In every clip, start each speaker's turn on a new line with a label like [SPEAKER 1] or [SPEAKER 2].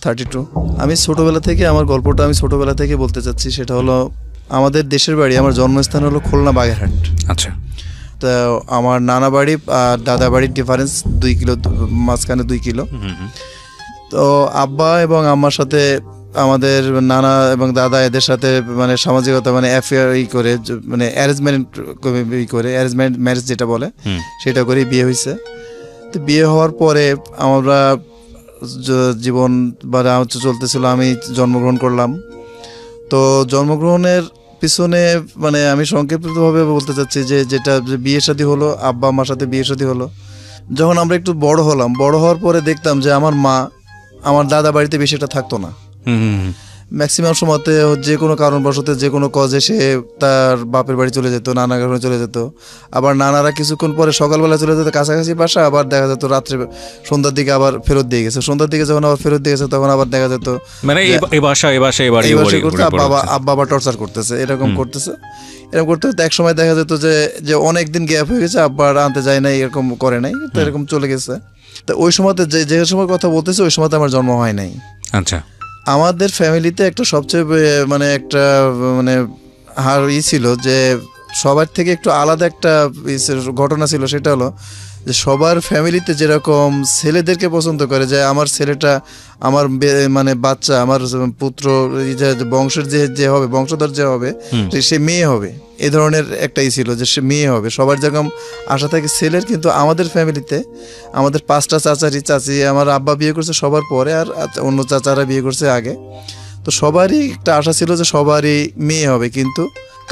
[SPEAKER 1] 32। আমি ছোটোবেলা থেকে আমার গল্পটা আমি ছোটোবেলা থেকে বলতে চাচ্ছি, সেটা হলো আমাদের দেশের বাড়ি, আমার জন্মস্থান হলো খুলনা বাগেরহাট।
[SPEAKER 2] আচ্ছা।
[SPEAKER 1] তো আমার নানা বাড়ি আর দাদা বাড়ির ডিফারেন্স 2 কিলো, মাঝখানে 2 কিলো। তো আব্বা এবং আম্মার সাথে আমাদের নানা এবং দাদা এদের সাথে মানে সামাজিকতা মানে অ্যাফেয়ার করে মানে অ্যারেঞ্জমেন্ট করে অ্যারেঞ্জমেন্ট ম্যারেজ যেটা বলে সেটা করেই বিয়ে হয়েছে। তো বিয়ে হওয়ার পরে আমরা জীবন বা চলতেছিল, আমি জন্মগ্রহণ করলাম। তো জন্মগ্রহণের পিছনে মানে আমি সংক্ষিপ্তভাবে বলতে চাচ্ছি যে যেটা বিয়ে শাদী হলো, আব্বা আম্মার সাথে বিয়ে শাদী হলো। যখন আমরা একটু বড় হলাম, বড় হওয়ার পরে দেখতাম যে আমার মা আমার দাদা বাড়িতে বেশি একটা থাকতো না। ম্যাক্সিমাম সময়তে যে কোনো কারণবশত যে কোনো কজে সে তার বাপের বাড়ি চলে যেত, নানা ঘরে চলে যেত। আবার নানারা কিছুক্ষণ পরে সকালবেলা চলে যেত কাছাকাছি বাসা, আবার দেখা যেত রাত্রে সন্ধ্যার দিকে আবার ফেরত দিয়ে গেছে। সন্ধ্যার দিকে যখন আবার ফেরত দিয়ে গেছে তখন আবার দেখা যেত
[SPEAKER 2] মানে
[SPEAKER 1] আব্বা আবার টর্চার করতেছে, এরকম করতেছে। এরকম করতে করতে এক সময় দেখা যেত যে অনেক দিন গ্যাপ হয়ে গেছে, আব্বার আনতে যায় নাই, এরকম করে নাই, তো এরকম চলে গেছে। তো ওই সময়তে যে সময় কথা বলতেছে ওই সময়তে আমার জন্ম হয় নাই।
[SPEAKER 2] আচ্ছা।
[SPEAKER 1] আমাদের ফ্যামিলিতে একটা সবচেয়ে মানে একটা মানে ছিল যে সবার থেকে একটু আলাদা একটা ঘটনা ছিল, সেটা হলো যে সবার ফ্যামিলিতে যেরকম ছেলেদেরকে পছন্দ করে যে আমার ছেলেটা আমার মানে বাচ্চা আমার পুত্র বংশের যে হবে, বংশধর যে হবে সে মেয়ে হবে, এই ধরনের একটাই ছিল যে সে মেয়ে হবে। সবার যেরকম আশা থাকে ছেলের, কিন্তু আমাদের ফ্যামিলিতে আমাদের 5টা চাচি, আমার আব্বা বিয়ে করছে সবার পরে, আর অন্য চাচারা বিয়ে করছে আগে। তো সবারই একটা আশা ছিল যে সবারই মেয়ে হবে, কিন্তু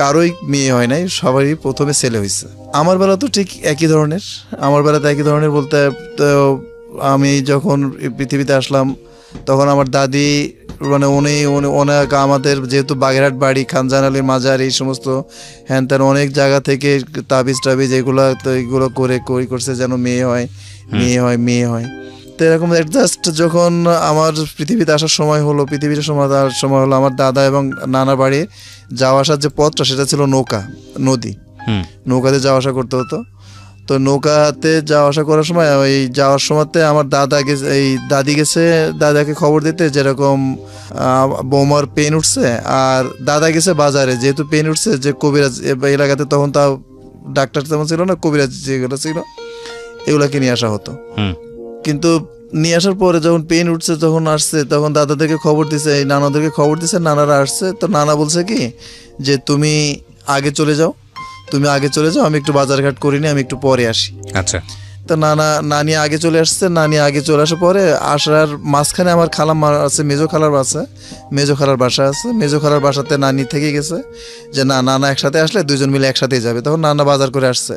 [SPEAKER 1] কারোই মেয়ে হয় নাই, সবারই প্রথমে ছেলে হয়েছে। আমার বেলা তো ঠিক একই ধরনের, আমার বেলাতে একই ধরনের বলতে তো আমি যখন পৃথিবীতে আসলাম তখন আমার দাদি মানে অনেক আমাদের যেহেতু বাগেরহাট বাড়ি, খানজাহান আলীর মাজার, এই সমস্ত হ্যান ত্যান অনেক জায়গা থেকে তাবিজ এগুলো করছে যেন মেয়ে হয়। তো এরকম জাস্ট যখন আমার পৃথিবীতে আসার সময় হলো, আমার দাদা এবং নানা বাড়ি যাওয়া আসার যে পথটা সেটা ছিল নৌকাতে যাওয়া আসা করতে হতো। তো নৌকাতে যাওয়া আসা করার সময় ওই যাওয়ার সময়তে আমার দাদি গেছে দাদাকে খবর দিতে যেরকম বৌমার পেন উঠছে, আর দাদা গেছে বাজারে, যেহেতু পেন উঠছে যে কবিরাজ এলাকাতে তখন তাও ডাক্তার তেমন ছিল না, কবিরাজ যেগুলো ছিল এগুলাকে নিয়ে আসা হতো। কিন্তু নিয়ে আসার পরে যখন পেন উঠছে তখন আসছে, তখন দাদাদেরকে খবর দিছে, এই নানাদেরকে খবর দিছে, নানারা আসছে। তো নানা বলছে কি যে তুমি আগে চলে যাও, আমি একটু বাজারঘাট করিনি, আমি একটু পরে আসি।
[SPEAKER 2] আচ্ছা।
[SPEAKER 1] তো নানি আগে চলে আসছে, আসার পরে আসার মাঝখানে আমার আছে মেজো খালার বাসা আছে। মেজো খালার বাসাতে নানি থেকে গেছে যে নানা একসাথে আসলে 2জন মিলে একসাথেই যাবে। তখন নানা বাজার করে আসছে।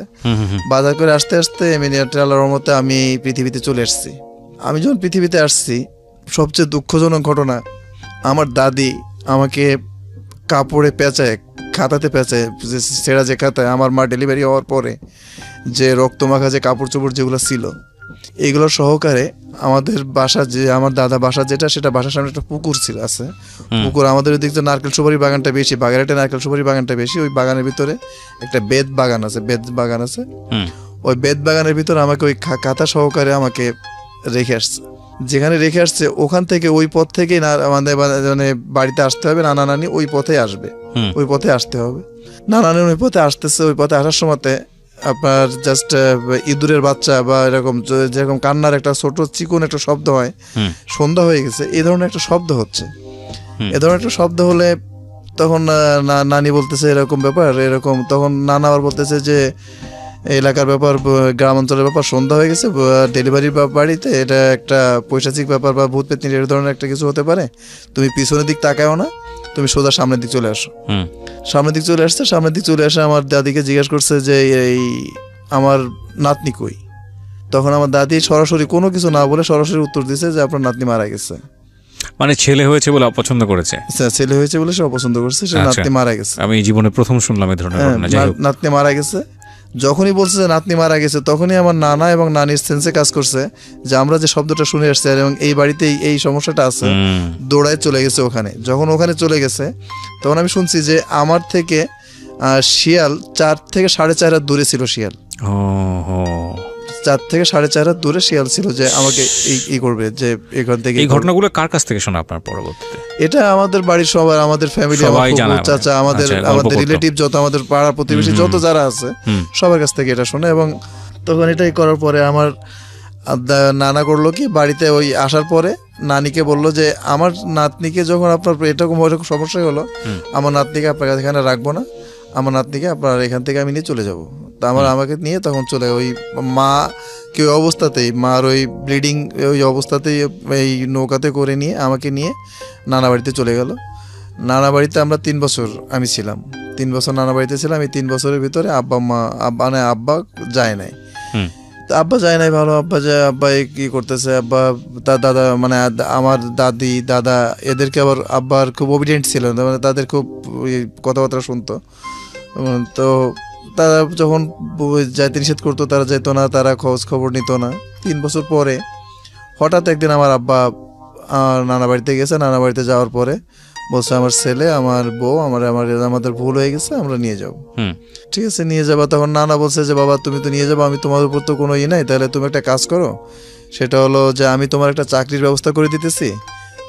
[SPEAKER 1] বাজার করে আসতে আসতে আল্লাহর রহমতে আমি পৃথিবীতে চলে আসছি। আমি যখন পৃথিবীতে আসছি, সবচেয়ে দুঃখজনক ঘটনা, আমার দাদি আমাকে খাতাতে পেঁচায়, ছেঁড়া যে খাতায় আমার মা ডেলিভারি হওয়ার পরে যে রক্তমাখা যে কাপড় চোপড় যেগুলো ছিল এগুলো সহকারে আমাদের বাসা, যে আমার দাদা বাসা যেটা, সেটা বাসার সামনে একটা পুকুর আছে। পুকুর আমাদের ওই দিক থেকে নারকেল সুপারি বাগানটা বেশি, বাগেরহাটে নারকেল সুপারি বাগানটা বেশি। ওই বাগানের ভিতরে একটা বেত বাগান আছে। ওই বেত বাগানের ভিতরে আমাকে ওই খাতা সহকারে আমাকে রেখে আসছে। যেখানে রেখে আসছে ওখান থেকে ওই পথ থেকে আমাদের মানে বাড়িতে আসতে হবে, নানা নানি ওই পথে আসবে, ওই পথে আসতে হবে। নানা নানি ওই পথে আসতেছে। ওই পথে আসার সময়তে আপনার জাস্ট ইঁদুরের বাচ্চা বা এরকম যেরকম কান্নার একটা ছোট চিকন একটা শব্দ হয়, সন্ধ্যা হয়ে গেছে, এই ধরনের একটা শব্দ হচ্ছে। এ ধরনের একটা শব্দ হলে তখন নানি বলতেছে এরকম ব্যাপার, এরকম। তখন নানা আবার বলতেছে যে এলাকার ব্যাপার, গ্রাম অঞ্চলের ব্যাপার, সন্ধ্যা হয়ে গেছে, ডেলিভারির বাড়িতে এটা একটা পৈশাচিক ব্যাপার বা ভূত পেতনি এর ধরনের একটা কিছু হতে পারে, তুমি পিছনের দিক তাকাও না, তুমি সোজা সামনের দিক চলে আসো। সামনের দিক চলে আসে আমার দাদিকে জিজ্ঞেস করছে যে এই আমার নাতনি কই। তখন আমার দাদি সরাসরি কোনো কিছু না বলে সরাসরি উত্তর দিছে যে আপনার নাতনি মারা গেছে।
[SPEAKER 2] মানে ছেলে হয়েছে বলে অপছন্দ করেছে,
[SPEAKER 1] ছেলে হয়েছে বলে সে অপছন্দ করছে, সে নাতনি মারা গেছে।
[SPEAKER 2] আমি জীবনে প্রথম শুনলাম এই ধরনের ঘটনা।
[SPEAKER 1] নাতনি মারা গেছে। যখনই বলছে যে নাতনি মারা গেছে, তখনই আমার নানা এবং নানির সেন্সে কাজ করছে যে আমরা যে শব্দটা শুনে আসছি এবং এই বাড়িতে এই সমস্যাটা আছে, দৌড়ায় চলে গেছে ওখানে। যখন ওখানে চলে গেছে তখন আমি শুনছি যে আমার থেকে শিয়াল 4 থেকে 4.5 হাত দূরে ছিল শিয়াল। 4 থেকে 4.5 হাত দূরে শিয়াল ছিল যে আমাকে এই করবে, যে এখান থেকে।
[SPEAKER 2] এই ঘটনাগুলো কার কাছ থেকে শোনা আপনার পরবর্তীতে?
[SPEAKER 1] এটা আমাদের বাড়ির সবার, আমাদের ফ্যামিলি, আমার চাচা, আমাদের রিলেটিভ যত, আমাদের পাড়া প্রতিবেশী যত যারা আছে সবার কাছ থেকে এটা শোনে। এবং তখন এটাই করার পরে আমার নানা করলো কি, বাড়িতে ওই আসার পরে নানিকে বললো যে আমার নাতনিকে যখন আপনার এরকম সমস্যা হলো, আমার নাতনিকে আপনার কাছে এখানে রাখবো না, আমার নাতনিকে আপনার এখান থেকে আমি নিয়ে চলে যাব। তা আমাকে নিয়ে তখন চলে ওই মা কি অবস্থাতেই, মার ওই ব্লিডিং ওই অবস্থাতেই এই নৌকাতে করে নিয়ে আমাকে নিয়ে নানা বাড়িতে চলে গেল। নানা বাড়িতে আমরা 3 বছর আমি ছিলাম, 3 বছর নানা বাড়িতে ছিলাম। এই 3 বছরের ভিতরে আব্বা যায় নাই। আব্বা যায় নাই ভালো, আব্বা যায়, আব্বা কি করতেছে, আব্বা তার দাদা মানে আমার দাদি দাদা এদেরকে আবার আব্বার খুব ওবিডিয়েন্ট ছিল, মানে তাদের খুব কথাবার্তা শুনতো। তো তারা যখন যাইতে নিষেধ করতো তারা যেত না, তারা খোঁজ খবর নিত না। 3 বছর পরে হঠাৎ একদিন আমার আব্বা নানা বাড়িতে গেছে। নানা বাড়িতে যাওয়ার পরে বলছে আমার ছেলে, আমার বউ, আমাদের ভুল হয়ে গেছে, আমরা নিয়ে যাবো। ঠিক আছে, নিয়ে যাবা। তখন নানা বলছে যে বাবা তুমি তো নিয়ে যাবো, আমি তোমার উপর তো কোনো নাই, তাহলে তুমি একটা কাজ করো, সেটা হলো যে আমি তোমার একটা চাকরির ব্যবস্থা করে দিতেছি।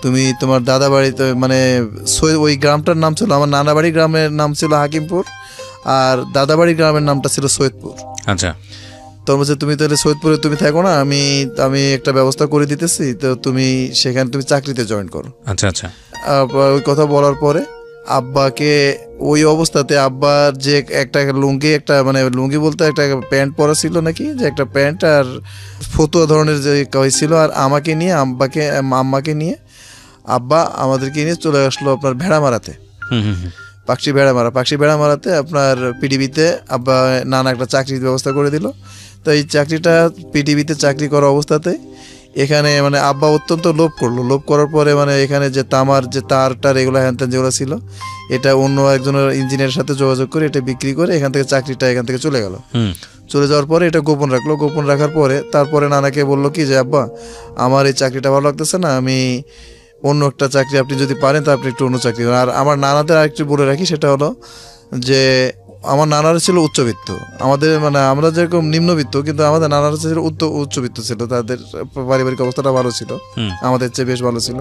[SPEAKER 1] তুমি তোমার দাদা বাড়িতে মানে ওই গ্রামটার নাম ছিল, আমার নানা বাড়ির গ্রামের নাম ছিল হাকিমপুর, আর দাদা বাড়ির গ্রামের নামটা ছিল সৈয়দপুর।
[SPEAKER 2] আচ্ছা,
[SPEAKER 1] তো বলছে তুমি তাহলে সৈয়দপুরে তুমি থাকো না, আমি একটা ব্যবস্থা করে দিতেছি, তো তুমি সেখানে তুমি চাকরিতে জয়েন করো।
[SPEAKER 2] আচ্ছা আচ্ছা।
[SPEAKER 1] ওই কথা বলার পরে আব্বাকে ওই অবস্থাতে আব্বার যে একটা লুঙ্গি, একটা মানে লুঙ্গি বলতে একটা প্যান্ট পরা ছিল নাকি, যে একটা প্যান্ট আর ফতুয়া ধরনের যে হয়েছিল, আর আমাকে নিয়ে আম্মাকে নিয়ে আব্বা আমাদেরকে নিয়ে চলে আসলো আপনার ভেড়ামারাতে, পাকশি ভেড়ামারাতে আপনার পিডিবিতে আব্বা নানা একটা চাকরির ব্যবস্থা করে দিল। তো এই চাকরিটা পিডিবিতে চাকরি করা অবস্থাতে এখানে মানে আব্বা অত্যন্ত লোভ করার পরে মানে এখানে যে তামার যে তারটার এগুলো হ্যানত্যান যেগুলো ছিল, এটা অন্য একজনের ইঞ্জিনিয়ারের সাথে যোগাযোগ করে এটা বিক্রি করে এখান থেকে চাকরিটা এখান থেকে চলে গেল। চলে যাওয়ার পরে এটা গোপন রাখার পরে তারপরে নানাকে বললো কি যে আব্বা আমার এই চাকরিটা ভালো লাগতেছে না, আমি অন্য একটা চাকরি আপনি যদি পারেন তা আপনি একটু অন্য চাকরি। আর আমার নানাদের আরেকটু বলে রাখি, সেটা হলো যে আমার নানারা ছিল উচ্চবিত্ত, আমাদের মানে আমরা যেরকম নিম্নবিত্ত, কিন্তু আমাদের নানারা ছিল উচ্চবিত্ত ছিল, তাদের পারিবারিক অবস্থাটা ভালো ছিল, আমাদের চেয়ে বেশ ভালো ছিল,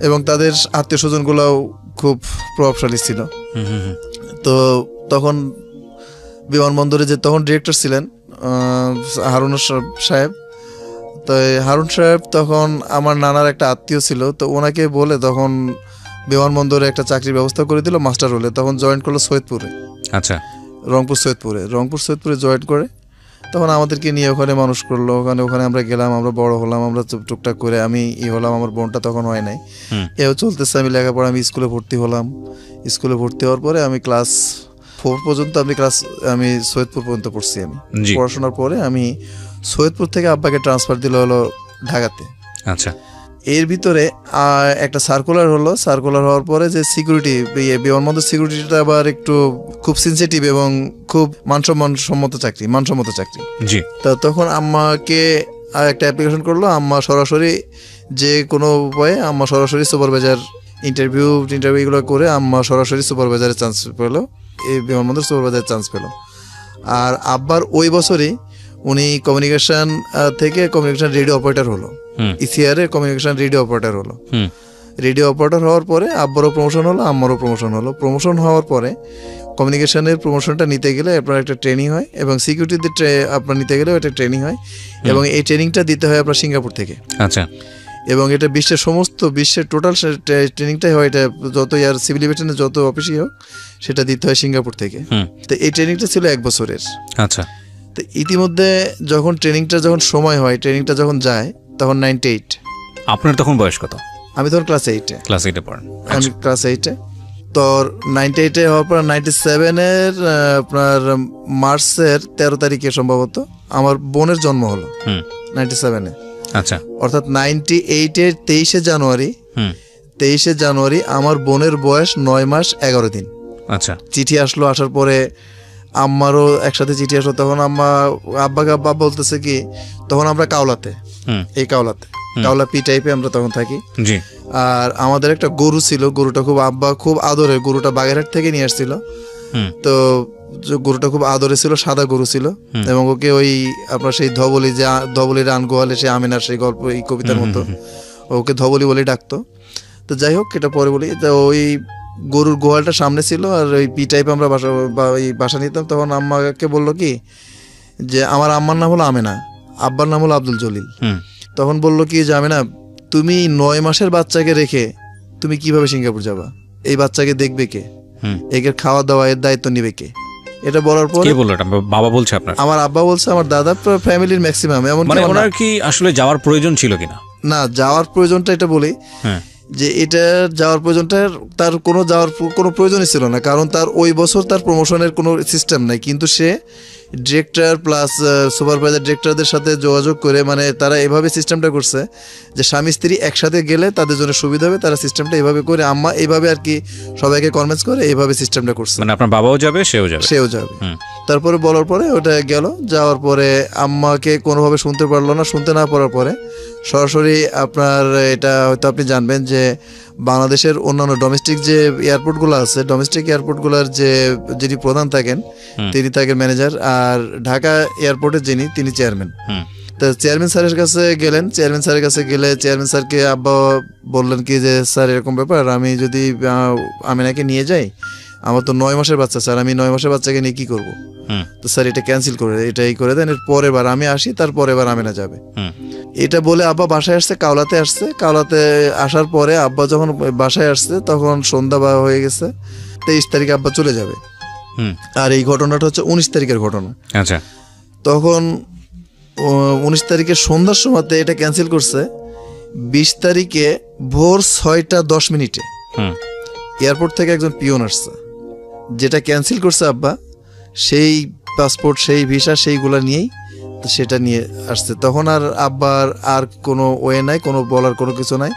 [SPEAKER 1] এবং তাদের আত্মীয় স্বজন গুলাও খুব প্রভাবশালী ছিল। তো তখন বিমানবন্দরে যে তখন ডিরেক্টর ছিলেন হারুন সাহেব, তো হারুন সাহেব তখন আমার নানার একটা আত্মীয় ছিল, তো ওনাকে বলে তখন বিমানবন্দরে একটা চাকরির ব্যবস্থা করে দিল মাস্টার হলে। তখন জয়েন করলো সৈয়দপুরে। আচ্ছা, রংপুর সৈয়দপুরে জয়েন করে তখন আমাদেরকে নিয়ে ওখানে মানুষ করলো। ওখানে আমরা গেলাম, আমরা বড় হলাম, আমরা টুকটাক করে আমি হলাম, আমার বোনটা তখন হয় নাই, এও চলতেছে। আমি লেখাপড়া, আমি স্কুলে ভর্তি হলাম। স্কুলে ভর্তি হওয়ার পরে আমি ক্লাস 4 পর্যন্ত আমি সৈয়দপুর পর্যন্ত পড়ছি। আমি পড়াশোনার পরে আমি সৈয়দপুর থেকে আব্বাকে ট্রান্সফার দিল হলো ঢাকাতে। আচ্ছা, এর ভিতরে একটা সার্কুলার হওয়ার পরে যে সিকিউরিটি, বিমানবন্দর সিকিউরিটিটা আবার একটু খুব সেনসিটিভ এবং খুব মানসম্মত চাকরি। জি। তো তখন আম্মাকে একটা অ্যাপ্লিকেশন করলো, আম্মা সরাসরি যে কোনো উপায়ে আম্মা সরাসরি সুপারভাইজার ইন্টারভিউ এগুলো করে আম্মা সরাসরি সুপারভাইজারের চান্স পেলো, এই বিমানবন্দর সুপারভাইজারের চান্স পেলো। আর আব্বার ওই বছরই উনি কমিউনিকেশন থেকে কমিউনিকেশন রেডিও অপারেটর হলো, ইসিআর এর কমিউনিকেশন রেডিও অপারেটর হলো। রেডিও অপারেটর হওয়ার পরে আব্বারও প্রমোশন হলো, আম্মারও প্রমোশন হলো। প্রমোশন হওয়ার পরে কমিউনিকেশনের প্রমোশনটা নিতে গেলে আপনার একটা ট্রেনিং হয়, এবং সিকিউরিটিতে আপনার নিতে গেলেও একটা ট্রেনিং হয়, এবং এই ট্রেনিংটা দিতে হয় আপনার সিঙ্গাপুর থেকে। আচ্ছা, এবং এটা বিশ্বের টোটাল ট্রেনিংটাই হয়, এটা যত সিভিল এভিয়েশনের যত অফিসই হোক সেটা দিতে হয় সিঙ্গাপুর থেকে। তো এই ট্রেনিংটা ছিল 1 বছরের। আচ্ছা, তো ইতিমধ্যে যখন ট্রেনিংটা সময় হয়, ট্রেনিংটা যখন যায় তখন 98। আপনার তখন বয়স কত? আমি তখন ক্লাস 8-এ পড়েন। আমি ক্লাস 8-এ। তো 98-এ হওয়ার পর 97-এর আপনার মার্চের 13 তারিখে সম্ভবত আমার বোনের জন্ম হলো 97-এ। আচ্ছা, অর্থাৎ 98-এর 23শে জানুয়ারি আমার বোনের বয়স 9 মাস 11 দিন। আচ্ছা, চিঠি আসলো, আসার পরে আম্মারও একসাথে চিঠি আসলো। তখন আব্বাকে বলতেছে কি, তখন আমরা কাওলাতে কাওলা পি টাইপে আমরা তখন থাকি। আর আমাদের একটা গরু ছিল, গরুটা আব্বা খুব আদরের, গরুটা বাগেরহাট থেকে নিয়ে আসছিল। তো যে গরুটা খুব আদরে ছিল, সাদা গরু ছিল, এবং ওকে ওই আপনার সেই ধবলি, যে ধবলি রান গোয়ালে সে আমিনার সেই গল্প, এই কবিতার মতো ওকে ধবলি বলে ডাকতো। তো যাই হোক, এটা পরে বলি। তো ওই গরুর গোয়ালটা সামনে ছিল, আর ওই পি টাইপ আমরা বাসা নিতাম। তখন আম্মাকে বললো কি যে আমার আম্মার নাম হলো আমেনা, আব্বার নাম হলো আব্দুল জলিল। তখন বললো কি যে আমেনা, তুমি 9 মাসের বাচ্চাকে রেখে তুমি কিভাবে সিঙ্গাপুর যাবা? এই বাচ্চাকে দেখবে কে? একে খাওয়া দাওয়া এর দায়িত্ব নিবে কে? এটা বলার পর
[SPEAKER 2] কে বললো? এটা বাবা বলছে আপনার?
[SPEAKER 1] আমার আব্বা বলছে, আমার দাদা, ফ্যামিলির ম্যাক্সিমাম। এমন
[SPEAKER 2] মানে ওনার কি আসলে যাওয়ার প্রয়োজন ছিল কিনা?
[SPEAKER 1] না, যাওয়ার প্রয়োজনটা এটা বলি যে এটা যাওয়ার প্রয়োজনটা তার কোনো প্রয়োজনই ছিল না, কারণ তার ওই বছর তার প্রমোশনের কোনো সিস্টেম নাই। কিন্তু সে ডিরেক্টর প্লাস সুপারভাইজার ডিরেক্টরদের সাথে যোগাযোগ করে, মানে তারা এভাবে সিস্টেমটা করছে যে স্বামী স্ত্রী একসাথে গেলে তাদের জন্য সুবিধা হবে, তারা সিস্টেমটা এইভাবে করে, আম্মা এইভাবে আর কি সবাইকে কনভিন্স করে এইভাবে সিস্টেমটা করছে।
[SPEAKER 2] মানে আপনার বাবাও যাবে, সেও যাবে।
[SPEAKER 1] তারপরে বলার পরে ওটা গেল, যাওয়ার পরে আম্মাকে কোনোভাবে শুনতে পারলো না। শুনতে না পারার পরে সরাসরি আপনার, এটা হয়তো আপনি জানবেন যে বাংলাদেশের অন্যান্য ডোমেস্টিক যে এয়ারপোর্টগুলো আছে, ডোমেস্টিক এয়ারপোর্টগুলোর যিনি প্রধান থাকেন তিনি থাকেন ম্যানেজার, আর ঢাকা এয়ারপোর্টের তিনি চেয়ারম্যান। তো চেয়ারম্যান স্যারের কাছে গেলেন। চেয়ারম্যান স্যারের কাছে গেলে চেয়ারম্যান স্যারকে আব্বা বললেন কি যে স্যার এরকম ব্যাপার, আমি যদি আমিনাকে নিয়ে যাই, আমার তো 9 মাসের বাচ্চা স্যার, আমি 9 মাসের বাচ্চাকে নিয়ে কি করবো? তো স্যার এটা ক্যান্সেল করে, এটাই করে দেন, এর পরের বার আমি আসি, তার পরের বার আমিনা যাবে। এটা বলে আব্বা বাসায় আসছে, কাওলাতে আসছে। কাওলাতে আসার পরে আব্বা যখন বাসায় আসছে তখন সন্ধ্যা হয়ে গেছে। 23 তারিখে আব্বা চলে যাবে। আর এই ঘটনাটা হচ্ছে 19 তারিখের ঘটনা।
[SPEAKER 2] আচ্ছা,
[SPEAKER 1] তখন 19 তারিখের সন্ধ্যার সময়তে এটা ক্যান্সেল করছে। 20 তারিখে ভোর 6:10 এয়ারপোর্ট থেকে একজন পিয়ন আসছে, যেটা ক্যান্সেল করছে আব্বা, সেই পাসপোর্ট, সেই ভিসা, সেইগুলা নিয়েই সেটা নিয়ে আসছে। তখন আর আব্বার আর কোনো ওয়ে নাই, কোনো বলার কোনো কিছু নাই।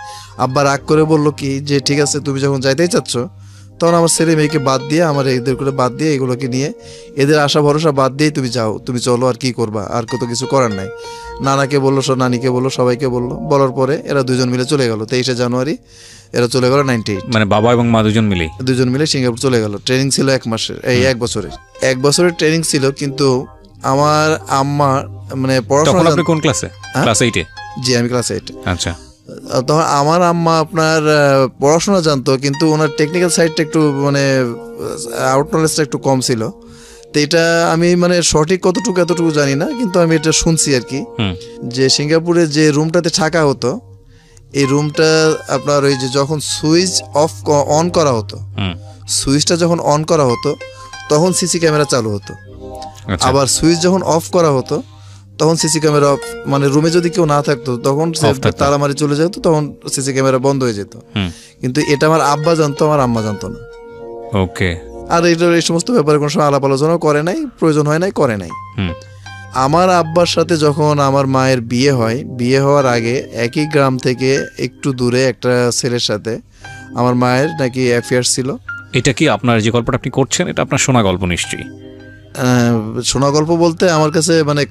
[SPEAKER 1] আব্বা রাগ করে বলল কি যে ঠিক আছে, তুমি যখন যাইতেই চাচ্ছ, তখন আমার ছেলে মেয়েকে বাদ দিয়ে, আমার এদের করে বাদ দিয়ে, এগুলোকে নিয়ে, এদের আশা ভরসা বাদ দিয়েই তুমি যাও, তুমি চলো, আর কি করবা, আর কত কিছু করার নাই। নানাকে বললো, নানিকে বললো, সবাইকে বললো। বলার পরে এরা দুজন মিলে চলে গেল। 23 জানুয়ারি এরা চলে গেল 98।
[SPEAKER 2] মানে বাবা এবং মা দুজন মিলে
[SPEAKER 1] সিঙ্গাপুর চলে গেল। ট্রেনিং ছিল 1 মাসের, এই 1 বছরের। 1 বছরের ট্রেনিং ছিল। কিন্তু আমার আম্মা মানে পড়াশোনা,
[SPEAKER 2] আপনি কোন ক্লাসে? ক্লাস 8-এ?
[SPEAKER 1] জি, আমি ক্লাস 8।
[SPEAKER 2] আচ্ছা।
[SPEAKER 1] তখন আমার আম্মা আপনার পড়াশোনা জানতো, কিন্তু ওনার টেকনিক্যাল সাইডটা একটু মানে আউট নলেজটা একটু কম ছিল। তো এটা আমি মানে সঠিক এতটুকু জানি না, কিন্তু আমি এটা শুনছি আর কি, যে সিঙ্গাপুরে যে রুমটাতে থাকা হতো, এই রুমটা আপনার ওই যে যখন সুইচ অন করা হতো, সুইচটা যখন অন করা হতো তখন সিসি ক্যামেরা চালু হতো। আবার সুইচ যখন অফ করা হতো তখন সিসি ক্যামেরা অফ, মানে রুমে যদি কেউ না থাকতো তখন তালা মারি চলে যেত, তখন সিসি ক্যামেরা বন্ধ হয়ে যেত। কিন্তু এটা আমার আব্বা জানতো, আমার আম্মা জানতো না।
[SPEAKER 2] ওকে।
[SPEAKER 1] আর এই সমস্ত ব্যাপারে কোনো সময় আলাপ আলোচনাও করে নাই, প্রয়োজন হয় নাই, করে নাই। আমার আব্বার সাথে যখন আমার মায়ের বিয়ে হয়, বিয়ে হওয়ার আগে একই গ্রাম থেকে একটু দূরে একটা ছেলের সাথে আমার মায়ের নাকি অ্যাফেয়ার ছিল। এটা কি
[SPEAKER 2] আপনার যে গল্পটা আপনি করছেন, এটা আপনার শোনা গল্প নিশ্চয়ই?
[SPEAKER 1] শোনা গল্প বলতে আমার কাছে মানে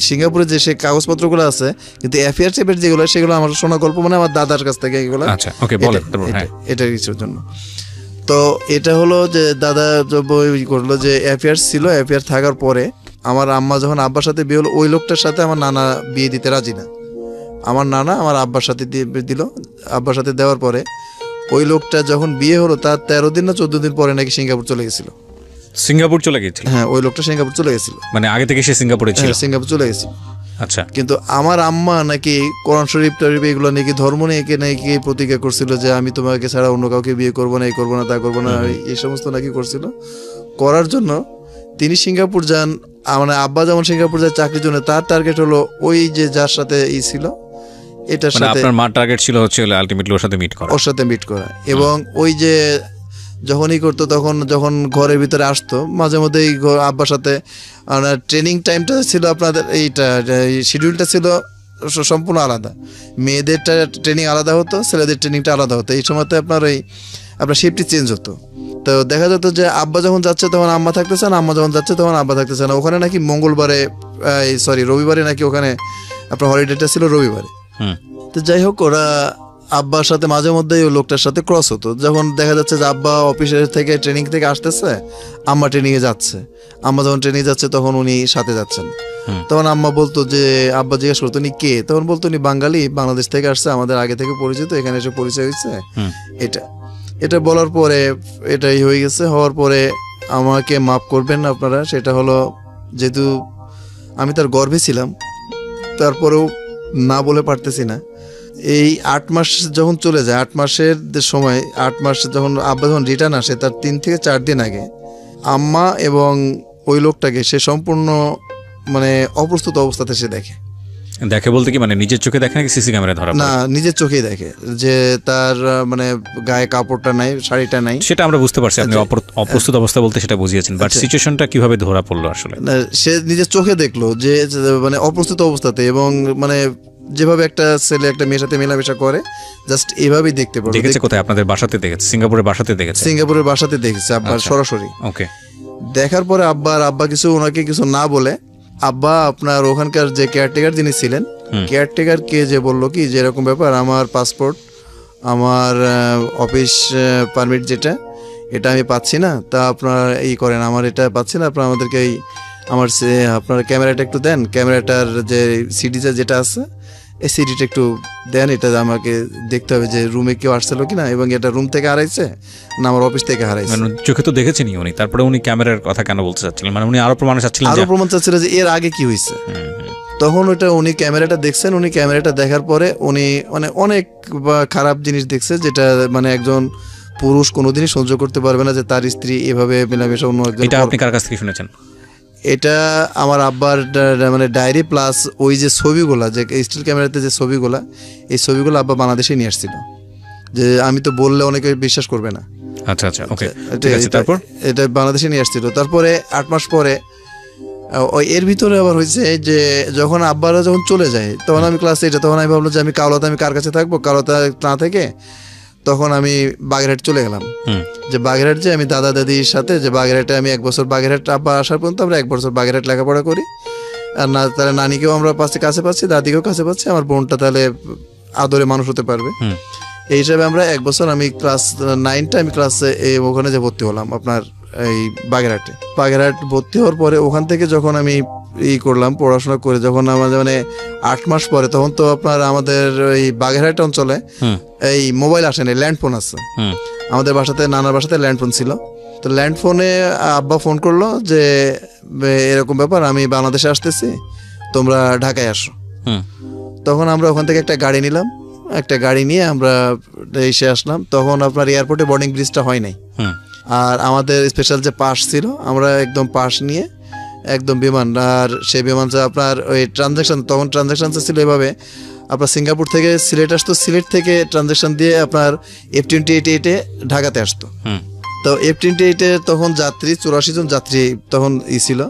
[SPEAKER 1] সিঙ্গাপুরে যে সে কাগজপত্রগুলো আছে, কিন্তু অ্যাফেয়ার চেপের যেগুলো, সেগুলো আমার শোনা গল্প, মানে আমার দাদার কাছ থেকে এগুলো।
[SPEAKER 2] আচ্ছা, ওকে, বলেন।
[SPEAKER 1] এটা কিছুর জন্য তো এটা হলো যে দাদা করলো যে অ্যাফেয়ার ছিল। অ্যাফেয়ার থাকার পরে আমার আম্মা যখন আব্বার সাথে বিয়ে হলো, ওই লোকটার সাথে আমার নানা বিয়ে দিতে রাজি না। আমার নানা আমার আব্বার সাথে দিল। আব্বার সাথে দেওয়ার পরে ওই লোকটা যখন বিয়ে হলো, তার 13 দিন না 14 দিন পরে নাকি সিঙ্গাপুর চলে গেছিল।
[SPEAKER 2] সিঙ্গাপুর চলে গেছিল?
[SPEAKER 1] হ্যাঁ, ওই লোকটা সিঙ্গাপুর চলে গেছিল।
[SPEAKER 2] মানে আগে থেকে সে সিঙ্গাপুরে ছিল?
[SPEAKER 1] সিঙ্গাপুর চলে গেছিল।
[SPEAKER 2] আচ্ছা।
[SPEAKER 1] কিন্তু আমার আম্মা নাকি কোরআন শরীফ টরিফ এগুলো নাকি ধর্ম নিয়ে নাকি প্রতিজ্ঞা করছিল যে আমি তোমাকে ছাড়া অন্য কাউকে বিয়ে করবো না, এই করবো না, তা করবো না, এই সমস্ত নাকি করছিল। করার জন্য তিনি সিঙ্গাপুর যান। মানে আব্বা যেমন সিঙ্গাপুর যায় চাকরির জন্য, তার টার্গেট হলো ওই যে যার সাথে ছিল, এটার সাথে।
[SPEAKER 2] আপনার মার টার্গেট ছিল হচ্ছে আলটিমেটলি ওর সাথে মিট করা। এবং ওই যে যখনই করতো, তখন যখন ঘরের ভিতরে আসতো মাঝে মধ্যে এই আব্বার সাথে, ট্রেনিং টাইমটা ছিল আপনাদের, এইটা শিডিউলটা ছিল সম্পূর্ণ আলাদা। মেয়েদেরটা ট্রেনিং আলাদা হতো, ছেলেদের ট্রেনিংটা আলাদা হতো। এই সময়তে আপনার শিফটটি চেঞ্জ হতো। তো দেখা যেত যে আব্বা যখন যাচ্ছে তখন আম্মা থাকতেছে না, আম্মা যখন যাচ্ছে তখন আব্বা থাকতেছে না। ওখানে নাকি রবিবারে নাকি ওখানে আপনার হলিডেটা ছিল রবিবারে। তো যাই হোক, ওরা
[SPEAKER 1] আব্বার সাথে মাঝে মধ্যেই ওই লোকটার সাথে ক্রস হতো। যখন দেখা যাচ্ছে যে আব্বা অফিসের থেকে ট্রেনিং থেকে আসতেছে, আম্মা ট্রেনিংয়ে যাচ্ছে, আম্মা যখন ট্রেনিংয়ে যাচ্ছে তখন উনি সাথে যাচ্ছেন। তখন আম্মা বলতো যে, আব্বা জিজ্ঞেস করতো উনি কে, তখন বলতো উনি বাঙালি, বাংলাদেশ থেকে আসছে, আমাদের আগে থেকে পরিচিত, এখানে এসে পরিচয় হয়েছে। এটা বলার পরে এটাই হয়ে গেছে। হওয়ার পরে আমাকে মাফ করবেন আপনারা, সেটা হলো যেহেতু আমি তার গর্ভে ছিলাম, তারপরেও না বলে পারতেছি না। এই 8 মাস যখন চলে যায়, 8 মাসের সময়, 8 মাস যখন আব্বা যখন রিটার্ন আসে তার 3 থেকে 4 দিন আগে আম্মা এবং ওই লোকটাকে সে সম্পূর্ণ মানে অপ্রস্তুত অবস্থাতে সে দেখে
[SPEAKER 3] বলতে কি মানে নিজের চোখে দেখে নাকি সিসি ক্যামেরায় ধরা?
[SPEAKER 1] না, নিজের চোখেই দেখে যে তার মানে গায়ে কাপড়টা নাই, শাড়িটা নাই।
[SPEAKER 3] সেটা আমরা বুঝতে পারছি, আপনি অপ্রস্তুত অবস্থা বলতে সেটা বুঝিয়েছেন, বাট সিচুয়েশনটা কিভাবে ধরা পড়লো আসলে?
[SPEAKER 1] সে নিজের চোখে দেখলো যে মানে অপ্রস্তুত অবস্থাতে, এবং মানে যেভাবে একটা ছেলে একটা মেয়ের সাথে মেলামেশা করে জাস্ট এভাবেই দেখতে পারবে।
[SPEAKER 3] দেখেছে কোথায়? আপনাদের বাসাতে দেখেছে? সিঙ্গাপুরের বাসাতে দেখেছে?
[SPEAKER 1] সিঙ্গাপুরের বাসাতে দেখেছে আব্বা সরাসরি।
[SPEAKER 3] ওকে।
[SPEAKER 1] দেখার পরে আব্বা কিছু ওনাকে কিছু না বলে, আব্বা আপনার ওখানকার যে কেয়ারটেকার যিনি ছিলেন, কেয়ারটেকার কে যে বললো কি যে এরকম ব্যাপার, আমার পাসপোর্ট, আমার অফিস পারমিট যেটা, এটা আমি পাচ্ছি না, তা আপনারা এই করেন, আমার এটা পাচ্ছি না, আপনারা আমাদেরকে এই আমার আপনার ক্যামেরাটা একটু দেন, ক্যামেরাটার যে সিডিটা যেটা আছে এই সিডিটা একটু দেন, এটা আমাকে দেখতে হবে যে রুমে কেউ আসছিল কিনা, এবং এটা রুম থেকে হারাইছে না আমার অফিস থেকে হারাইছে।
[SPEAKER 3] মানে চোখে তো দেখেছেন উনি, তারপরে উনি ক্যামেরার কথা কেন বলতে চাচ্ছিলেন? মানে উনি আরো প্রমাণ চাচ্ছিলেন
[SPEAKER 1] যে এর আগে কি হয়েছে। তখন ওটা উনি ক্যামেরাটা দেখছেন, উনি ক্যামেরাটা দেখার পরে উনি মানে অনেক খারাপ জিনিস দেখছে, যেটা মানে একজন পুরুষ কোনোদিনই সহ্য করতে পারবে না, যে তার স্ত্রী এভাবে মেলামেশা অন্য একজন।
[SPEAKER 3] এটা আপনি কার কাছ থেকে শুনেছেন?
[SPEAKER 1] এটা আমার আব্বার মানে ডায়েরি প্লাস ওই যে ছবিগুলা, যে স্টিল ক্যামেরাতে যে ছবিগুলা, এই ছবিগুলো আব্বা বাংলাদেশে নিয়ে আসছিল, যে আমি তো বললে অনেকে বিশ্বাস করবে না।
[SPEAKER 3] আচ্ছা আচ্ছা, ওকে, ঠিক আছে। তারপর এটা
[SPEAKER 1] বাংলাদেশে নিয়ে আসছিল। তারপরে 8 মাস পরে ওই এর ভিতরে আবার হয়েছে যে যখন আব্বারা যখন চলে যায়, তখন আমি ক্লাস 8, তখন আমি ভাবলাম যে আমি কাওলাতে আমি কার কাছে থাকবো, কাওলাতে না থেকে তখন আমি বাগেরহাট চলে গেলাম। যে বাগেরহাট যে আমি দাদা দাদির সাথে, যে বাগেরহাটে আমি 1 বছর, বাগেরহাট আব্বা আসার পর্যন্ত আমরা 1 বছর বাগেরহাট লেখাপড়া করি। আর না তাহলে নানিকেও আমরা কাছে পাচ্ছি, দাদিকেও কাছে পাচ্ছি, আমার বোনটা তাহলে আদরে মানুষ হতে পারবে। এই হিসাবে আমরা 1 বছর, আমি ক্লাস 9টা আমি ক্লাসে ওখানে যে ভর্তি হলাম আপনার এই বাগেরহাটে। বাগেরহাট ভর্তি হওয়ার পরে ওখান থেকে যখন আমি করলাম পড়াশোনা করে, যখন আমাদের মানে 8 মাস পরে, তখন তো আপনার আমাদের এই বাগেরহাট অঞ্চলে এই মোবাইল আসে না, ল্যান্ডফোন আছে। আমাদের বাসাতে, নানার বাসাতে ল্যান্ডফোন ছিল। তো ল্যান্ডফোনে আব্বা ফোন করলো যে এরকম ব্যাপার, আমি বাংলাদেশে আসতেছি, তোমরা ঢাকায় আসো। তখন আমরা ওখান থেকে একটা গাড়ি নিলাম, একটা গাড়ি নিয়ে আমরা এসে আসলাম। তখন আপনার এয়ারপোর্টে বোর্ডিং ব্রিজটা হয় নাই, আর আমাদের স্পেশাল যে পাস ছিল, আমরা একদম পাস নিয়ে একদম বিমান, আর সেই বিমানটা আপনার ওই ট্রানজ্যাকশন, তখন ট্রানজ্যাকশন ছিল এভাবে, আপনার সিঙ্গাপুর থেকে সিলেট আসতো, সিলেট থেকে ট্রানজ্যাকশন দিয়ে আপনার F-28 ঢাকাতে আসতো। তো F-28 তখন যাত্রী 84 জন যাত্রী তখন ছিল।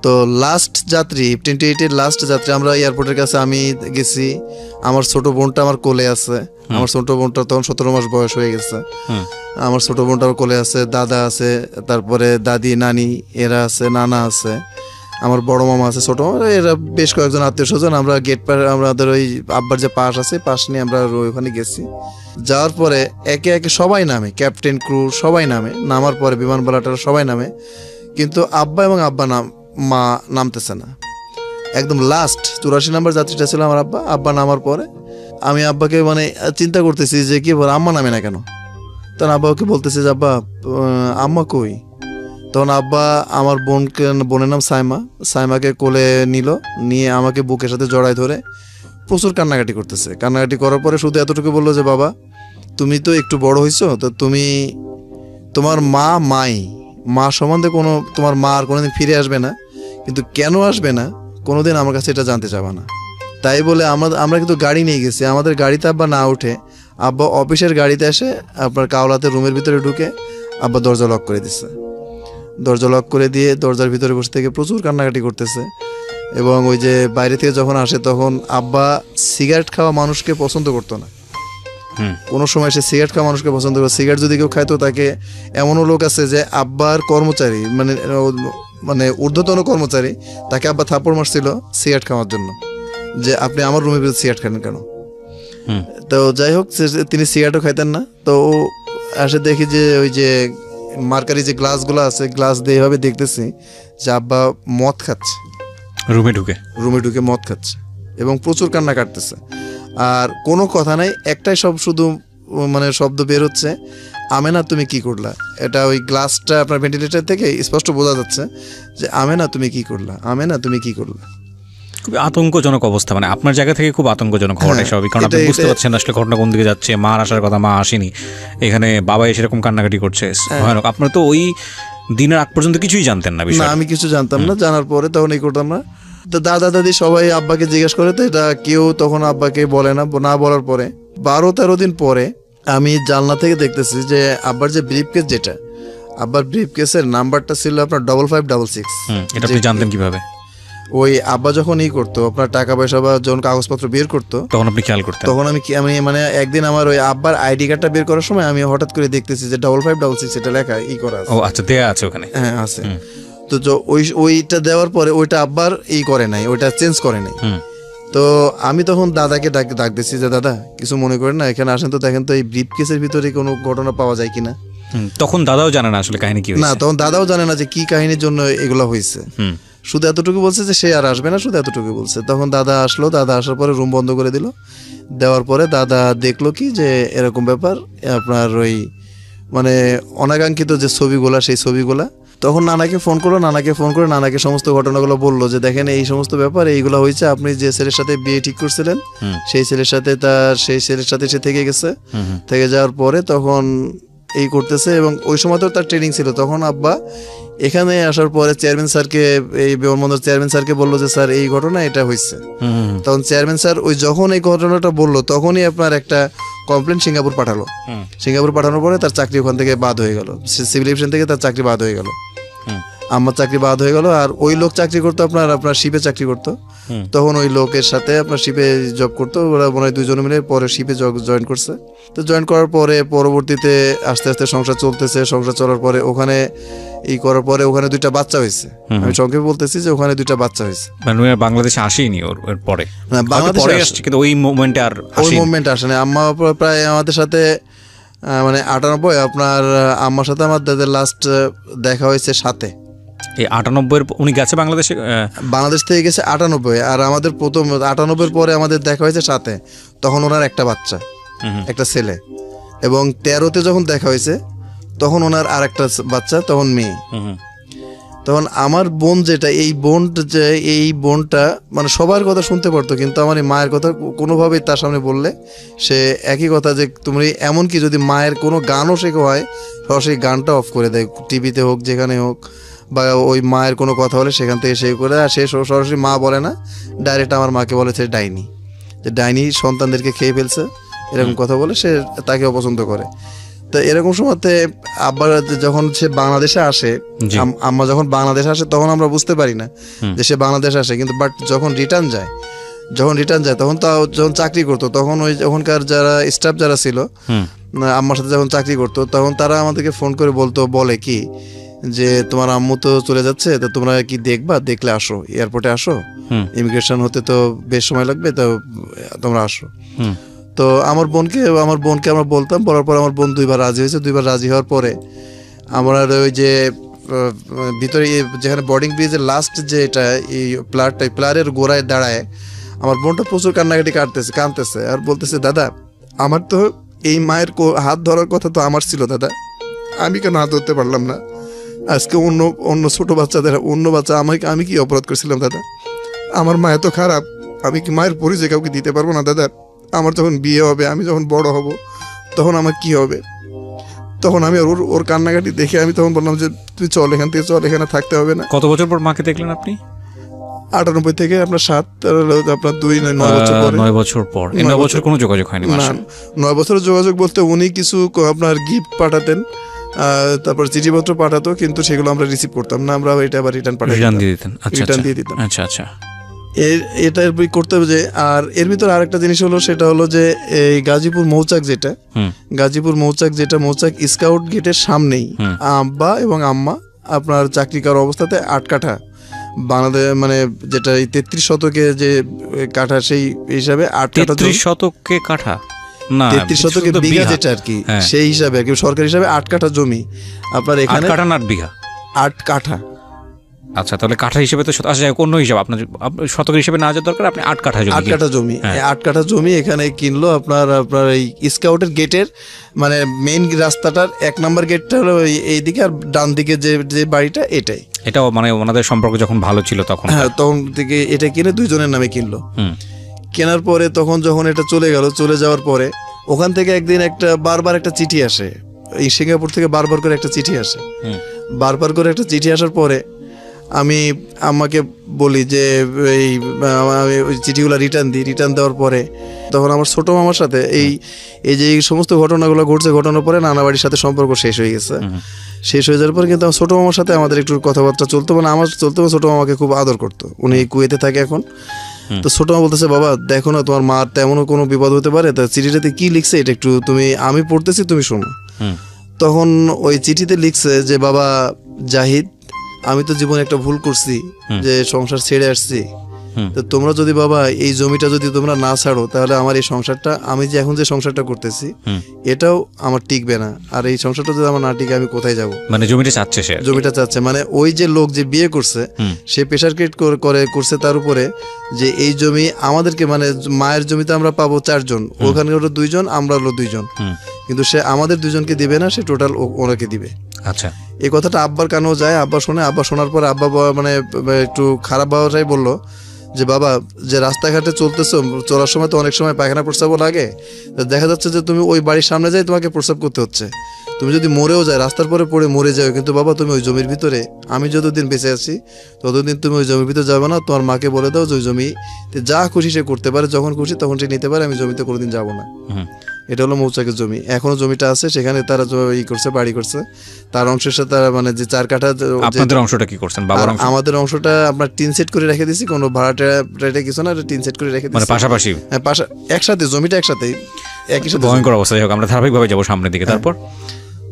[SPEAKER 1] তো লাস্ট যাত্রী F-28 লাস্ট যাত্রী আমরা এয়ারপোর্টের কাছে আমি গেছি, আমার ছোট বোনটা আমার কোলে আছে, আমার ছোট বোনটা তখন 17 মাস বয়স হয়ে গেছে, আমার ছোট বোনটা আমার কোলে আছে, দাদা আছে, তারপরে দাদি নানি এরা আছে, নানা আছে, আমার বড় মামা আছে, ছোট মামা, এরা বেশ কয়েকজন আত্মীয় স্বজন। আমরা গেট পার, আমাদের ওই আব্বার যে পাস আছে, পাস নিয়ে আমরা ওইখানে গেছি। যাওয়ার পরে একে একে সবাই নামে, ক্যাপ্টেন ক্রু সবাই নামার পরে বিমানবালাটার সবাই নামে, কিন্তু আব্বা এবং মা নামতেছে না। একদম লাস্ট 84 নম্বর যাত্রীটা ছিল আমার আব্বা নামার পরে আমি আব্বাকে মানে চিন্তা করতেছি যে কি বল, আম্মা নামে না কেন। তখন আব্বাকে বলতেছে যে আব্বা আম্মা কই। তখন আব্বা আমার বোনের নাম সাইমাকে কোলে নিয়ে আমাকে বুকের সাথে জড়ায় ধরে প্রচুর কান্নাকাটি করতেছে। কান্নাকাটি করার পরে শুধু এতটুকু বললো যে বাবা তুমি তো একটু বড় হয়েছো, তো তুমি তোমার মা সম্বন্ধে কোনো, তোমার মা আর কোনোদিন ফিরে আসবে না, কিন্তু কেন আসবে না কোনোদিন আমার কাছে এটা জানতে চাবা না। তাই বলে আমরা কিন্তু গাড়ি নিয়ে গেছি, আমাদের গাড়িতে আব্বা না উঠে আব্বা অফিসের গাড়িতে এসে আপনার কাওলাতে রুমের ভিতরে ঢুকে আব্বা দরজা লক করে দিচ্ছে। দরজা লক করে দিয়ে দরজার ভিতরে বসে থেকে প্রচুর কান্নাকাটি করতেছে। এবং ওই যে বাইরে থেকে যখন আসে, তখন আব্বা সিগারেট খাওয়া মানুষকে পছন্দ করতো না, কোনো সময় সে সিগারেট খাওয়া মানুষকে পছন্দ করে। সিগারেট যদি কেউ খাইতো, তাকে এমনও লোক আছে যে আব্বার কর্মচারী মানে ঊর্ধ্বতন কর্মচারী, তাকে আব্বা থাপ্পড় মারছিল সিগারেট খাওয়ার জন্য, যে আপনি আমার রুমের ভিতরে সিগারেট খান কেন। তো যাই হোক তিনি সিগারেটও খাইতেন না। তো আসে দেখি যে ওই যে মার্কারি যে গ্লাসগুলো আছে, গ্লাস দিয়ে এভাবে দেখতেছি যে আব্বা মদ খাচ্ছে,
[SPEAKER 3] রুমে ঢুকে
[SPEAKER 1] মদ খাচ্ছে এবং প্রচুর কান্না কাটতেছে। আর কোনো কথা নাই, একটাই সব শুধু মানে শব্দ বের হচ্ছে, আমেনা তুমি কি করলা। এটা ওই গ্লাসটা আপনার ভেন্টিলেটর থেকে স্পষ্ট বোঝা যাচ্ছে যে আমেনা তুমি কি করলা, আমেনা তুমি কি করলা।
[SPEAKER 3] খুব আতঙ্কজনক অবস্থা, মানে আপনার জায়গা থেকে খুব আতঙ্কজনক হওয়াটাই স্বাভাবিক, কারণ আপনি বুঝতে পারছেন আসলে ঘটনা কোন দিকে যাচ্ছে। মার আসার কথা, মা আসেনি, এখানে বাবা এসে এরকম কান্নাকাটি করছে, ভয়ানক। আপনার তো ওই দিনের আগ পর্যন্ত কিছুই জানতেন না বিষয়?
[SPEAKER 1] আমি কিছু জানতাম না, জানার পরে তখন এই করতাম না। তো দাদা দাদি সবাই আব্বাকে জিজ্ঞেস করে, তো এটা কেউ তখন আব্বাকে বলে না। না বলার পরে 12-13 দিন পরে আমি জানলা থেকে দেখতেছি যে আব্বার যে ব্রিফকেস, যেটা আব্বার ব্রিফকেসের নাম্বারটা ছিল আপনার 5566।
[SPEAKER 3] এটা আপনি জানতেন কিভাবে?
[SPEAKER 1] ওই আব্বা যখন করতো আপনার টাকা পয়সা বা যখন কাগজপত্র বের করতো
[SPEAKER 3] তখন আপনি খেয়াল করতেন? তখন
[SPEAKER 1] আমি মানে একদিন আমার ওই আব্বার আইডি কার্ডটা বের করার সময় আমি হঠাৎ করে দেখতেছি যে 5566 এটা লেখা করা আছে।
[SPEAKER 3] ও আচ্ছা, দেয়া আছে ওখানে?
[SPEAKER 1] হ্যাঁ আছে। তো ওইটা দেওয়ার পরে ওইটা আব্বার করে নাই, ওইটা চেঞ্জ করে নাই। তো আমি তখন দাদাকে ডাক দিচ্ছি যে দাদা কিছু মনে করেন না, এখানে আসেন তো, দেখেন তো এই ব্রিফকেসের ভিতরে কোনো ঘটনা পাওয়া যায় কিনা।
[SPEAKER 3] তখন দাদাও জানে না আসলে কাহিনী কি হয়েছে?
[SPEAKER 1] না, তখন দাদাও জানে না যে কি কাহিনীর জন্য এগুলো হয়েছে। শুধু এতটুকু বলছে যে সে আর আসবে না, শুধু এতটুকু বলছে। তখন দাদা আসলো, দাদা আসার পরে রুম বন্ধ করে দিল। দেওয়ার পরে দাদা দেখলো কি যে এরকম ব্যাপার, আপনার ওই মানে অনাকাঙ্ক্ষিত যে ছবিগুলা, সেই ছবিগুলা। তখন নানাকে ফোন করলো, নানাকে সমস্ত ঘটনাগুলো বললো যে দেখেন এই সমস্ত ব্যাপার এইগুলো হয়েছে, আপনি যে ছেলের সাথে বিয়ে ঠিক করছিলেন সেই ছেলের সাথে সে থেকে গেছে। থেকে যাওয়ার পরে তখন এই করতেছে, এবং ওই সময় তো তার ট্রেনিং ছিল। তখন আব্বা এখানে আসার পরে চেয়ারম্যান স্যারকে, এই বিমানবন্দর চেয়ারম্যান স্যারকে বললো যে স্যার এই ঘটনা এটা হয়েছে। তখন চেয়ারম্যান স্যার ওই যখন এই ঘটনাটা বললো তখনই আপনার একটা কমপ্লেন সিঙ্গাপুর পাঠালো। সিঙ্গাপুর পাঠানোর পরে তার চাকরি ওখান থেকে বাদ হয়ে গেল, সিভিল এভিয়েশন থেকে তার চাকরি বাদ হয়ে গেল, আমার চাকরি বাদ হয়ে গেল। আর ওই লোক চাকরি করতো আপনার শিপে চাকরি করতো। তখন ওই লোকের সাথে আপনার শিপে জব করতো, ওরা মনে হয় দুজনে মিলে পরে শিপে জয়েন করছে। তো জয়েন করার পরে পরবর্তীতে আস্তে আস্তে সংসার চলতেছে। সংসার চলার পরে ওখানে করার পরে ওখানে 2টা বাচ্চা হয়েছে। আমি সংক্ষেপে বলতেছি যে ওখানে 2টা বাচ্চা হয়েছে।
[SPEAKER 3] মানে বাংলাদেশে আসেনি ওর পরে?
[SPEAKER 1] না, বাংলাদেশে আসছে কিন্তু
[SPEAKER 3] ওই মুভমেন্টে আর
[SPEAKER 1] ওই মুভমেন্ট আসেনি। আম্মা প্রায় আমাদের সাথে মানে 98 আপনার আম্মার সাথে আমার দাদের লাস্ট দেখা হয়েছে 7-এ।
[SPEAKER 3] এই 98-এর উনি গেছে বাংলাদেশে?
[SPEAKER 1] বাংলাদেশ থেকে গেছে 98, আর আমাদের প্রথম 98-এর পরে আমাদের দেখা হয়েছে 7-এ। তখন ওনার একটা বাচ্চা, একটা ছেলে। এবং 13-তে যখন দেখা হয়েছে তখন ওনার আর একটা বাচ্চা, তখন মেয়ে। তখন আমার বোন যেটা, এই বোনটা মানে সবার কথা শুনতে পারতো, কিন্তু আমার এই মায়ের কথা কোনোভাবেই তার সামনে বললে সে একই কথা যে তুমি এমনকি যদি মায়ের কোনো গানও শেখা হয় সরাসরি গানটা অফ করে দেয়, টিভিতে হোক যেখানে হোক, বা ওই মায়ের কোনো কথা হলে সেখান থেকে সে করে। আর সে সরাসরি মা বলে না, ডাইরেক্ট আমার মাকে বলে সে ডাইনি, যে ডাইনি সন্তানদেরকে খেয়ে ফেলছে, এরকম কথা বলে সে তাকে অপছন্দ করে। তো এরকম সময়তে আব্বা যখন সে বাংলাদেশে আসে, আম্মা যখন বাংলাদেশে আসে তখন আমরা বুঝতে পারি না যে সে বাংলাদেশে আসে, কিন্তু বাট যখন রিটার্ন যায় তখন তাও যখন চাকরি করতো, তখন ওই ওখানকার যারা স্টাফ যারা ছিল আম্মার সাথে যখন চাকরি করতো, তখন তারা আমাদেরকে ফোন করে বলে কি যে তোমার আম্মু তো চলে যাচ্ছে, তো তোমরা কি দেখবা, দেখলে আসো, এয়ারপোর্টে আসো, ইমিগ্রেশন হতে তো বেশ সময় লাগবে, তো তোমরা আসো। তো আমার বোনকে আমরা বলতাম, বলার পর আমার বোন 2বার রাজি হয়েছে। 2বার রাজি হওয়ার পরে আমরা ওই যে ভিতরে যেখানে বোর্ডিং ব্রিজের লাস্ট যে এটা এই প্লারের গোড়ায় দাঁড়ায় আমার বোনটা প্রচুর কাঁদতেছে আর বলতেছে, দাদা আমার তো এই মায়ের হাত ধরার কথা তো আমার ছিল, দাদা আমি কেন হাত ধরতে পারলাম না? আজকে অন্য ছোট বাচ্চাদের আমি কি অপরাধ করেছিলাম দাদা? আমার মা এত খারাপ, আমি কি মায়ের পরিচয় কাউকে দিতে পারবো না দাদা? আমার যখন বিয়ে হবে, আমি যখন বড় হব, তখন আমার কি হবে? তখন আমি ওর কান্নাকাটি দেখে আমি তখন বললাম যে তুই চল এখান থেকে, চল, এখানে থাকতে হবে না।
[SPEAKER 3] কত বছর পর মাকে দেখলেন আপনি?
[SPEAKER 1] 98 থেকে আপনার 7, আপনার 2, 9 বছর পরে।
[SPEAKER 3] 9 বছর পর। 9 বছর কোনো যোগাযোগ হয়নি?
[SPEAKER 1] না, 9 বছরের যোগাযোগ বলতে উনি কিছু আপনার গিফট পাঠাতেন, তারপর চিঠিপত্র পাঠাতো, কিন্তু সেগুলো আমরা রিসিভ করতাম না, আমরা এটা আবার রিটার্ন দিয়ে দিতাম। আচ্ছা আচ্ছা। এটা করতে হবে যে। আর এর ভিতরে আরেকটা জিনিস হলো, সেটা হলো যে এই গাজীপুর মৌচাক যেটা মৌচাক স্কাউট গেটের সামনেই আব্বা এবং আম্মা আপনার চাকরি করার অবস্থাতে 8 কাঠা বাংলাদেশ মানে যেটা 33 শতকে যে কাঠা সেই হিসাবে 8 কাঠা
[SPEAKER 3] 33 শতকে কাঠা না
[SPEAKER 1] 33 শতকে বিঘা যেটা আর কি সেই হিসাবে আর কি সরকারি হিসাবে 8 কাঠা জমি আপনার এখানে
[SPEAKER 3] 8 কাঠা না 8 বিঘা
[SPEAKER 1] 8 কাঠা।
[SPEAKER 3] আচ্ছা তাহলে কাঠা হিসেবে তো আচ্ছা অন্য হিসাব আপনার শতকের হিসেবে না যাওয়ার দরকার, আপনি 8 কাঠা জমি
[SPEAKER 1] 8 কাঠা জমি 8 কাঠা জমি এখানে কিনলো আপনার এই স্কাউটের গেটের মানে মেইন রাস্তাটার 1 নম্বর গেটটা হলো এই দিকে আর ডান দিকে যে বাড়িটা এটাই।
[SPEAKER 3] এটাও মানে ওনাদের সম্পর্ক যখন ভালো ছিল তখন
[SPEAKER 1] হ্যাঁ তখন থেকে এটা কিনে দুইজনের নামে কিনলো। কেনার পরে তখন যখন এটা চলে গেল, চলে যাওয়ার পরে ওখান থেকে একদিন বারবার একটা চিঠি আসে, এই সিঙ্গাপুর থেকে বারবার করে একটা চিঠি আসে। বারবার করে একটা চিঠি আসার পরে আমি আমাকে বলি যে এই ওই চিঠিগুলো রিটার্ন দিই। রিটার্ন দেওয়ার পরে তখন আমার ছোটো মামার সাথে এই যে এই সমস্ত ঘটনাগুলো ঘটছে, ঘটনার পরে নানা বাড়ির সাথে সম্পর্ক শেষ হয়ে গেছে। শেষ হয়ে যাওয়ার পরে কিন্তু আমার ছোটো মামার সাথে আমাদের একটু কথাবার্তা চলতো, মানে আমার চলতো, ছোটো মামাকে খুব আদর করতো। উনি কুয়েতে থাকে এখন। তো ছোটো মা বলতেছে, বাবা দেখো না তোমার মার তেমনও কোনো বিপদ হতে পারে, তা চিঠিটাতে কি লিখছে এটা একটু আমি পড়তেছি তুমি শোনো। তখন ওই চিঠিতে লিখছে যে বাবা জাহিদ, আমি তো জীবনে একটা ভুল করছি যে সংসার ছেড়ে আসছি, তো তোমরা যদি বাবা এই জমিটা যদি তোমরা না ছাড়ো তাহলে আমার এই সংসারটা, আমি যে এখন যে সংসারটা করতেছি এটাও আমার টিকবে না, আর এই সংসারটা যদি আমার না টিকে আমি কোথায় যাব।
[SPEAKER 3] মানে জমিটা চাচ্ছে, সে
[SPEAKER 1] জমিটা চাচ্ছে, মানে ওই যে লোক যে বিয়ে করছে সে প্রেশার ক্রিয়েট করছে তার উপরে যে এই জমি আমাদেরকে, মানে মায়ের জমিতে আমরা পাবো 4 জন, ওখানে হলো 2 জন, আমরা হলো 2 জন, কিন্তু সে আমাদের 2 জনকে দিবে না, সে টোটাল ওনাকে দিবে।
[SPEAKER 3] আচ্ছা
[SPEAKER 1] এই কথাটা আব্বার কানেও যায়, আব্বা শোনে। আব্বা শোনার পরে আব্বা মানে একটু খারাপ ভাবটাই বললো যে বাবা, যে রাস্তাঘাটে চলতেছো, চলার সময় তো অনেক সময় পায়খানা প্রস্রাবও লাগে, দেখা যাচ্ছে যে তুমি ওই বাড়ির সামনে যাই তোমাকে প্রস্রাব করতে হচ্ছে, তুমি যদি মরেও যায়, রাস্তার পরে পড়ে মরে যাও, কিন্তু বাবা তুমি ওই জমির ভিতরে, আমি যতদিন বেঁচে আছি ততদিন তুমি ওই জমির ভিতরে যাবে না। তোমার মাকে বলে দাও যে ওই জমিতে যা খুশি সে করতে পারে, যখন খুশি তখন সে নিতে পারে, আমি জমিতে কোনোদিন যাবো না। এটা হলো মৌচাকের জমি, এখনো জমিটা আছে, সেখানে তারা করছে, বাড়ি করছে। তার অংশের সাথে তারা মানে যে 4 কাঠা,
[SPEAKER 3] আপনাদের অংশটা কি করছেন? বাবার অংশ?
[SPEAKER 1] আমাদের অংশটা আমরা টিন সেট করে রেখে দিয়েছি, কোনো ভাড়াটা কিছু না, টিন সেট করে রেখে দিয়েছি,
[SPEAKER 3] মানে পাশাপাশি।
[SPEAKER 1] হ্যাঁ একসাথে, জমিটা একসাথে, একই সাথে।
[SPEAKER 3] ভয়ঙ্কর অবস্থা। যাই হোক, আমরা ধারাবাহিকভাবে যাবো সামনের দিকে।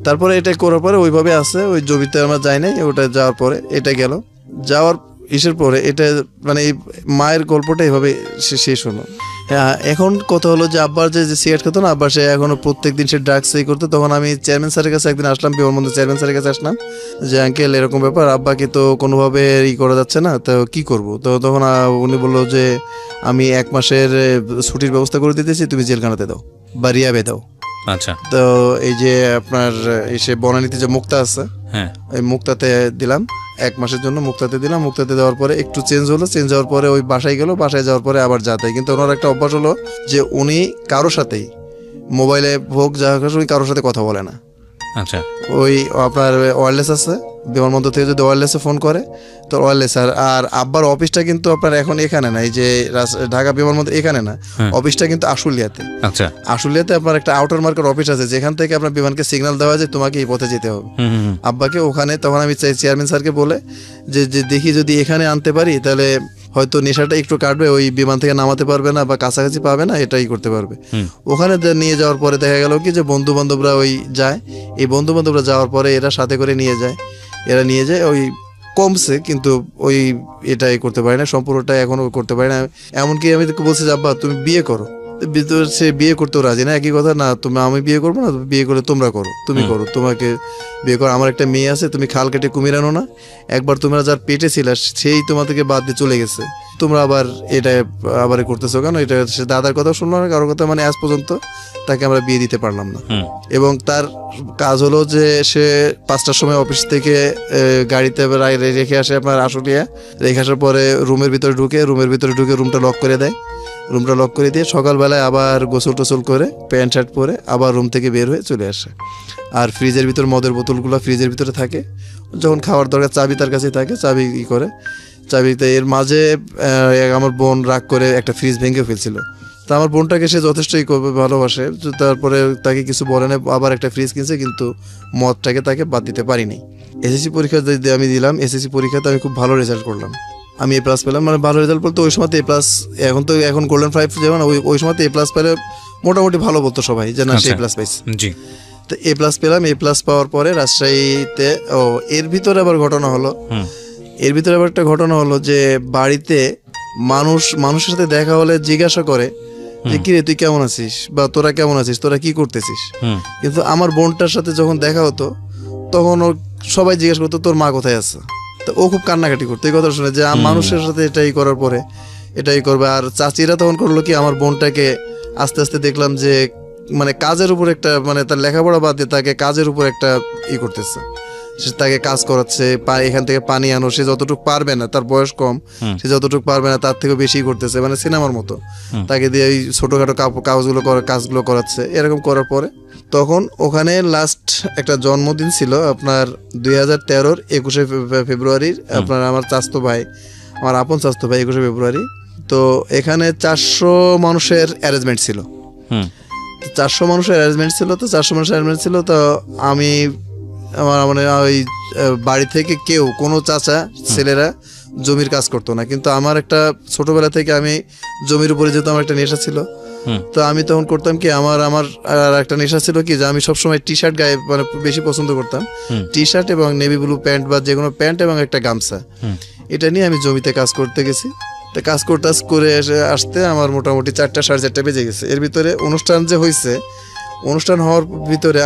[SPEAKER 3] তারপরে
[SPEAKER 1] এটা করার পরে ওইভাবে আছে, ওই জমিতে আমরা যাই নাই। ওটা যাওয়ার পরে এটা গেল, যাওয়ার ইসের পরে এটা মানে মায়ের গল্পটা এভাবে শেষ হলো। হ্যাঁ, এখন কথা হলো যে আব্বার যে সিগারেট খেতো না, আব্বার সে এখনো প্রত্যেকদিন সে ড্রাগস করতো। তখন আমি চেয়ারম্যান স্যারের কাছে একদিন আসলাম, বিমানবন্দর চেয়ারম্যান স্যারের কাছে আসলাম যে আঙ্কেল এরকম ব্যাপার, আব্বাকে তো কোনোভাবে করা যাচ্ছে না, তো কি করব। তো তখন উনি বললো যে আমি 1 মাসের ছুটির ব্যবস্থা করে দিতেছি, তুমি জেলখানাতে দাও বা রিয়াবে দাও।
[SPEAKER 3] আচ্ছা,
[SPEAKER 1] তো এই যে আপনার এসে বনানীতে যে মুক্তা আছে,
[SPEAKER 3] হ্যাঁ,
[SPEAKER 1] ওই মুক্তাতে দিলাম 1 মাসের জন্য, মুক্তাতে দিলাম। মুক্তাতে দেওয়ার পরে একটু চেঞ্জ হলো, চেঞ্জ হওয়ার পরে ওই বাসায় গেল, বাসায় যাওয়ার পরে আবার যাতে। কিন্তু ওনার একটা অভ্যাস হলো যে উনি কারোর সাথেই মোবাইলে হোক যা হোক উনি কারোর সাথে কথা বলে না।
[SPEAKER 3] আচ্ছা,
[SPEAKER 1] ওই আপনার ওয়্যারলেস আছে, বিমানবন্দর থেকে যদি ওয়্যারলেসে ফোন করে তো ওয়্যারলেস। আর আব্বার অফিসটা কিন্তু আপনার এখন এখানে না, এই যে ঢাকা বিমানবন্দর এখানে না, অফিসটা কিন্তু আশুলিয়াতে।
[SPEAKER 3] আচ্ছা,
[SPEAKER 1] আশুলিয়াতে আপনার একটা আউটার মার্কেট অফিস আছে, যেখান থেকে আপনার বিমানকে সিগন্যাল দেওয়া যায় তোমাকে এই পথে যেতে হবে। আব্বাকে ওখানে, তখন আমি চেয়ারম্যান স্যারকে বলে যে দেখি যদি এখানে আনতে পারি তাহলে হয়তো নেশাটা একটু কাটবে, ওই বিমান থেকে নামাতে পারবে না বা কাছাকাছি পাবে না, এটাই করতে পারবে। ওখানে নিয়ে যাওয়ার পরে দেখা গেল কি যে বন্ধু বান্ধবরা ওই যায়, এই বন্ধু বান্ধবরা যাওয়ার পরে এরা সাথে করে নিয়ে যায়, ওই কমছে, কিন্তু ওই এটাই করতে পারে না, সম্পূর্ণটা এখনো করতে পারে না। এমনকি আমি বলছি যে আব্বা তুমি বিয়ে করো, সে বিয়ে করতেও রাজি না। একই কথা, না আমি বিয়ে করবো না, বিয়ে করে তোমরা করো, তুমি করো, তোমাকে বিয়ে করো, আমার একটা মেয়ে আছে, তুমি খাল কেটে কুমির আনো না, একবার তোমরা যার পেটে ছিল সেই তোমাদেরকে বাদ দিয়ে চলে গেছে, তোমরা আবার এটা আবার করতেছো কেন? এটা সে দাদার কথা শুনলো না, কারোর কথা, মানে আজ পর্যন্ত তাকে আমরা বিয়ে দিতে পারলাম না। এবং তার কাজ হলো যে সে 5টার সময় অফিস থেকে গাড়িতে রেখে আসে আপনার আশুলিয়া, রেখে আসার পরে রুমের ভিতরে ঢুকে রুমটা লক করে দেয়, রুমটা লক করে দিয়ে সকালবেলায় আবার গোসল টোসল করে প্যান্ট শার্ট পরে আবার রুম থেকে বের হয়ে চলে আসে। আর ফ্রিজের ভিতর মদের বোতলগুলো ফ্রিজের ভিতরে থাকে, যখন খাওয়ার দরকার চাবি তার কাছে থাকে, চাবি করে চাবিতে। এর মাঝে আমার বোন রাগ করে একটা ফ্রিজ ভেঙে ফেলছিল, তো আমার বোনটাকে সে যথেষ্টই ভালোবাসে, তারপরে তাকে কিছু বলে না, আবার একটা ফ্রিজ কিনছে, কিন্তু মদটাকে তাকে বাদ দিতে পারিনি। এসএসসি পরীক্ষা আমি দিলাম, এসএসসি পরীক্ষাতে আমি খুব ভালো রেজাল্ট করলাম, আমি A+ পেলাম, মানে ভালো রেজাল্ট বলতে ওই সময় A+, এখন গোল্ডেন 5 যেমন ওই সময় A+ পেলে মোটামুটি ভালো বলতো সবাই যে না সে A+ পাইছে। তো A+ পেলাম, A+ পাওয়ার পরে রাজশাহীতে এর ভিতরে আবার ঘটনা হলো এর ভিতরে আবার একটা ঘটনা হলো যে বাড়িতে মানুষের সাথে দেখা হলে জিজ্ঞাসা করে যে কিরে তুই কেমন আছিস বা তোরা কেমন আছিস, তোরা কি করতেছিস। কিন্তু আমার বোনটার সাথে যখন দেখা হতো তখন ও সবাই জিজ্ঞেস করতো তোর মা কোথায় আছে। তো ও খুব কান্নাকাটি করতো এই কথা শুনে যে মানুষের সাথে এটাই করার পরে এটাই করবে। আর চাচিরা তখন করলো কি, আমার বোনটাকে আস্তে আস্তে দেখলাম যে মানে কাজের উপর একটা, মানে তার লেখাপড়া বাদ দিয়ে তাকে কাজের উপর একটা করতেছে, সে তাকে কাজ করাচ্ছে, এখান থেকে পানি আনো, সে যতটুকু পারবে না, তার বয়স কম, সে যতটুকু পারবে না তার থেকে বেশি করতেছে, মানে সিনেমার মতো তাকে দিয়ে এই ছোটোখাটো কাজগুলো করাচ্ছে। এরকম করার পরে তখন ওখানে লাস্ট একটা জন্মদিন ছিল আপনার 2013-র 21শে ফেব্রুয়ারির, আপনার আমার চাচাতো ভাই, আমার আপন চাচাতো ভাই 21শে ফেব্রুয়ারি। তো এখানে 400 মানুষের অ্যারেঞ্জমেন্ট ছিল, 400 মানুষের অ্যারেঞ্জমেন্ট ছিল। তো 400 মানুষের অ্যারেঞ্জমেন্ট ছিল। তো আমি আমার মানে ওই বাড়ি থেকে কেউ কোনো চাচা ছেলেরা জমির কাজ করতো না, কিন্তু আমার একটা ছোটবেলা থেকে আমি জমির উপরে যেহেতু আমার একটা নেশা ছিল, তো আমি তখন করতাম কি, আমার একটা নেশা ছিল কি যে আমি সবসময় টি শার্ট গায়ে মানে বেশি পছন্দ করতাম, টি শার্ট এবং নেভি ব্লু প্যান্ট বা যে কোনো প্যান্ট এবং একটা গামছা, এটা নিয়ে আমি জমিতে কাজ করতে গেছি। তো কাজ করে আসতে আমার মোটামুটি 4টা 4:30 বেজে গেছে। এর ভিতরে অনুষ্ঠান যে হয়েছে, অনুষ্ঠান হওয়ার ভিতরে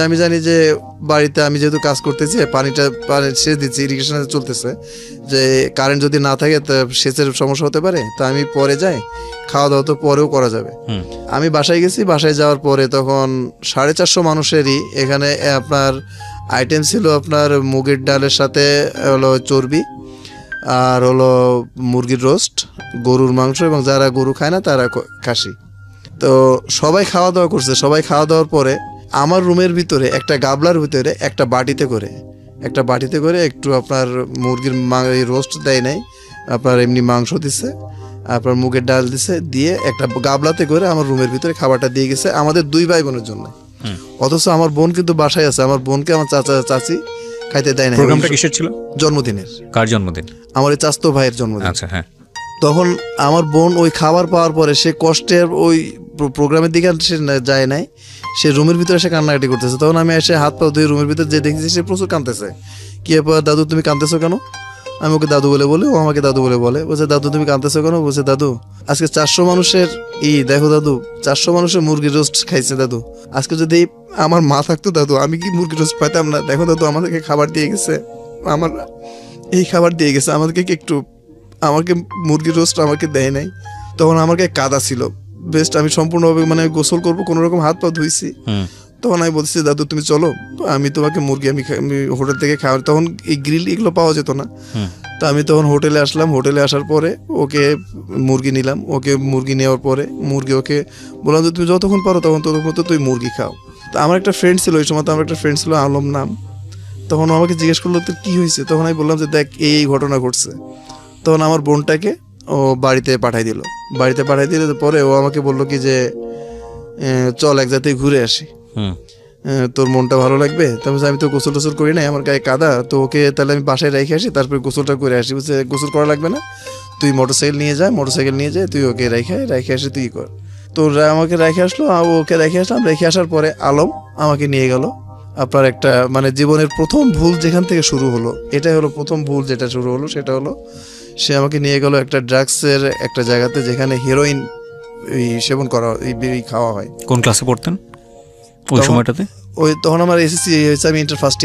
[SPEAKER 1] আমি জানি যে বাড়িতে আমি যেহেতু কাজ করতেছি, পানি সেচ দিচ্ছি, ইরিগেশন চলতেছে, যে কারেন্ট যদি না থাকে তো সেচের সমস্যা হতে পারে। তা আমি পরে যাই, খাওয়া দাওয়া তো পরেও করা যাবে। আমি বাসায় গেছি, বাসায় যাওয়ার পরে তখন 450 মানুষেরই এখানে আপনার আইটেম ছিল আপনার মুগের ডালের সাথে হলো চর্বি, আর হলো মুরগির রোস্ট, গরুর মাংস, এবং যারা গরু খায় না তারা খাসি। তো সবাই খাওয়া দাওয়া করছে। সবাই খাওয়া দাওয়ার পরে আমার রুমের ভিতরে একটা গাবলার ভিতরে একটা বাটিতে করে একটু আপনার মুরগির রোস্ট দেয় নাই, আপনার এমনি মাংস দিছে, আপনার মুগের ডাল দিছে, দিয়ে একটা গাবলাতে করে আমার রুমের ভিতরে খাবারটা দিয়ে গেছে আমাদের 2 ভাই বোনের জন্য। অথচ আমার বোন কিন্তু বাসায় আছে, আমার বোনকে আমার চাচি খাইতে দেয় না।
[SPEAKER 3] প্রোগ্রামটা কিসের ছিল?
[SPEAKER 1] জন্মদিনের।
[SPEAKER 3] কার জন্মদিন?
[SPEAKER 1] আমার এই চাচাতো ভাইয়ের জন্মদিন।
[SPEAKER 3] আচ্ছা, হ্যাঁ।
[SPEAKER 1] তখন আমার বোন ওই খাবার পাওয়ার পরে সে কষ্টের ওই প্রোগ্রামের দিকে সে যায় নাই, সে রুমের ভিতরে এসে কান্নাকাটি করতেছে। তখন আমি এসে হাত পা ধুয়ে রুমের ভিতরে যে দেখেছি সে প্রচুর কাঁদতেছে। কি ব্যাপার দাদু, তুমি কাঁদতেছো কেন? আমি ওকে দাদু বলে ও আমাকে দাদু বলে বলছে দাদু তুমি কাঁদতেছো কেন? বলছে দাদু আজকে 400 মানুষের দেখো দাদু, 400 মানুষের মুরগির রোস্ট খাইছে দাদু। আজকে যদি আমার মা থাকতো দাদু, আমি কি মুরগির রোস্ট পাইতাম না? দেখো দাদু আমাদেরকে খাবার দিয়ে গেছে, এই খাবার দিয়ে গেছে আমাকে মুরগির রোস্ট আমাকে দেয় নাই। তখন আমাকে কাদা ছিল বেস্ট, আমি সম্পূর্ণভাবে মানে গোসল করবো, কোনো রকম হাত পা ধুইছি। তখন আমি বলছি দাদু তুমি চলো, আমি তোমাকে মুরগি আমি হোটেল থেকে খাওয়া, তখন এই গ্রিল এগুলো পাওয়া যেত না। তো আমি তখন হোটেলে আসলাম, হোটেলে আসার পরে ওকে মুরগি নিলাম, ওকে মুরগি নেওয়ার পরে ওকে বললাম যে তুমি যতক্ষণ পারো ততক্ষণ তুই মুরগি খাও। তো আমার একটা ফ্রেন্ড ছিল ওই সময়, তো আমার একটা ফ্রেন্ড ছিল আলম নাম। তখন আমাকে জিজ্ঞেস করলো তোর কী হয়েছে? তখন আমি বললাম যে দেখ এই ঘটনা ঘটছে। তখন আমার বোনটাকে ও বাড়িতে পাঠাই দিল। পরে ও আমাকে বললো কি যে চল এক জায়গায় ঘুরে আসি, তোর মনটা ভালো লাগবে। তারপর আমি তো গোসল টোসল করি নাই, আমার গায়ে কাদা, তো ওকে তাহলে আমি বাসায় রেখে আসি, তারপরে গোসলটা করে আসি। বলছে গোসল করা লাগবে না, তুই মোটরসাইকেল নিয়ে যায় তুই ওকে রেখে আসি, তুই কর। তো আমাকে রেখে আসলো, ওকে রেখে আসলাম। রেখে আসার পরে আলম আমাকে নিয়ে গেল আপনার একটা মানে জীবনের প্রথম ভুল যেখান থেকে শুরু হলো, এটাই হলো প্রথম ভুল যেটা শুরু হলো, সেটা হলো সে আমাকে নিয়ে গেল একটা ড্রাগসের একটা জায়গাতে যেখানে হেরোইন সেবন করা খাওয়া হয়।
[SPEAKER 3] কোন ক্লাসে পড়তেন ওই সময়টাতে?
[SPEAKER 1] ওই তখন আমার এসএসসি হয়েছে, আমি ইন্টার ফার্স্ট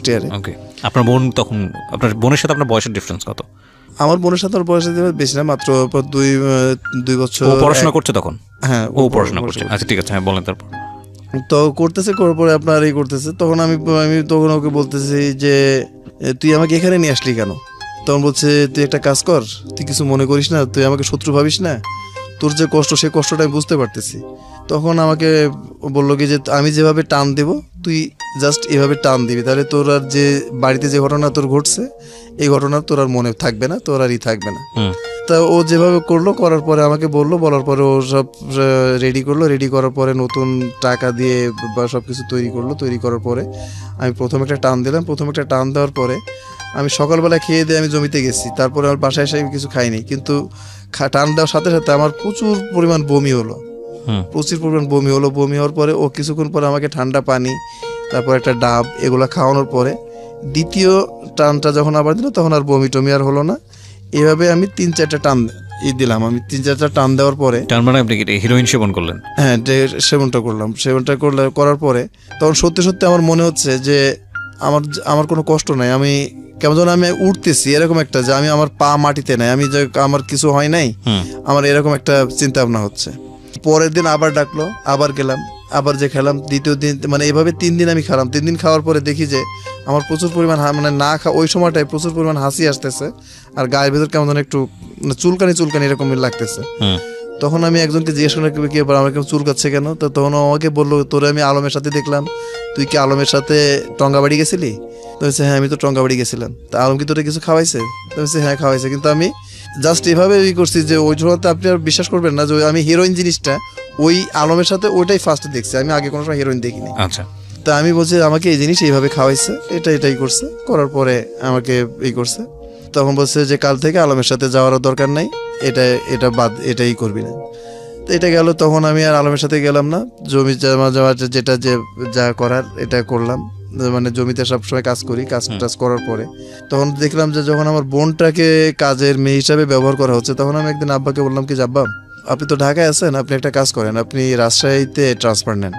[SPEAKER 1] ইয়ারে।
[SPEAKER 3] ওকে। আপনার বোন তখন, আপনার বোনের সাথে আপনার বয়সের ডিফারেন্স কত?
[SPEAKER 1] আমার বোনের সাথে আমার বয়সের বেশি না, মাত্র 2 বছর।
[SPEAKER 3] ও পড়াশোনা করছে তখন?
[SPEAKER 1] হ্যাঁ
[SPEAKER 3] ও পড়াশোনা করছে। আচ্ছা ঠিক আছে, হ্যাঁ বলেন। তারপর
[SPEAKER 1] তো করার পরে আপনার করতেছে। তখন আমি তখন ওকে বলতেছি যে তুই আমাকে এখানে নিয়ে আসলি কেন? তখন বলছে তুই একটা কাজ কর, তুই কিছু মনে করিস না, তুই আমাকে শত্রু ভাবিস না, তোর যে কষ্ট সেই কষ্টটা আমি বুঝতে পারতেছি। তখন আমাকে বললো কি যে আমি যেভাবে টান দেবো তুই জাস্ট এভাবে টান দিবি, তাহলে তোর আর যে বাড়িতে যে ঘটনা তোর ঘটছে এই ঘটনা তোর আর মনে থাকবে না, তোর আর থাকবে না। তা ও যেভাবে করার পরে আমাকে বলার পরে ও সব রেডি করার পরে নতুন টাকা দিয়ে বা সব কিছু তৈরি করার পরে আমি প্রথম একটা টান দেওয়ার পরে আমি সকালবেলা খেয়ে দিয়ে আমি জমিতে গেছি। তারপরে আমার বাসায় এসে আমি কিছু খাইনি, কিন্তু টান দেওয়ার সাথে সাথে আমার প্রচুর পরিমাণ বমি হলো। বমি হওয়ার পরে ও কিছুক্ষণ পরে আমাকে ঠান্ডা পানি, তারপর একটা ডাব, এগুলা খাওয়ানোর পরে দ্বিতীয় টানটা যখন আবার দিল তখন আর বমি টমি আর হলো না। এভাবে আমি 3-4টা টান দিলাম। আমি 3-4টা টান দেওয়ার পরে,
[SPEAKER 3] তার মানে আপনি হিরোইন সেবন করলেন?
[SPEAKER 1] হ্যাঁ, সেবনটা করলাম। সেবনটা করার পরে তখন সত্যি সত্যি আমার মনে হচ্ছে যে আমার কোনো কষ্ট নাই, আমি কেমন যেন আমি উঠতেছি, এরকম একটা, যে আমি আমার পা মাটিতে নাই, আমি যে আমার কিছু হয় নাই, আমার এরকম একটা চিন্তা ভাবনা হচ্ছে। পরের দিন আবার ডাকলো, আবার গেলাম, আবার যে খেলাম। দ্বিতীয় দিন মানে এভাবে 3 দিন আমি খেলাম। 3 দিন খাওয়ার পরে দেখি যে আমার প্রচুর পরিমাণ মানে না ওই সময়টায় প্রচুর পরিমাণ হাসি আসতেছে, আর গায়ের ভেতর কেমন যেন একটু চুলকানি এরকম লাগতেছে। তখন আমি একজনকে জিজ্ঞেস করলাম কি ব্যাপার, আমার কেমন চুলকাচ্ছে কেন? তো তখন আমাকে বললো, তোরে আমি আলমের সাথে দেখলাম, তুই কি আলমের সাথে টঙ্গাবাড়ি গেছিলি? তো বলছে হ্যাঁ, আমি তো টঙ্গাবাড়ি গেছিলাম। তা আলম কি তোরে কিছু খাওয়াইছে? তো বলছে হ্যাঁ খাওয়াইছে, কিন্তু আমি জাস্ট এভাবে করছি যে ওই সময়তে আপনি আর বিশ্বাস করবেন না যে আমি হিরোইন জিনিসটা ওই আলমের সাথে ওইটাই ফার্স্ট দেখছি, আমি আগে কোনো সময় হিরোইন দেখিনি।
[SPEAKER 3] আচ্ছা।
[SPEAKER 1] তা আমি বলছি আমাকে এই জিনিস এইভাবে খাওয়াইছে, এটাই করছে, করার পরে আমাকে করছে। তখন বলছে যে কাল থেকে আলমের সাথে যাওয়ারও দরকার নাই, এটা বাদ, এটাই করবি না। তো এটা গেল। তখন আমি আর আলমের সাথে গেলাম না, জমি জমা যেটা যা করার এটা করলাম, মানে জমিতে সবসময় কাজ করি। কাজ করার পরে তখন দেখলাম যে যখন আমার বোনটাকে কাজের মেয়ে হিসাবে ব্যবহার করা হচ্ছে, তখন আমি একদিন আব্বাকে বললাম কি, আব্বা আপনি তো ঢাকায় আছেন, আপনি একটা কাজ করেন, আপনি রাজশাহীতে ট্রান্সফার নেন।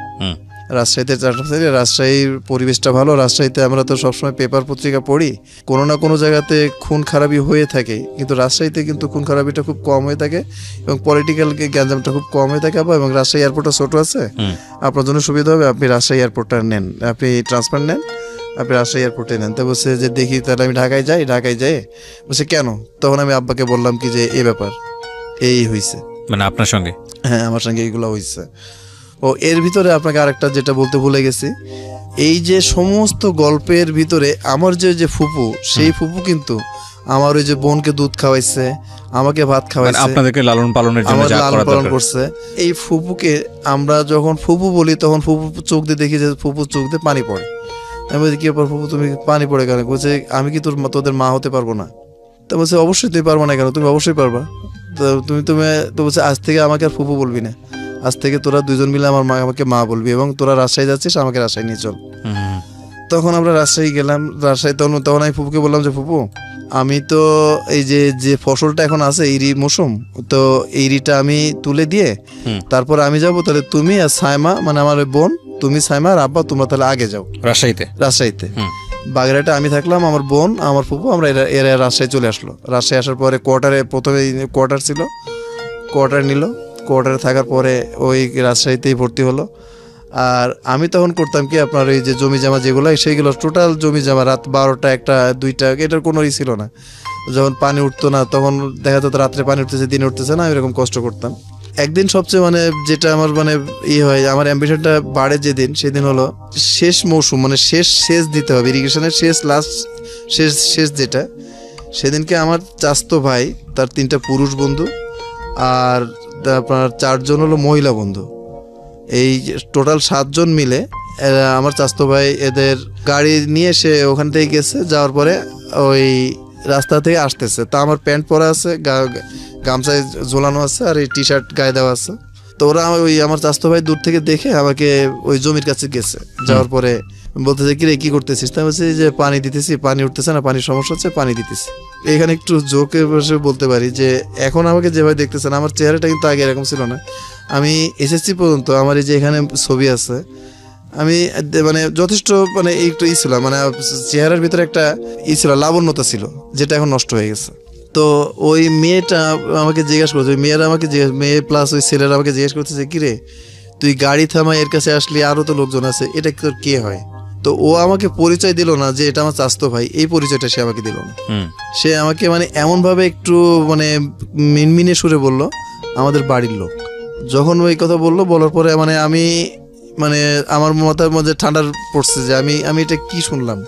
[SPEAKER 1] রাজশাহীর পরিবেশটা ভালো। রাজশাহীতে আমরা তো সবসময় পেপার পত্রিকা পড়ি, কোনো না কোনো জায়গাতে খুন খারাপি হয়ে থাকে, কিন্তু রাজশাহীতে কিন্তু খুন খারাপিটা খুব কম হয়ে থাকে এবং পলিটিক্যাল গ্যাঞ্জামটা খুব কম হয়ে থাকে। এবং রাজশাহী এয়ারপোর্টটা ছোট আছে, আপনার জন্য সুবিধা হবে, আপনি রাজশাহী এয়ারপোর্টটা নেন, আপনি ট্রান্সফার নেন, আপনি রাজশাহী এয়ারপোর্টে নেন। তো বলছে যে দেখি তাহলে আমি ঢাকায় যাই। বলছে কেন? তখন আমি আব্বাকে বললাম কি যে এই ব্যাপার, এই হয়েছে।
[SPEAKER 3] মানে আপনার সঙ্গে?
[SPEAKER 1] হ্যাঁ, আমার সঙ্গে এইগুলো হয়েছে। ও এর ভিতরে আপনাকে আরেকটা যেটা বলতে ভুলে গেছি, এই যে সমস্ত গল্পের ভিতরে আমার যে ফুপু, সেই ফুপু কিন্তু আমার ওই যে বোনকে দুধ খাওয়াইছে, আমাকে ভাত খাওয়াইছে,
[SPEAKER 3] আপনাদেরকে লালন পালনের জন্য যা করা দরকার
[SPEAKER 1] করছে। এই ফুপুকে আমরা যখন ফুপু বলি, তখন ফুপু চোখ দিয়ে দেখি যে ফুপু চোখ দিয়ে পানি পড়ে। আমি বলছি কি ব্যাপার ফুপু, তুমি পানি পড়ে কেন? বলছে আমি কি তোদের মা হতে পারবো না? তো বলছে অবশ্যই তুই পারবো না কেন, তুমি অবশ্যই পারবা। তো বলছে আজ থেকে আমাকে আর ফুপু বলবি না, আজ থেকে তোরা দুজন মিলে আমাকে মা বলবি, এবং তোরা রাজশাহী যাচ্ছিস, আমাকে রাজশাহী নিয়ে চল। তখন আমরা রাজশাহী গেলাম। তখন আমি ফুপুকে বললাম যে ফুপু, আমি তো এই যে ফসলটা এখন আছে ইরি মৌসুম, তো ইরিটা আমি তুলে দিয়ে তারপর আমি যাব, তাহলে তুমি আর সাইমা, মানে আমার বোন, তুমি সাইমা আর আব্বা তোমরা তাহলে আগে যাও রাজশাহীতে। বাগেরহাটে আমি থাকলাম, আমার বোন, আমার ফুপু, আমরা এরা রাজশাহী চলে আসলো। রাজশাহী আসার পরে প্রথমে কোয়ার্টার ছিল, কোয়ার্টার নিল। কোয়ার্টারে থাকার পরে ওই রাজশাহীতেই ভর্তি হলো। আর আমি তখন করতাম কি, আপনার এই যে জমি জমা যেগুলো, সেইগুলো টোটাল জমি জমা রাত 12টা 1টা 2টা, এটার কোনো ছিল না। যখন পানি উঠতো না, তখন দেখা যেত রাত্রে পানি উঠতেছে, দিনে উঠতেছে না, এরকম কষ্ট করতাম। একদিন সবচেয়ে মানে যেটা আমার মানে হয়, আমার অ্যাম্বিশনটা বাড়ে যেদিন, সেদিন হলো শেষ মৌসুম, মানে শেষ দিতে হবে ইরিগেশনের শেষ যেটা, সেদিনকে আমার চাচতো ভাই, তার 3টা পুরুষ বন্ধু আর আপনার 4 জন হলো মহিলা বন্ধু, এই টোটাল 7 জন মিলে আমার চাচতো ভাই এদের গাড়ি নিয়ে সে ওখান থেকে গেছে। যাওয়ার পরে ওই রাস্তা থেকে আসতেছে, তা আমার প্যান্ট পরা আছে, গামছায় ঝোলানো আছে, আর এই টি শার্ট গায়ে দেওয়া আছে। তো ওরা ওই আমার চাচতো ভাই দূর থেকে দেখে আমাকে ওই জমির কাছে গেছে। যাওয়ার পরে বলতেছে কি রে, কি করতেছিস? তাই বলছি যে পানি দিতেছি, পানি উঠতেছে না, পানির সমস্যা হচ্ছে, পানি দিতেছি। এখানে একটু জোকে বসে বলতে পারি যে এখন আমাকে যেভাবে দেখতেছেন, আমার চেহারাটা কিন্তু আগে এরকম ছিল না। আমি এসএসসি পর্যন্ত আমার এই যে এখানে ছবি আছে, আমি মানে যথেষ্ট মানে একটু ছিল, মানে চেহারার ভিতরে একটা ছিল, লাবণ্যতা ছিল, যেটা এখন নষ্ট হয়ে গেছে। তো ওই মেয়েটা আমাকে জিজ্ঞাসা করছে, মেয়ে প্লাস ওই ছেলেরা আমাকে জিজ্ঞেস করতেছে কি রে, তুই গাড়ি থামা এর কাছে আসলি, আরো তো লোকজন আছে, এটা তোর কে হয়? তো ও আমাকে পরিচয় দিল না যে এটা আমার চাচতো ভাই, এই পরিচয়টা সে আমাকে দিল না। সে আমাকে মানে এমন ভাবে একটু মানে মিনমিনে সুরে বলল আমাদের বাড়ির লোক। যখন ওই কথা বললো, বলার পরে মানে আমি মানে আমার মাথার মধ্যে ঠান্ডা পড়ছে যে আমি এটা কি শুনলাম,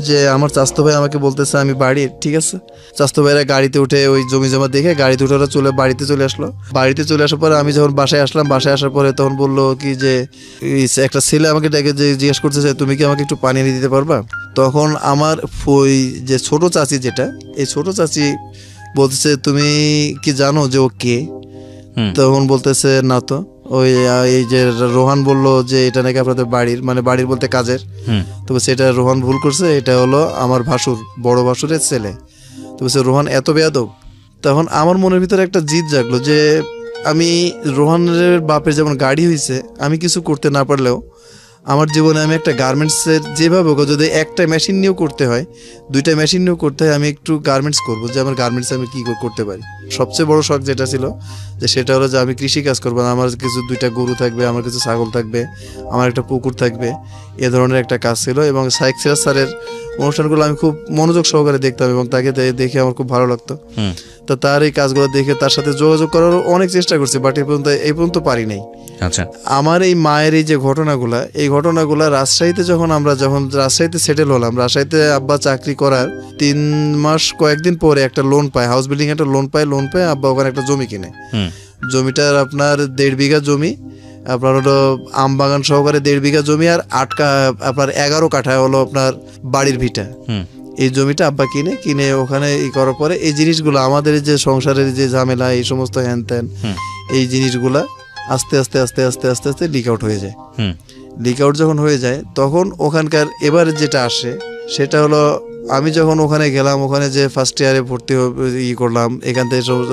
[SPEAKER 1] যে আমার চাচতো ভাই আমাকে বলতেছে আমি বাড়ির। ঠিক আছে, চাচতো ভাইরা গাড়িতে উঠে ওই জমি জমা দেখে গাড়িতে উঠে ওরা বাড়িতে চলে আসলো। বাড়িতে চলে আসার পরে আমি যখন বাসায় আসলাম, বাসায় আসার পরে তখন বললো কি যে একটা ছেলে আমাকে ডেকে যে জিজ্ঞেস করতেছে তুমি কি আমাকে একটু পানি এনে দিতে পারবা? তখন আমার ওই যে ছোট চাচি, যেটা এই ছোট চাচি বলতেছে তুমি কি জানো যে ও কে? তখন বলতেছে না তো।
[SPEAKER 2] ওই এই যে রোহান বলল যে এটা নাকি আপনাদের বাড়ির, মানে বাড়ির বলতে কাজের, তবে সেটা রোহান ভুল করছে, এটা হলো আমার ভাসুর, বড় ভাসুরের ছেলে। তবে সে রোহান এত বেয়াদব। তখন আমার মনের ভিতরে একটা জিদ জাগলো যে আমি রোহানের বাপের যেমন গাড়ি হয়েছে, আমি কিছু করতে না পারলেও আমার জীবনে আমি একটা গার্মেন্টসের যেভাবে হোক, যদি একটা মেশিন নিয়েও করতে হয়, দুইটা মেশিন নিয়েও করতে হয়, আমি একটু গার্মেন্টস করবো, যে আমার গার্মেন্টসে আমি কী করতে পারি। সবচেয়ে বড় শখ যেটা ছিল যে সেটা হলো যে আমি কৃষি কাজ করবো, আমার কিছু দুইটা গরু থাকবে, আমার কিছু ছাগল থাকবে, আমার একটা পুকুর থাকবে, এ ধরনের একটা কাজ ছিল। এবং শাইখ সিরাজ স্যারের অনুষ্ঠানগুলো আমি খুব মনোযোগ সহকারে দেখতাম এবং তাকে দেখে আমার খুব ভালো লাগতো। তো তার এই কাজগুলো দেখে তার সাথে যোগাযোগ করার অনেক চেষ্টা করছি, বাট এই পর্যন্ত পারি নাই।
[SPEAKER 3] আচ্ছা,
[SPEAKER 2] আমার এই মায়ের এই যে ঘটনাগুলা রাজশাহীতে যখন রাজশাহীতে সেটেল হলাম, রাজশাহীতে আব্বা চাকরি করার 3 মাস কয়েকদিন পরে একটা লোন পায়, হাউস বিল্ডিং একটা লোন পায় আব্বা ওখানে একটা জমি কিনে। জমিটার আপনার 1.5 বিঘা জমি, আপনার হলো আম বাগান সহকারে 1.5 বিঘা জমি, আর আপনার 11 কাঠা হলো আপনার বাড়ির ভিটা। এই জমিটা আব্বা কিনে ওখানে করার পরে এই জিনিসগুলো আমাদের যে সংসারের যে ঝামেলা, এই সমস্ত হ্যান ত্যান, এই জিনিসগুলা আস্তে আস্তে আস্তে আস্তে আস্তে আস্তে লিক আউট হয়ে যায়। লিক আউট যখন হয়ে যায় তখন ওখানকার এবার যেটা আসে সেটা হলো, আমি যখন ওখানে গেলাম, ওখানে যে ফার্স্ট ইয়ারে ভর্তি করলাম, এখান থেকে সমস্ত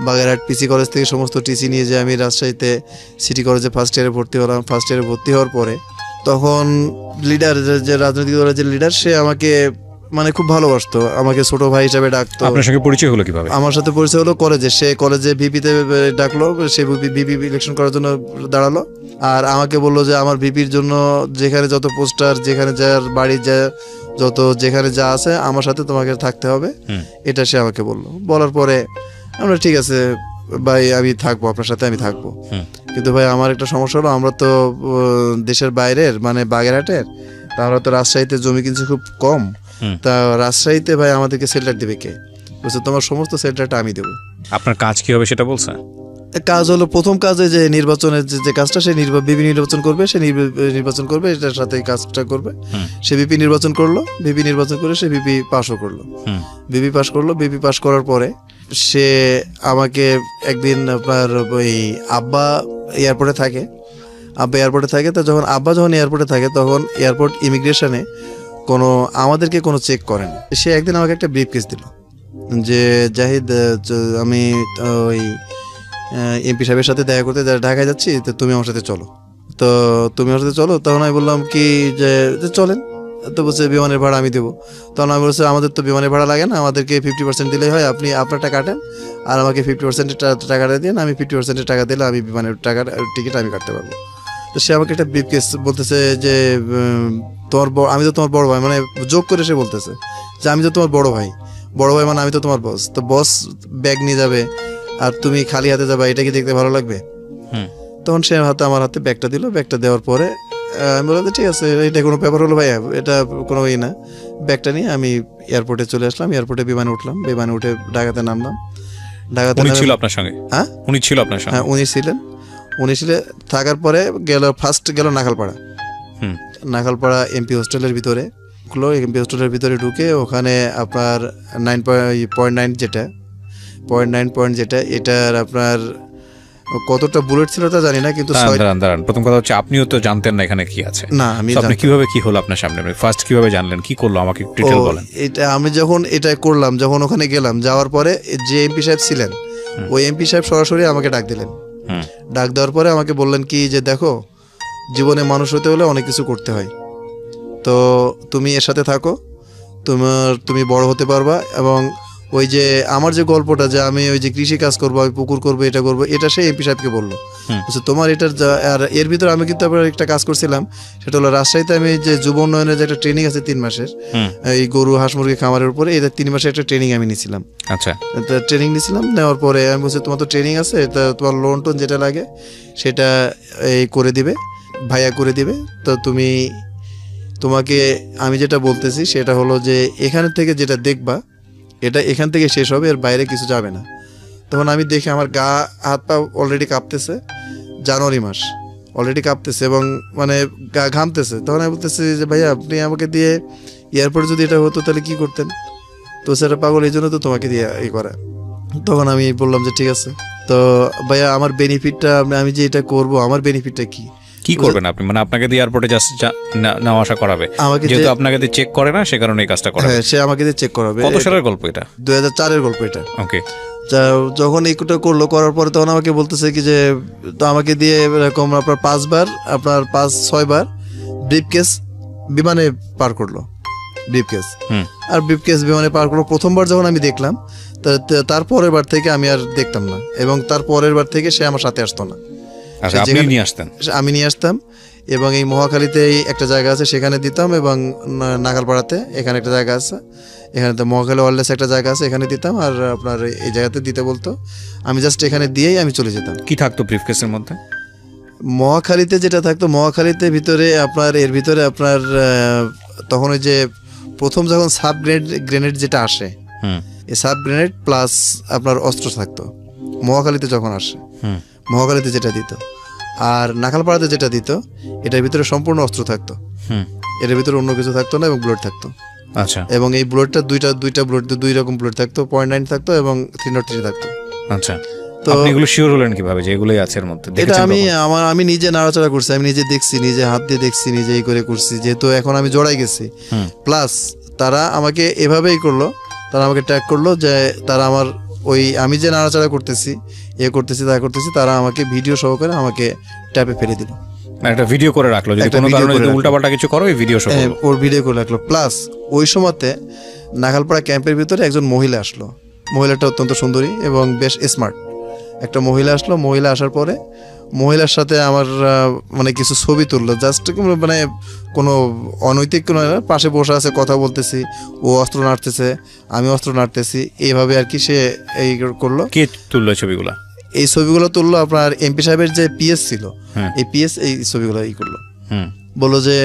[SPEAKER 2] বাগেরহাট পিসি কলেজ থেকে সমস্ত টিসি নিয়ে যে আমি রাজশাহীতে সিটি কলেজে ফার্স্ট ইয়ারে ভর্তি হলাম। ফার্স্ট ইয়ারে ভর্তি হওয়ার পরে তখন লিডার, যে রাজনৈতিক দলের যে লিডার, সে আমাকে মানে খুব ভালোবাসতো, আমাকে ছোট ভাই হিসাবে ডাকতো।
[SPEAKER 3] আপনার সঙ্গে পরিচয় হলো কিভাবে?
[SPEAKER 2] আমার সাথে পরিচয় হলো কলেজে, সে কলেজে ভিপিতে ডাকলো, সে ভিপি ইলেকশন করার জন্য দাঁড়ালো, আর আমাকে বললো যে আমার ভিপির জন্য যেখানে যত পোস্টার, যেখানে যার বাড়ি যেখানে যা আছে আমার সাথে তোমাকে থাকতে হবে, এটা সে আমাকে বললো। বলার পরে আমরা ঠিক আছে ভাই, আমি থাকবো আপনার সাথে, আমি থাকবো। কিন্তু ভাই আমার একটা সমস্যা হলো, আমরা তো দেশের বাইরের, মানে বাগেরহাটের, তা আমরা তো রাজশাহীতে জমি কিনছি খুব কম, তা রাজশাহীতে ভাই আমাদেরকে সেল্টার দেবে কে? বলছে তোমার সমস্ত সেল্টারটা আমি দেবো।
[SPEAKER 3] আপনার কাজ কি হবে সেটা বলছে?
[SPEAKER 2] কাজ হলো, প্রথম কাজে যে নির্বাচনের যে কাজটা, সে বিপি নির্বাচন করবে, সে নির্বাচন করবে, এটার সাথে কাজটা করবে। সে বিপি নির্বাচন করলো, বিপি নির্বাচন করে সে বিপি পাসও করলো, বিপি পাস করলো। বিপি পাস করার পরে সে আমাকে একদিন, আপনার ওই আব্বা এয়ারপোর্টে থাকে, তো যখন আব্বা এয়ারপোর্টে থাকে, তখন এয়ারপোর্ট ইমিগ্রেশনে আমাদেরকে কোনো চেক করেন। সে একদিন আমাকে একটা ব্রিফকেস দিল যে জাহিদ, আমি ওই এমপি সাহেবের সাথে দেখা করতে ঢাকায় যাচ্ছি, তো তুমি আমার সাথে চলো। তখন আমি বললাম কি যে চলেন। তো বলছে বিমানের ভাড়া আমি দেবো। তখন আমি বলছি আমাদের তো বিমানের ভাড়া লাগে না, আমাদেরকে 50% দিলেই হয়, আপনি আপনারটা কাটেন আর আমাকে 50% টাকাটা দিন, আমি 50% টাকা দিলে আমি বিমানের টিকিট আমি কাটতে পারবো। তো সে আমাকে একটা ব্রিফকেস বলতেছে যে আমি তো তোমার বড় ভাই, মানে যোগ করে সে বলতেছে যে আমি তো তোমার বড় ভাই মানে আমি তো তোমার বস, তো বস ব্যাগ নিয়ে যাবে আর তুমি খালি হাতে যাবে, এটা কি দেখতে ভালো লাগবে? তখন সে আমার হাতে ব্যাগটা দিল। ব্যাগটা দেওয়ার পরে আমি বললাম ঠিক আছে, এটা কোনো ব্যাপার হলো ভাইয়া, এটা কোনো না। ব্যাগটা নিয়ে আমি এয়ারপোর্টে চলে আসলাম, এয়ারপোর্টে বিমানে উঠলাম, বিমানে উঠে ঢাকাতে নামলাম।
[SPEAKER 3] উনি ছিল আপনার সঙ্গে? হ্যাঁ, উনি ছিল আপনার সঙ্গে?
[SPEAKER 2] হ্যাঁ, উনি ছিলেন। থাকার পরে ফার্স্ট গেল নাখালপাড়া এমপি হোস্টেলের ভিতরে। এমপি হোস্টেলের ভিতরে ঢুকে ওখানে আপনার 9.9 যেটা এটার আপনার কতটা বুলেট ছিল তা জানি না, কিন্তু
[SPEAKER 3] দাঁড়ান, প্রথম কথা হচ্ছে আপনিও তো জানতেন না এখানে কি আছে।
[SPEAKER 2] না, আমি
[SPEAKER 3] কিভাবে কি হলো আপনার সামনে, ফার্স্ট কিভাবে জানলেন, কি করলো আমাকে একটু ডিটেইল বলেন।
[SPEAKER 2] এটা আমি যখন এটা করলাম, যখন ওখানে গেলাম, যাওয়ার পরে যে এমপি সাহেব ছিলেন, ওই এমপি সাহেব সরাসরি আমাকে ডাক দিলেন। ডাক দেওয়ার পরে আমাকে বললেন কি যে দেখো, জীবনে মানুষ হতে হলে অনেক কিছু করতে হয়, তো তুমি এর সাথে থাকো, তুমি বড় হতে পারবা। এবং ওই যে আমার যে গল্পটা, যে আমি ওই যে কৃষি কাজ করবো, আমি পুকুর করবো, এটা করবো, এটা সেই এমপি সাহেবকে বললো। তোমার এটার আর এর ভিতরে আমি কিন্তু আবার একটা কাজ করছিলাম, সেটা হলো রাজশাহীতে আমি যে যুব উন্নয়নের যে একটা ট্রেনিং আছে 3 মাসের, এই গরু হাঁস মুরগি খামারের উপরে, এটা 3 মাসের একটা ট্রেনিং আমি নিয়েছিলাম।
[SPEAKER 3] আচ্ছা,
[SPEAKER 2] ট্রেনিং নিয়েছিলাম, নেওয়ার পরে আমি বলছি তোমার তো ট্রেনিং আছে, তা তোমার লোন টোন যেটা লাগে সেটা এই করে দিবে, ভাইয়া করে দিবে। তো তোমাকে আমি যেটা বলতেছি সেটা হলো যে এখানে থেকে যেটা দেখবা, এটা এখান থেকে শেষ হবে, এর বাইরে কিছু যাবে না। তখন আমি দেখি আমার গা হাত পা অলরেডি কাঁপতেছে, জানুয়ারি মাস অলরেডি কাঁপতেছে এবং মানে গা ঘামতেছে। তখন আমি বলতেছি যে ভাইয়া, আপনি আমাকে দিয়ে এয়ারপোর্টে যদি এটা হতো তাহলে কি করতেন? তো সেটা পাগল, এই জন্য তো তোমাকে দিয়ে করা। তখন আমি বললাম যে ঠিক আছে,
[SPEAKER 1] তো ভাইয়া আমার বেনিফিটটা, আমি যে এটা করব, আমার বেনিফিটটা কি
[SPEAKER 3] কি করবেন আপনি? মানে আপনাকে দিয়ে এয়ারপোর্টে জাস্ট নেওয়া আসা করাবে, যেহেতু আপনাকে দিয়ে চেক করে না, সে কারণে এই কাজটা করে।
[SPEAKER 1] হ্যাঁ, সে আমাকে দিয়ে চেক করাবে।
[SPEAKER 3] কত সালের গল্প এটা?
[SPEAKER 1] 2004-এর গল্প এটা।
[SPEAKER 3] ওকে।
[SPEAKER 1] যখন এইটা করলো, করার পরে তখন আমাকে বলতেছে কি যে, তো আমাকে দিয়ে এরকম আপনার 5-6 বার ব্রিফকেস বিমানে পার করলো, ব্রিফকেস। আর ব্রিফকেস বিমানে পার করলো। প্রথমবার যখন আমি দেখলাম, তার পরের বার থেকে আমি আর দেখতাম না, এবং তার পরের বার থেকে সে আমার সাথে আসতো না।
[SPEAKER 3] আপনি নিয়ে আসতেন?
[SPEAKER 1] আমি নিয়ে আসতাম, এবং এই মহাখালীতে একটা জায়গা আছে, সেখানে দিতাম, এবং নাগালপাড়াতে এখানে একটা জায়গা আছে, এখানে তো মহাখালী ওয়ারলেস একটা জায়গা আছে, এখানে দিতাম। আর আপনার এই জায়গাতে দিতে বলতো, আমি জাস্ট এখানে দিয়েই আমি চলে যেতাম।
[SPEAKER 3] কি থাকতো ব্রিফকেসের মধ্যে?
[SPEAKER 1] মহাখালীতে যেটা থাকতো, মহাখালীতে ভিতরে আপনার, এর ভিতরে আপনার তখন ওই যে প্রথম যখন সাব গ্রেনেড যেটা আসে, এই সাব গ্রেনেড প্লাস আপনার অস্ত্র থাকতো মহাখালীতে যখন আসে। মহাখালীতে যেটা দিত, আর নাখালপাড়াতে যেটা দিত, এটার ভিতরে সম্পূর্ণ অস্ত্র থাকতো, এর ভিতরে অন্য কিছু থাকতো না, এবং বুলেট থাকতো।
[SPEAKER 3] আচ্ছা। এবং
[SPEAKER 1] এই বুলেটটা দুইটা বুলেট, 2 রকম বুলেট থাকতো, 0.9 থাকতো এবং 303 থাকতো।
[SPEAKER 3] আচ্ছা। তো আপনি এগুলো শিওর হলেন কিভাবে যে এগুলোই আছে এর মধ্যে?
[SPEAKER 1] এটা আমি নিজে নাড়াচাড়া করছি, আমি নিজে দেখছি, নিজে হাত দিয়ে দেখছি, নিজেই করে করছি, যেহেতু এখন আমি জড়াই গেছি। প্লাস তারা আমাকে এভাবেই করলো, তারা আমাকে ট্র্যাক করলো, যে তারা আমার ওই আমি যে নাড়াচাড়া করতেছি, করতেছি, তারা আমাকে ভিডিও সহকারে আমাকে ট্যাপে ফেলে দিল।
[SPEAKER 3] একটা ভিডিও করে রাখলো, যদি কোনো কারণে যদি উল্টাপাল্টা কিছু করো, এই ভিডিও সহ
[SPEAKER 1] ওর ভিডিও করে রাখলো। প্লাস ওই সময়তে নাগালপাড়া ক্যাম্পের ভিতরে একজন মহিলা আসলো। মহিলাটা অত্যন্ত সুন্দরী এবং বেশ স্মার্ট একটা মহিলা আসলো। মহিলা আসার পরে মহিলার সাথে আমার মানে কিছু ছবি তুললো, জাস্ট মানে কোনো অনৈতিক কোনো, পাশে বসে আছে, কথা বলতেছি, ও অস্ত্র নাড়তেছে, আমি অস্ত্র নাড়তেছি, এইভাবে আর কি সে এই করলো।
[SPEAKER 3] কে তুললো ছবিগুলো?
[SPEAKER 1] এই ছবিগুলো তুললো আপনার এমপি সাহেবের যে পিএস ছিল, এই পিএস এই ছবিগুলো করলো। বললো যে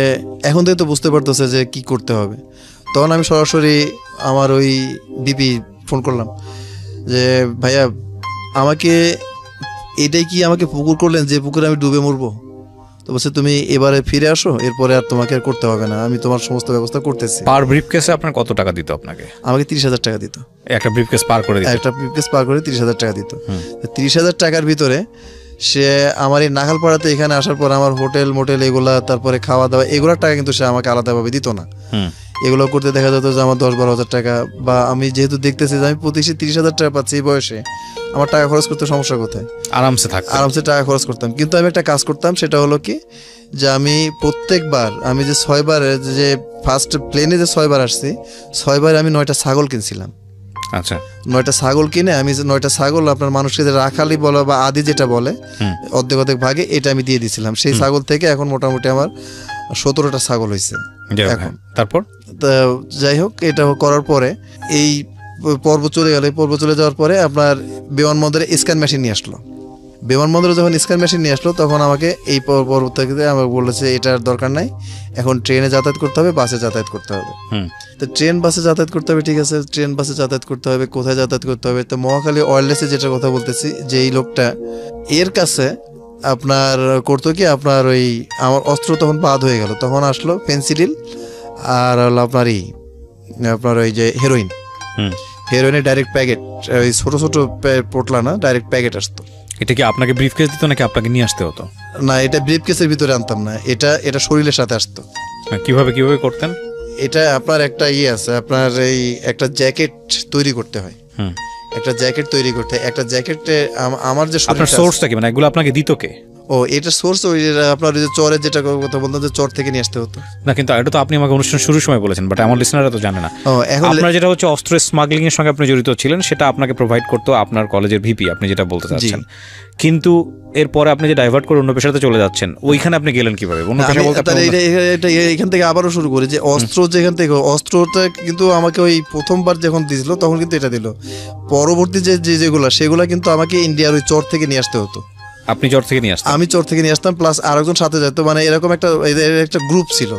[SPEAKER 1] এখন থেকে তো বুঝতে পারতেছে যে কি করতে হবে। তখন আমি সরাসরি আমার ওই ডিপি ফোন করলাম যে, ভাইয়া আমাকে এটাই কি আমাকে পুকুর করলেন, যে পুকুরে আমি ডুবে মরবো? তো বলছে, তুমি এবারে ফিরে আসো, এরপরে আর তোমাকে আর করতে হবে না, আমি তোমার সমস্ত ব্যবস্থা করতেছি।
[SPEAKER 3] পার ব্রিফকেসে আপনার কত টাকা দিত আপনাকে?
[SPEAKER 1] আমাকে 30,000 টাকা দিত।
[SPEAKER 3] একটা ব্রিফকেস পার করে দিত?
[SPEAKER 1] একটা ব্রিফকেস পার করে 30,000 টাকা দিত। 30,000 টাকার ভিতরে সে আমার এই নাগালপাড়াতে এখানে আসার পর আমার হোটেল মোটেল এগুলা, তারপরে খাওয়া দাওয়া, এগুলোর টাকা কিন্তু সে আমাকে আলাদাভাবে দিত না। এগুলো করতে দেখা যেত যে আমার 10-12 হাজার টাকা, বা আমি যেহেতু দেখতেছি যে আমি প্রতি 30,000 টাকা পাচ্ছি এই বয়সে, আমার টাকা খরচ করতে সমস্যা কোথায়? আরামসে টাকা খরচ করতাম। কিন্তু আমি একটা কাজ করতাম, সেটা হলো কি, যে আমি প্রত্যেকবার আমি যে 6 বার, যে ফার্স্ট প্লেনে যে 6 বার আসছি, 6 বার আমি 9টা ছাগল কিনছিলাম।
[SPEAKER 3] আচ্ছা।
[SPEAKER 1] 9টা ছাগল কিনে আমি 9টা ছাগল আপনার মানুষকে যে রাখালি বলে বা আদি যেটা বলে, অর্ধেক ভাগে, এটা আমি দিয়ে দিয়েছিলাম। সেই ছাগল থেকে এখন মোটামুটি আমার 17টা ছাগল হয়েছে এখন।
[SPEAKER 3] তারপর
[SPEAKER 1] যাই হোক, এটা করার পরে এই পর্ব চলে গেল। এই পর্ব চলে যাওয়ার পরে আপনার বিমানবন্দরে স্ক্যান মেশিন নিয়ে আসলো। বিমানবন্দরে যখন স্ক্যান মেশিন নিয়ে আসলো, তখন আমাকে এই পর্ব থেকে আমাকে বলেছে এটার দরকার নাই, এখন ট্রেনে যাতায়াত করতে হবে, বাসে যাতায়াত করতে হবে। তো ট্রেন বাসে যাতায়াত করতে হবে, ঠিক আছে, ট্রেন বাসে যাতায়াত করতে হবে, কোথায় যাতায়াত করতে হবে? তো মহাখালী ওয়্যারলেসে যেটা কথা বলতেছি, যে এই লোকটা এর কাছে আপনার করতো কি, আপনার ওই আমার অস্ত্র তখন বাদ হয়ে গেল, তখন আসলো ফেন্সিডিল আর হলো আপনার ওই যে হেরোইনের ডাইরেক্ট প্যাকেট, ওই ছোট ছোট পোটলা না, ডাইরেক্ট প্যাকেট আসতো।
[SPEAKER 3] এটা কি আপনাকে ব্রিফকেস দিত নাকি আপনাকে নিয়ে আসতে হতো?
[SPEAKER 1] না, এটা ব্রিফকেসের ভিতরে আনতাম না, এটা শরীরের সাথে আসতো।
[SPEAKER 3] কিভাবে করতেন?
[SPEAKER 1] এটা আপনার একটা আছে, আপনার এই একটা জ্যাকেট তৈরি করতে হয়, একটা জ্যাকেট তৈরি করতে হয়। একটা জ্যাকেটে আমার যে
[SPEAKER 3] সোর্সটা কি, মানে এগুলো আপনাকে দিত কে?
[SPEAKER 1] ও, এটা সোর্স ওই আপনার ওই যে চরের যেটা কথা বলতাম, যে চর থেকে নিয়ে আসতে হতো।
[SPEAKER 3] না, কিন্তু এটা তো আপনি আমাকে অনুষ্ঠান শুরুর সময় বলেছেন, বাট আমার লিসনাররা তো জানে না। আপনার যেটা হচ্ছে অস্ত্র স্মাগলিং এর সঙ্গে আপনি জড়িত ছিলেন, সেটা আপনাকে প্রোভাইড করতো আপনার কলেজের ভিপি, আপনি যেটা বলতে চাচ্ছেন। কিন্তু এরপরে আপনি যে ডাইভার্ট করে অন্য পেশাতে চলে যাচ্ছেন, ওইখানে আপনি গেলেন কিভাবে?
[SPEAKER 1] এখান থেকে আবারও শুরু করি, যে অস্ত্র যেখান থেকে, অস্ত্রটা কিন্তু আমাকে ওই প্রথমবার যখন দিয়েছিল তখন কিন্তু এটা দিল। পরবর্তী যেগুলা, সেগুলা কিন্তু আমাকে ইন্ডিয়ার ওই চর থেকে নিয়ে আসতে হতো।
[SPEAKER 3] আপনি চর থেকে নিয়ে আসতেন?
[SPEAKER 1] আমি চর থেকে নিয়ে আসতাম, প্লাস আরেকজন সাথে যেত, মানে এরকম একটা গ্রুপ ছিল।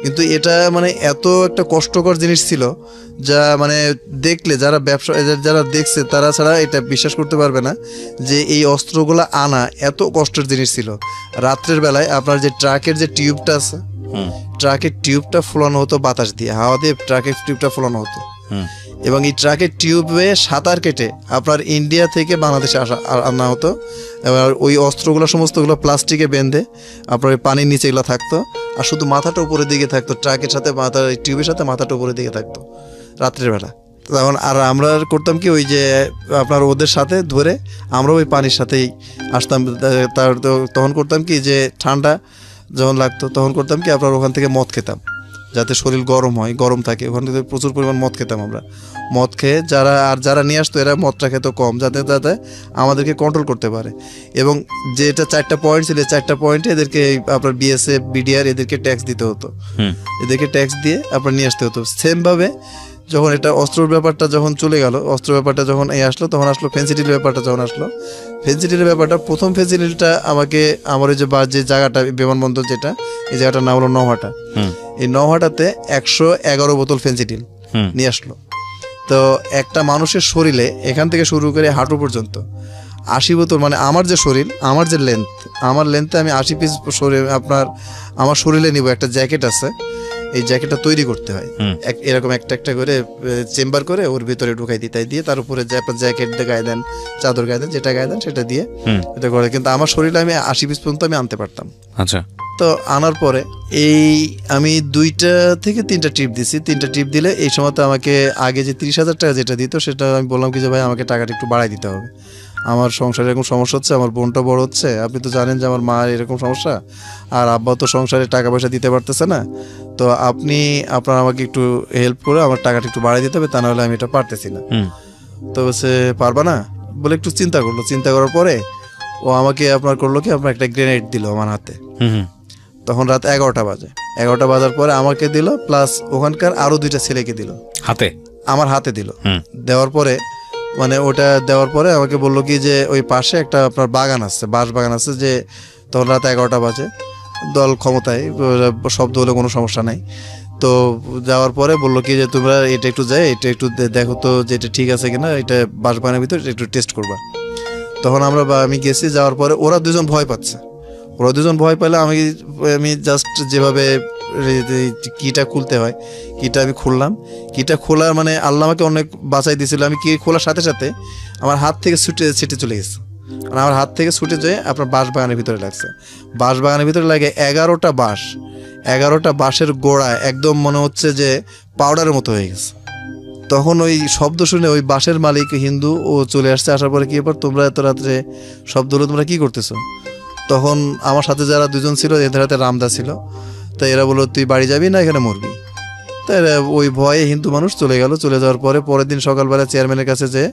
[SPEAKER 1] কিন্তু এটা মানে এত একটা কষ্টকর জিনিস ছিল, যা মানে দেখলে যারা দেখছে তারা ছাড়া এটা বিশ্বাস করতে পারবে না, যে এই অস্ত্রগুলো আনা এত কষ্টের জিনিস ছিল। রাত্রের বেলায় আপনার যে ট্রাকের যে টিউবটা আছে, ট্রাকের টিউবটা ফোলানো হতো বাতাস দিয়ে, হাওয়া দিয়ে ট্রাকের টিউবটা ফোলানো হতো। এবং এই ট্রাকের টিউবে সাঁতার কেটে আপনার ইন্ডিয়া থেকে বাংলাদেশে আনা হতো। এবার ওই অস্ত্রগুলো সমস্তগুলো প্লাস্টিকে বেঁধে আপনার ওই পানির নিচে এগুলো থাকতো, আর শুধু মাথাটা উপরের দিকে থাকতো, ট্রাকের সাথে মাথার টিউবের সাথে মাথাটা উপরের দিকে থাকতো রাত্রের বেলা। তখন আর আমরা করতাম কি, ওই যে আপনার ওদের সাথে ধরে আমরা ওই পানির সাথেই আসতাম। তখন করতাম কি, যে ঠান্ডা যখন লাগতো তখন করতাম কি, আপনার ওখান থেকে মদ খেতাম যাতে শরীর গরম হয়, গরম থাকে। ওখান থেকে প্রচুর পরিমাণ মদ খেতাম আমরা। মদ খেয়ে যারা নিয়ে আসতো এরা মদটা খেত কম, যাতে আমাদেরকে কন্ট্রোল করতে পারে। এবং যেটা 4টা পয়েন্ট ছিল, 4টা পয়েন্টে এদেরকে আপনার বিএসএফ, বিডিআর এদেরকে ট্যাক্স দিতে হতো। এদেরকে ট্যাক্স দিয়ে আপনার নিয়ে আসতে হতো। সেমভাবে যখন এটা অস্ত্রের ব্যাপারটা যখন চলে গেল, অস্ত্র ব্যাপারটা যখন আসলো, তখন আসলো ফেন্সিডিলের ব্যাপারটা। যখন আসলো ফেন্সিডিলের ব্যাপারটা, প্রথম ফেন্সিডিলটা আমাকে আমার ওই যে জায়গাটা বিমানবন্দর, যেটা এই জায়গাটার নাম হলো নওহাটা। এই নওহাটাতে 111 বোতল ফেন্সিডিল নিয়ে আসলো। তো একটা মানুষের শরীরে এখান থেকে শুরু করে হাঁটু পর্যন্ত 80 বোতল, মানে আমার যে শরীর, আমার যে লেন্থ, আমার লেন্থে আমি 80 পিস শরীর আপনার আমার শরীরে নিব। একটা জ্যাকেট আছে, এই জ্যাকেটটা তৈরি করতে হয় এরকম একটা একটা করে চেম্বার করে ওর ভিতরে ঢুকাই দিয়ে তার উপরে যে আপনার জ্যাকেট গায়ে দেন, চাদর গায়ে দেন, যেটা গায়ে দেন সেটা দিয়ে এটা করে। কিন্তু আমার শরীরে আমি 80 পিস পর্যন্ত আমি আনতে পারতাম।
[SPEAKER 3] আচ্ছা।
[SPEAKER 1] তো আনার পরে আমি 2টা থেকে 3টা ট্রিপ দিছি। 3টা ট্রিপ দিলে এই সময় তো আমাকে আগে যে 30,000 টাকা যেটা দিত, সেটা আমি বললাম কি যে ভাই আমাকে টাকাটা একটু বাড়াই দিতে হবে, আমার সংসারে এরকম সমস্যা হচ্ছে, আমার বোনটা বড় হচ্ছে, আপনি তো জানেন যে আমার মার এরকম সমস্যা, আর আব্বা তো সংসারে টাকা পয়সা দিতে পারতেছে না, তো আপনার আমাকে একটু হেল্প করে আমার টাকাটা একটু বাড়াই দিতে হবে, তা নাহলে আমি এটা পারতেছি না। তো সে পারবা না বলে একটু চিন্তা করলো। চিন্তা করার পরে ও আমাকে আপনার করলো কি, আপনার একটা গ্রেনেড দিল আমার হাতে। তখন রাত 11টা বাজে। 11টা বাজার পরে আমাকে দিল, প্লাস ওখানকার আরো 2টা ছেলেকে দিল, আমার হাতে দিল। দেওয়ার পরে মানে ওটা দেওয়ার পরে আমাকে বললো কি যে ওই পাশে একটা আপনার বাগান আছে, বাঁশ বাগান আছে, যে তখন রাত 11টা বাজে, দল ক্ষমতায়, শব্দ হলে কোনো সমস্যা নাই। তো যাওয়ার পরে বললো কি যে তোমরা এটা একটু এটা একটু দেখো তো যে এটা ঠিক আছে কিনা, এটা বাঁশ বাগানের ভিতরে একটু টেস্ট করবা। তখন আমি গেছি। যাওয়ার পরে ওরা 2জন ভয় পাচ্ছে। ওরা 2জন ভয় পেলে আমি জাস্ট যেভাবে কিটা খুলতে হয়, কিটা আমি খুললাম। কিটা খোলার মানে আল্লাহ আমাকে অনেক বাঁচাই দিয়েছিল। আমি কি খোলার সাথে সাথে আমার হাত থেকে ছিটে চলে গেছে। মানে আমার হাত থেকে ছুটে যেয়ে আপনার বাঁশ বাগানের ভিতরে লাগছে। বাঁশ বাগানের ভিতরে লাগে 11টা বাঁশ। 11টা বাঁশের গোড়া একদম মনে হচ্ছে যে পাউডারের মতো হয়ে গেছে। তখন ওই শব্দ শুনে ওই বাঁশের মালিক হিন্দু ও চলে আসছে। আসার পরে কি ব্যাপার, তোমরা এত রাত্রে শব্দ হলো, তোমরা কি করতেছো? তখন আমার সাথে যারা 2জন ছিল, এদের হাতে রামদা ছিল। তাই এরা বললো তুই বাড়ি যাবি না, এখানে মরবি। তাই ওই ভয়ে হিন্দু মানুষ চলে গেল। চলে যাওয়ার পরে পরের দিন সকালবেলা চেয়ারম্যানের কাছে যে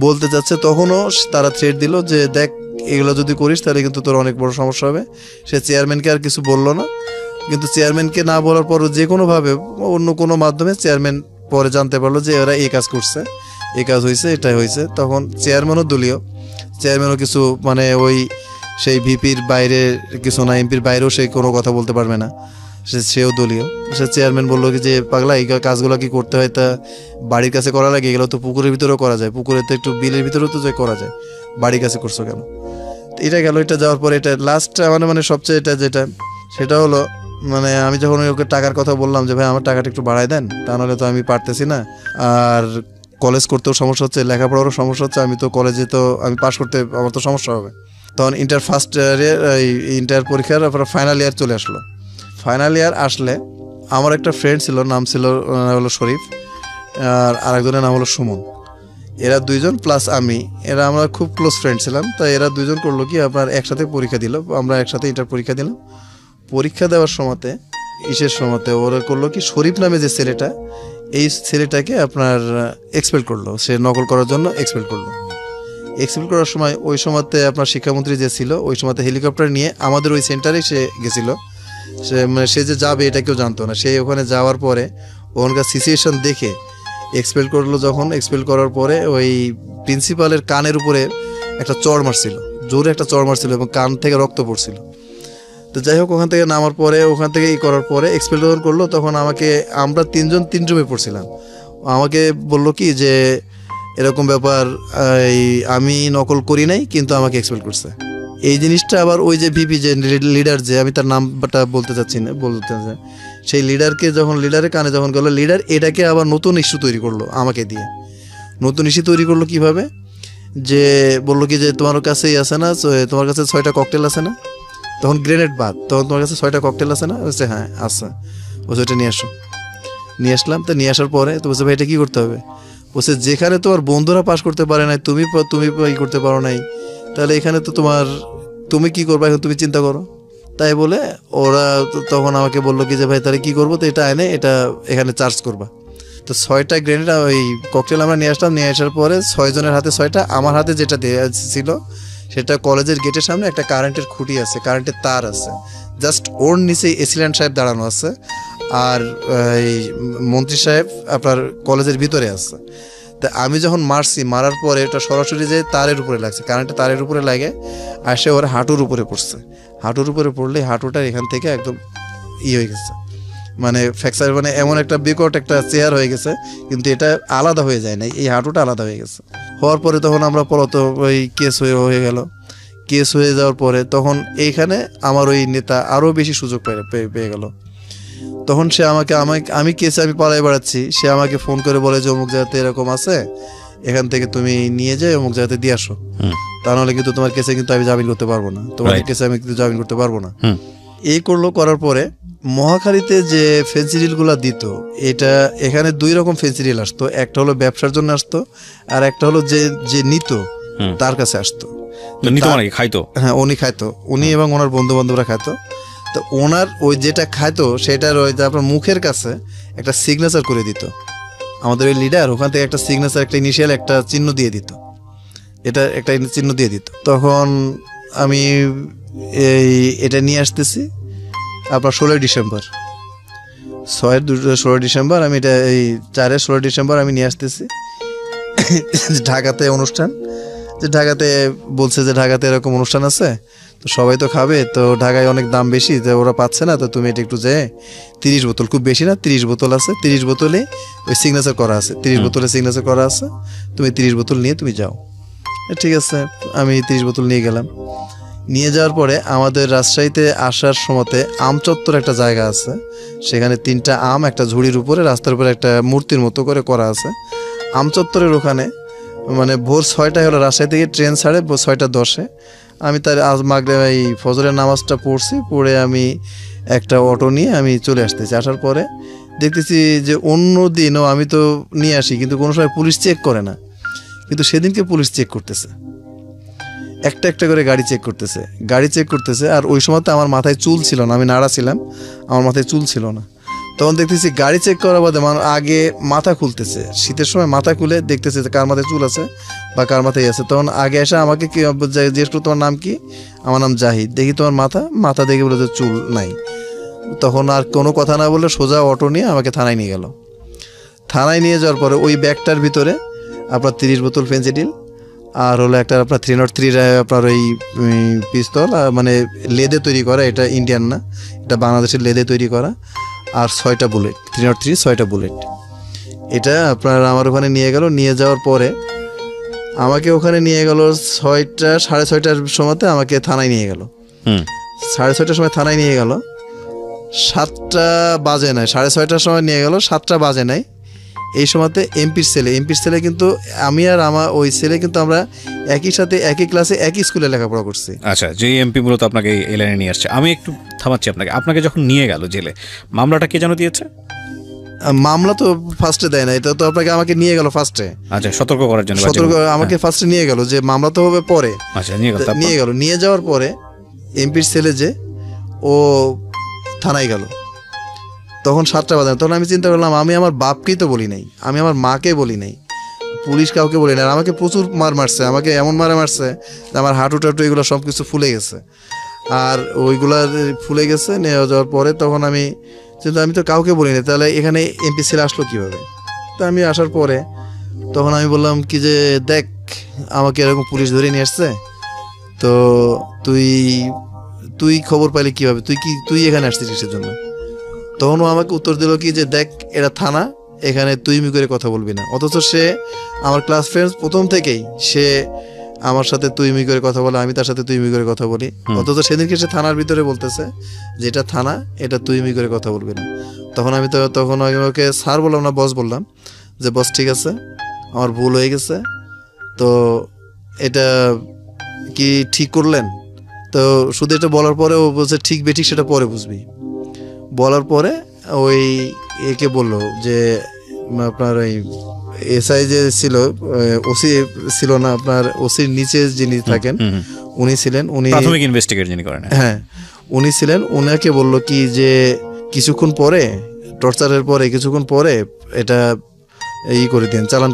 [SPEAKER 1] বলতে যাচ্ছে, তখনও তারা থ্রেট দিল যে দেখ এগুলো যদি করিস তাহলে কিন্তু তোর অনেক বড় সমস্যা হবে। সে চেয়ারম্যানকে আর কিছু বললো না, কিন্তু চেয়ারম্যানকে না বলার পরও যে কোনোভাবে অন্য কোনো মাধ্যমে চেয়ারম্যান পরে জানতে পারলো যে এরা এই কাজ করছে, এই কাজ হয়েছে, এটাই হয়েছে। তখন চেয়ারম্যানও দলীয়, চেয়ারম্যানও কিছু মানে ওই সেই ভিপির বাইরে কিছু না, এমপির বাইরেও সে কোনো কথা বলতে পারবে না, সেও দলীয়। সে চেয়ারম্যান বললো কি যে পাগলা এই কাজগুলো কি করতে হয়, তা বাড়ির কাছে করা লাগে, এগুলো তো পুকুরের ভিতরেও করা যায়, পুকুরে তো একটু বিলের ভিতরেও তো করা যায়, বাড়ির কাছে করছো কেন? এটা গেল। এটা যাওয়ার পরে এটা লাস্ট মানে সবচেয়ে এটা যেটা সেটা হলো মানে আমি যখন ওকে টাকার কথা বললাম যে ভাই আমার টাকাটা একটু বাড়াই দেন, তা নাহলে তো আমি পারতেছি না, আর কলেজ করতেও সমস্যা হচ্ছে, লেখাপড়ারও সমস্যা হচ্ছে, আমি তো কলেজে তো আমি পাশ করতে আমার তো সমস্যা হবে। তখন ফার্স্ট ইয়ারে ইন্টার পরীক্ষার ফাইনাল ইয়ার চলে আসলো। ফাইনাল ইয়ার আসলে আমার একটা ফ্রেন্ড ছিল, নাম ছিল হলো শরীফ, আর আরেকজনের নাম হলো সুমন। এরা 2জন প্লাস আমি, আমরা খুব ক্লোজ ফ্রেন্ড ছিলাম। তাই এরা 2জন করলো কি আপনার একসাথে পরীক্ষা দিল, আমরা একসাথে ইন্টার পরীক্ষা দিলাম। পরীক্ষা দেওয়ার সময়তে সময়তে ওরা করলো কি, শরীফ নামে যে ছেলেটা, এই ছেলেটাকে আপনার এক্সপেল করলো, সে নকল করার জন্য এক্সপেল করলো। এক্সপেল করার সময় ওই সময়তে আপনার শিক্ষামন্ত্রী যে ছিল, ওই সময়তে হেলিকপ্টার নিয়ে আমাদের ওই সেন্টারে সে গেছিল। সে যে যাবে এটা কেউ জানতো না। সে ওখানে যাওয়ার পরে ওখানকার সিচুয়েশন দেখে এক্সপেল করলো। যখন এক্সপেল করার পরে ওই প্রিন্সিপালের কানের উপরে একটা চড় মারছিল, জোরে একটা চড় মারছিল এবং কান থেকে রক্ত পড়ছিল। তো যাই হোক, ওখান থেকে নামার পরে ওখান থেকে করার পরে এক্সপেল যখন করলো, তখন আমরা 3জন 3 রুমে পড়ছিলাম। আমাকে বললো কি যে এরকম ব্যাপার, আমি নকল করি নাই কিন্তু আমাকে এক্সপেল করছে। এই জিনিসটা আবার ওই যে ভিপি যে লিডার, যে আমি তার নামটা বলতে চাচ্ছি না, সেই লিডারকে যখন লিডারের কানে যখন গেলো, লিডার এটাকে আবার নতুন ইস্যু তৈরি করলো আমাকে দিয়ে। নতুন ইস্যু তৈরি করলো কিভাবে, যে বললো কি যে তোমার কাছেই আছে না, তোমার কাছে 6টা ককটেল আছে না, তখন গ্রেনেড বাদ, তখন তোমার কাছে 6টা ককটেল আছে না, বলছে হ্যাঁ আচ্ছা, বলছে ওইটা নিয়ে আসো। নিয়ে আসলাম, তো নিয়ে আসার পরে তো বলছে ভাই এটা কী করতে হবে, বলছে যেখানে তোমার বন্ধুরা পাস করতে পারে নাই, তুমি ই করতে পারো নাই, তাহলে এখানে তো তুমি কি করবে এখন তুমি চিন্তা করো। তাই বলে ওরা তখন আমাকে বললো কি যে ভাই তাহলে কী করবো, তো এটা এনে এটা এখানে চার্জ করবা। তো 6টা গ্রেনেড ওই ককটেল আমরা নিয়ে আসলাম। নিয়ে আসার পরে 6 জনের হাতে 6টা, আমার হাতে যেটা দেওয়া ছিল সেটা কলেজের গেটের সামনে একটা কারেন্টের খুঁটি আছে, কারেন্টের তার আছে, জাস্ট ওর নিচেই এসিল্যান্ড সাহেব দাঁড়ানো আছে, আর এই মন্ত্রী সাহেব আপনার কলেজের ভিতরে আছে। তা আমি যখন মারার পরে এটা সরাসরি যে তারের উপরে লাগছে, কারেন্টের তারের উপরে লাগে আর সে ওর হাঁটুর উপরে পড়ছে। হাঁটুর উপরে পড়লে হাঁটুটা এখান থেকে একদম হয়ে গেছে, মানে ফ্র্যাকচার, মানে এমন একটা বিকট একটা চেয়ার হয়ে গেছে, কিন্তু এটা আলাদা হয়ে যায় না, এই হাঁটুটা আলাদা হয়ে গেছে। হওয়ার পরে তখন আমরা পলাতো ওই কেস হয়ে গেল। কেস হয়ে যাওয়ার পরে তখন এইখানে আমার ওই নেতা আরও বেশি সুযোগ পেয়ে গেল। তখন সে আমি কেসে আমি পালাই বেড়াচ্ছি, সে আমাকে ফোন করে বলে যে অমুক জায়গাতে এরকম আছে, এখান থেকে তুমি নিয়ে যাই অমুক জায়গাতে দিয়ে আসো, তা নাহলে কিন্তু তোমার কেসে কিন্তু আমি জামিন করতে পারবো না, তোমার কেসে আমি কিন্তু জামিন করতে পারবো না। এই করার পরে মহাখালীতে যে ফেন্সিডিলগুলো দিত, এটা এখানে 2 রকম ফেন্সিডিল আসতো, একটা হলো ব্যবসার জন্য আসতো, আর একটা হলো যে নিত তার কাছে আসতো। হ্যাঁ উনি খাইতো, উনি এবং ওনার বন্ধু বান্ধবরা খাইতো। তো ওনার ওই যেটা খাইতো সেটার ওই যে আপনার মুখের কাছে একটা সিগনেচার করে দিত আমাদের ওই লিডার, ওখান থেকে একটা সিগনেচার, একটা ইনিশিয়াল একটা চিহ্ন দিয়ে দিত, এটা একটা চিহ্ন দিয়ে দিত। তখন আমি এটা নিয়ে আসতেছি আপনার 16 ডিসেম্বর, 16 ডিসেম্বর আমি এটা এই 16 ডিসেম্বর আমি নিয়ে আসতেছি ঢাকাতে অনুষ্ঠান, যে ঢাকাতে বলছে যে ঢাকাতে এরকম অনুষ্ঠান আছে, তো সবাই তো খাবে, তো ঢাকায় অনেক দাম বেশি, তো ওরা পাচ্ছে না, তো তুমি এটা একটু যে 30 বোতল, খুব বেশি না 30 বোতল আছে, 30 বোতলে ওই সিগনেচার করা আছে, 30 বোতলে সিগনেচার করা আছে, তুমি 30 বোতল নিয়ে তুমি যাও। ঠিক আছে, আমি 30 বোতল নিয়ে গেলাম। নিয়ে যাওয়ার পরে আমাদের রাজশাহীতে আসার সময়তে আমচত্বর একটা জায়গা আছে, সেখানে 3টা আম একটা ঝুড়ির উপরে রাস্তার উপরে একটা মূর্তির মতো করে করা আছে। আমচত্বরের ওখানে মানে ভোর 6টায় হলো, রাজশাহী থেকে ট্রেন ছাড়ে ভোর 6:10-এ। আমি তার এই ফজরের নামাজটা পড়ছি, পড়ে আমি একটা অটো নিয়ে আমি চলে আসতেছি। আসার পরে দেখতেছি যে অন্য দিনও আমি তো নিয়ে আসি, কিন্তু কোনো সময় পুলিশ চেক করে না, কিন্তু সেদিনকে পুলিশ চেক করতেছে, একটা একটা করে গাড়ি চেক করতেছে। আর ওই সময় তো আমার মাথায় চুল ছিল না, আমি নাড়া ছিলাম, আমার মাথায় চুল ছিল না। তখন দেখতেছি গাড়ি চেক করার বাদে আগে মাথা খুলতেছে, শীতের সময় মাথা খুলে দেখতেছে যে কার মাথায় চুল আছে বা কার মাথায় আছে। তখন আগে এসে আমাকে জিজ্ঞেস করলো তোমার নাম কি, আমার নাম জাহিদ, দেখি তোমার মাথা দেখে বলে যে চুল নাই। তখন আর কোনো কথা না বলে সোজা অটো নিয়ে আমাকে থানায় নিয়ে গেল। থানায় নিয়ে যাওয়ার পরে ওই ব্যাগটার ভিতরে আপনার 30 বোতল ফেন্সিডিল, আর হলো একটা আপনার 303 আপনার ওই পিস্তল, মানে লেদে তৈরি করা, এটা ইন্ডিয়ান না, এটা বাংলাদেশের লেদে তৈরি করা, আর 6টা বুলেট, 303 6টা বুলেট। এটা আপনার আমার ওখানে নিয়ে গেল। নিয়ে যাওয়ার পরে আমাকে ওখানে নিয়ে গেল 6:30 সময়তে আমাকে থানায় নিয়ে গেল। 6:30 সময় থানায় নিয়ে গেল, 7টা বাজে নাই, 6:30 সময় নিয়ে গেল, 7টা বাজে নাই। এই সময়তে এমপির ছেলে কিন্তু আমি আর আমার ওই ছেলে কিন্তু আমরা একই সাথে একই ক্লাসে একই স্কুলে লেখাপড়া করছি।
[SPEAKER 3] আচ্ছা, যে এমপি মূলত আপনাকে এই লাইনে নিয়ে আসছে। আমি একটু থামাচ্ছি আপনাকে যখন নিয়ে গেল জেলে, মামলাটা কে যেন দিয়েছে?
[SPEAKER 1] মামলা তো ফার্স্টে দেয় না, এটা তো আমাকে নিয়ে গেল ফার্স্টে।
[SPEAKER 3] আচ্ছা, সতর্ক করার জন্য
[SPEAKER 1] আমাকে ফার্স্টে নিয়ে গেল, যে মামলা তো হবে পরে।
[SPEAKER 3] আচ্ছা, নিয়ে গেল।
[SPEAKER 1] নিয়ে যাওয়ার পরে এমপির ছেলে যে ও থানায় গেল, তখন 7টা বাজে। তখন আমি চিন্তা করলাম আমি আমার বাপকেই তো বলি নাই, আমি আমার মাকে বলি নাই, পুলিশ কাউকে বলি নাই। আর আমাকে প্রচুর মারছে, আমাকে এমন মারছে যে আমার হাঁটু টাটু এগুলো সব কিছু ফুলে গেছে, আর ওইগুলা ফুলে গেছে। নিয়ে যাওয়ার পরে তখন আমি চিন্তা, আমি তো কাউকে বলি নাই, তাহলে এখানে এমপি ছেলে আসলো কীভাবে? তো আমি আসার পরে তখন আমি বললাম কি যে দেখ আমাকে এরকম পুলিশ ধরে নিয়ে আসছে, তো তুই খবর পাইলে কীভাবে, তুই এখানে আসছিস কিসের জন্য? তখন ও আমাকে উত্তর দিল কি যে দেখ এটা থানা, এখানে তুই করে কথা বলবি না। অথচ সে আমার ক্লাস ফ্রেন্ডস, প্রথম থেকেই সে আমার সাথে তুইমি করে কথা বলে, আমি তার সাথে তুইমি করে কথা বলি, অথচ সেদিনকে সে থানার ভিতরে বলতেছে যে এটা থানা, এটা তুইমি করে কথা বলবি না। তখন আমি ওকে স্যার বললাম না, বস বললাম, যে বস ঠিক আছে, আমার ভুল হয়ে গেছে, তো এটা কি ঠিক করলেন? তো শুধু এটা বলার পরে ও বলছে ঠিক বেঠিক সেটা পরে বুঝবি। বলার পরে ওই একে বললো যে আপনার ওই এসআই যে ছিল, ওসি ছিল না, আপনার ওসির নিচে যিনি থাকেন উনি ছিলেন, উনি
[SPEAKER 3] প্রাথমিক ইনভেস্টিগেট যিনি করেন,
[SPEAKER 1] হ্যাঁ উনি ছিলেন। উনাকে বললো কি যে কিছুক্ষণ পরে, টর্চারের পরে কিছুক্ষণ পরে এটা করে দিন, চালান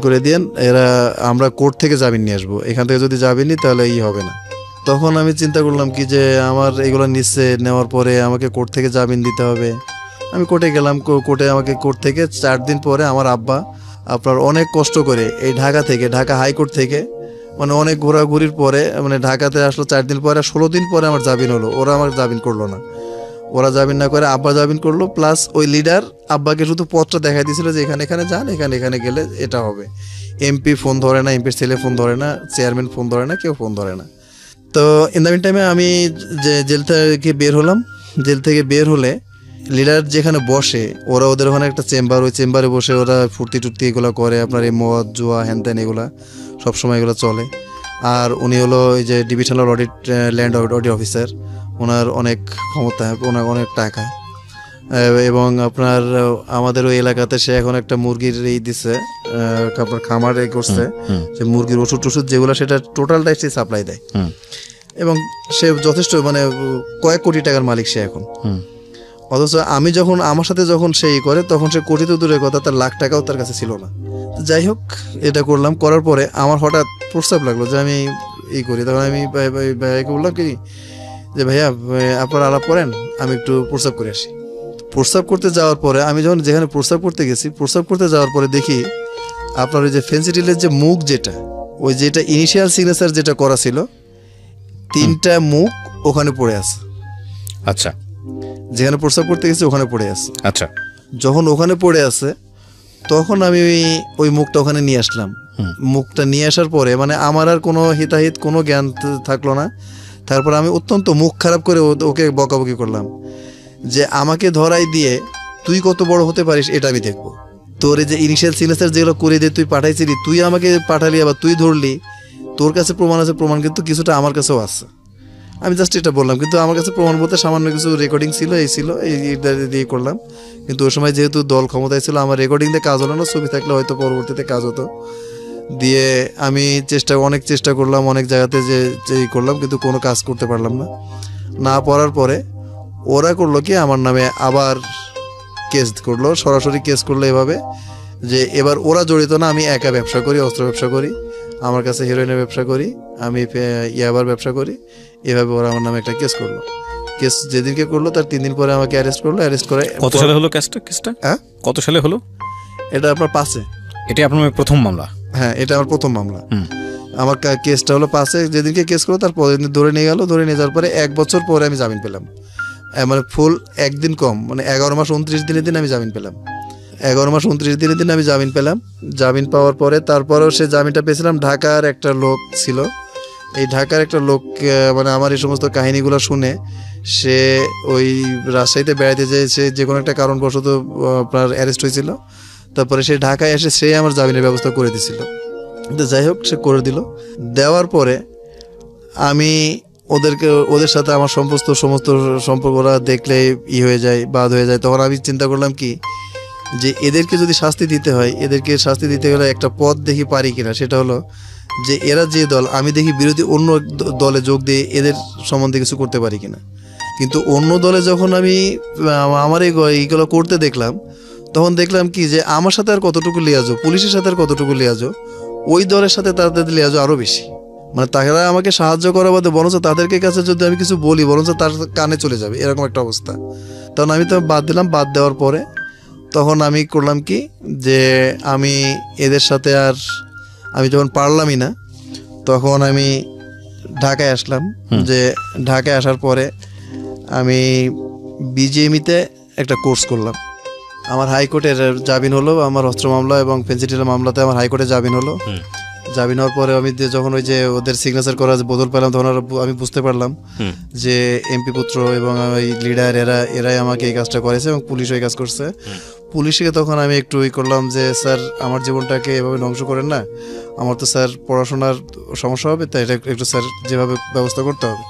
[SPEAKER 1] করে দিন, এরা আমরা কোর্ট থেকে জামিন নিয়ে আসবো, এখান থেকে যদি জামিন নিই তাহলে হবে না। তখন আমি চিন্তা করলাম কি যে আমার এগুলো নিচ্ছে, নেওয়ার পরে আমাকে কোর্ট থেকে জামিন দিতে হবে। আমি কোর্টে গেলাম, কোর্ট থেকে 4 দিন পরে আমার আব্বা আপনার অনেক কষ্ট করে এই ঢাকা হাইকোর্ট থেকে মানে অনেক ঘোরাঘুরির পরে মানে ঢাকাতে আসলো 4 দিন পরে, 16 দিন পরে আমার জামিন হলো। ওরা আমার জামিন করলো না, ওরা জামিন না করে আব্বা জামিন করলো। প্লাস ওই লিডার আব্বাকে শুধু পথটা দেখাই দিয়েছিল যে এখানে যান, এখানে গেলে এটা হবে। এমপি ফোন ধরে না, এমপির ছেলে ফোন ধরে না, চেয়ারম্যান ফোন ধরে না, কেউ ফোন ধরে না। তো ইন দ্য মিন টাইমে আমি যে জেল থেকে বের হলাম। জেল থেকে বের হলে লিডার যেখানে বসে, ওরা ওদের ওখানে একটা চেম্বার, ওই চেম্বারে বসে ওরা ফুর্তি টুর্তি এগুলো করে, আপনার এই মদ জুয়া হ্যান ত্যান এগুলা সবসময় এগুলো চলে। আর উনি হলো এই যে ডিভিশনাল ল্যান্ড অডিট অফিসার, ওনার অনেক ক্ষমতা, ওনার অনেক টাকা, এবং আপনার আমাদের ওই এলাকাতে সে এখন একটা মুরগির দিচ্ছে, আপনার খামার করছে, যে মুরগির ওষুধ যেগুলো সেটা টোটালটাই সে সাপ্লাই দেয়, এবং সে যথেষ্ট মানে কয়েক কোটি টাকার মালিক সে এখন। অথচ আমি যখন আমার সাথে যখন সে করে, তখন সে কোটি তো দূরের কথা, তার লাখ টাকাও তার কাছে ছিল না। যাই হোক, এটা করলাম, করার পরে আমার হঠাৎ প্রস্তাব লাগলো যে আমি করি। তখন আমি ভাইয়াকে বললাম কি যে ভাইয়া আপনারা আলাপ করেন, আমি একটু প্রস্তাব করে আসি। প্রস্তাব করতে যাওয়ার পরে আমি যেখানে প্রস্তাব করতে গেছি, প্রস্তাব করতে যাওয়ার পরে দেখি আপনার ওই যে ফেন্সিডিলের যে মুখ যেটা ইনিশিয়াল সিগনেচার যেটা করা ছিল, 3টা মুখ ওখানে পড়ে আছে।
[SPEAKER 3] আচ্ছা,
[SPEAKER 1] যেখানে প্রস্তাব করতে গেছি ওখানে পড়ে আছে।
[SPEAKER 3] আচ্ছা,
[SPEAKER 1] যখন ওখানে পড়ে আছে তখন আমি ওই মুখটা ওখানে নিয়ে আসলাম। মুখটা নিয়ে আসার পরে মানে আমার আর কোনো হিতাহিত কোনো জ্ঞান থাকলো না। তারপর আমি অত্যন্ত মুখ খারাপ করে ওকে বকাবকি করলাম যে আমাকে ধরাই দিয়ে তুই কত বড় হতে পারিস এটা আমি দেখবো। তোর এই যে ইনিশিয়াল সিগনেচার যেগুলো করে দিয়ে তুই পাঠাইছিলি, তুই আমাকে পাঠালি, আবার তুই ধরলি, তোর কাছে প্রমাণ আছে, প্রমাণ কিন্তু কিছুটা আমার কাছেও আছে। আমি জাস্ট এটা বললাম, কিন্তু আমার কাছে প্রমাণ বলতে সামান্য কিছু রেকর্ডিং ছিল, এই দিয়ে করলাম। কিন্তু ওই সময় যেহেতু দল ক্ষমতায় ছিল, আমার রেকর্ডিং দিয়ে কাজ হলো না, ছবি থাকলে হয়তো পরবর্তীতে কাজ হতো। দিয়ে আমি অনেক চেষ্টা করলাম, অনেক জায়গাতে যে করলাম, কিন্তু কোনো কাজ করতে পারলাম না পারার পরে ওরা করলো কি আমার নামে আবার কেস করলো, সরাসরি কেস করলো এভাবে যে এবার ওরা জড়িত না, আমি একা ব্যবসা করি, অস্ত্র ব্যবসা করি, আমার কাছে হেরোইনের ব্যবসা করি, আমি ইয়াবার ব্যবসা করি। এভাবে ওরা আমার নামে একটা কেস করলো। কেস যেদিনকে করলো তার 3 দিন পরে আমাকে অ্যারেস্ট করলো। অ্যারেস্ট করে
[SPEAKER 3] কত সালে হলো কেসটা? হ্যাঁ, কত সালে হলো
[SPEAKER 1] এটা? আপনার 5-এ।
[SPEAKER 3] এটা আপনার প্রথম মামলা?
[SPEAKER 1] হ্যাঁ, এটা আমার প্রথম মামলা। আমার কেসটা হলো 5-এ। যেদিনকে কেস করলো তার পরের দিন ধরে নিয়ে গেল। ধরে নিয়ে যাওয়ার পরে 1 বছর পরে আমি জামিন পেলাম। মানে ফুল 1 দিন কম, মানে 11 মাস 29 দিনের দিন আমি জামিন পেলাম। 11 মাস 29 দিনের দিন আমি জামিন পেলাম। জামিন পাওয়ার পরে তারপরেও সে জামিনটা পেয়েছিলাম। ঢাকার একটা লোক ছিল, এই ঢাকার একটা লোক মানে আমার এই সমস্ত কাহিনীগুলো শুনে সে ওই রাজশাহীতে বেড়াতে যেয়ে যে কোনো একটা কারণবশত আপনার অ্যারেস্ট হয়েছিল। তারপরে সে ঢাকায় এসে সে আমার জামিনের ব্যবস্থা করে দিয়েছিল। কিন্তু যাই হোক, সে করে দিল। দেওয়ার পরে আমি ওদের সাথে আমার সমস্ত সম্পর্ক ওরা দেখলে হয়ে যায়, বাদ হয়ে যায়। তখন আমি চিন্তা করলাম কি যে এদেরকে যদি শাস্তি দিতে হয়, এদেরকে শাস্তি দিতে গেলে একটা পথ দেখি পারি কিনা। সেটা হলো যে এরা যে দল, আমি দেখি বিরোধী অন্য দলে যোগ দিয়ে এদের সম্বন্ধে কিছু করতে পারি কিনা। কিন্তু অন্য দলে যখন আমি আমার এইগুলো করতে দেখলাম, তখন দেখলাম কি যে আমার সাথে আর কতটুকু লিয়াজো, পুলিশের সাথে আর কতটুকু লিয়াজো, ওই দলের সাথে তাদের লিয়াজো আরও বেশি। মানে তারা আমাকে সাহায্য করা বাদে বরঞ্চ তাদেরকে কাছে যদি আমি কিছু বলি বরঞ্চ তার কানে চলে যাবে, এরকম একটা অবস্থা। তখন আমি তো বাদ দিলাম। বাদ দেওয়ার পরে তখন আমি করলাম কি যে আমি এদের সাথে আর আমি যখন পারলামই না, তখন আমি ঢাকায় আসলাম। যে ঢাকায় আসার পরে আমি বিজিএমইতে একটা কোর্স করলাম। আমার হাইকোর্টের জামিন হলো, আমার অস্ত্র মামলা এবং ফেন্সিডিলের মামলাতে আমার হাইকোর্টে জামিন হলো। জামিন হওয়ার পরে আমি যখন ওই যে ওদের সিগনেচার করা বদল পেলাম তখন আমি বুঝতে পারলাম যে এমপি পুত্র এবং ওই লিডার এরাই আমাকে এই কাজটা করেছে এবং পুলিশও এই কাজ করছে। পুলিশকে তখন আমি একটু করলাম যে স্যার আমার জীবনটাকে এভাবে ধ্বংস করেন না, আমার তো স্যার পড়াশোনার সমস্যা হবে, তাই এটা একটু স্যার যেভাবে ব্যবস্থা করতে হবে।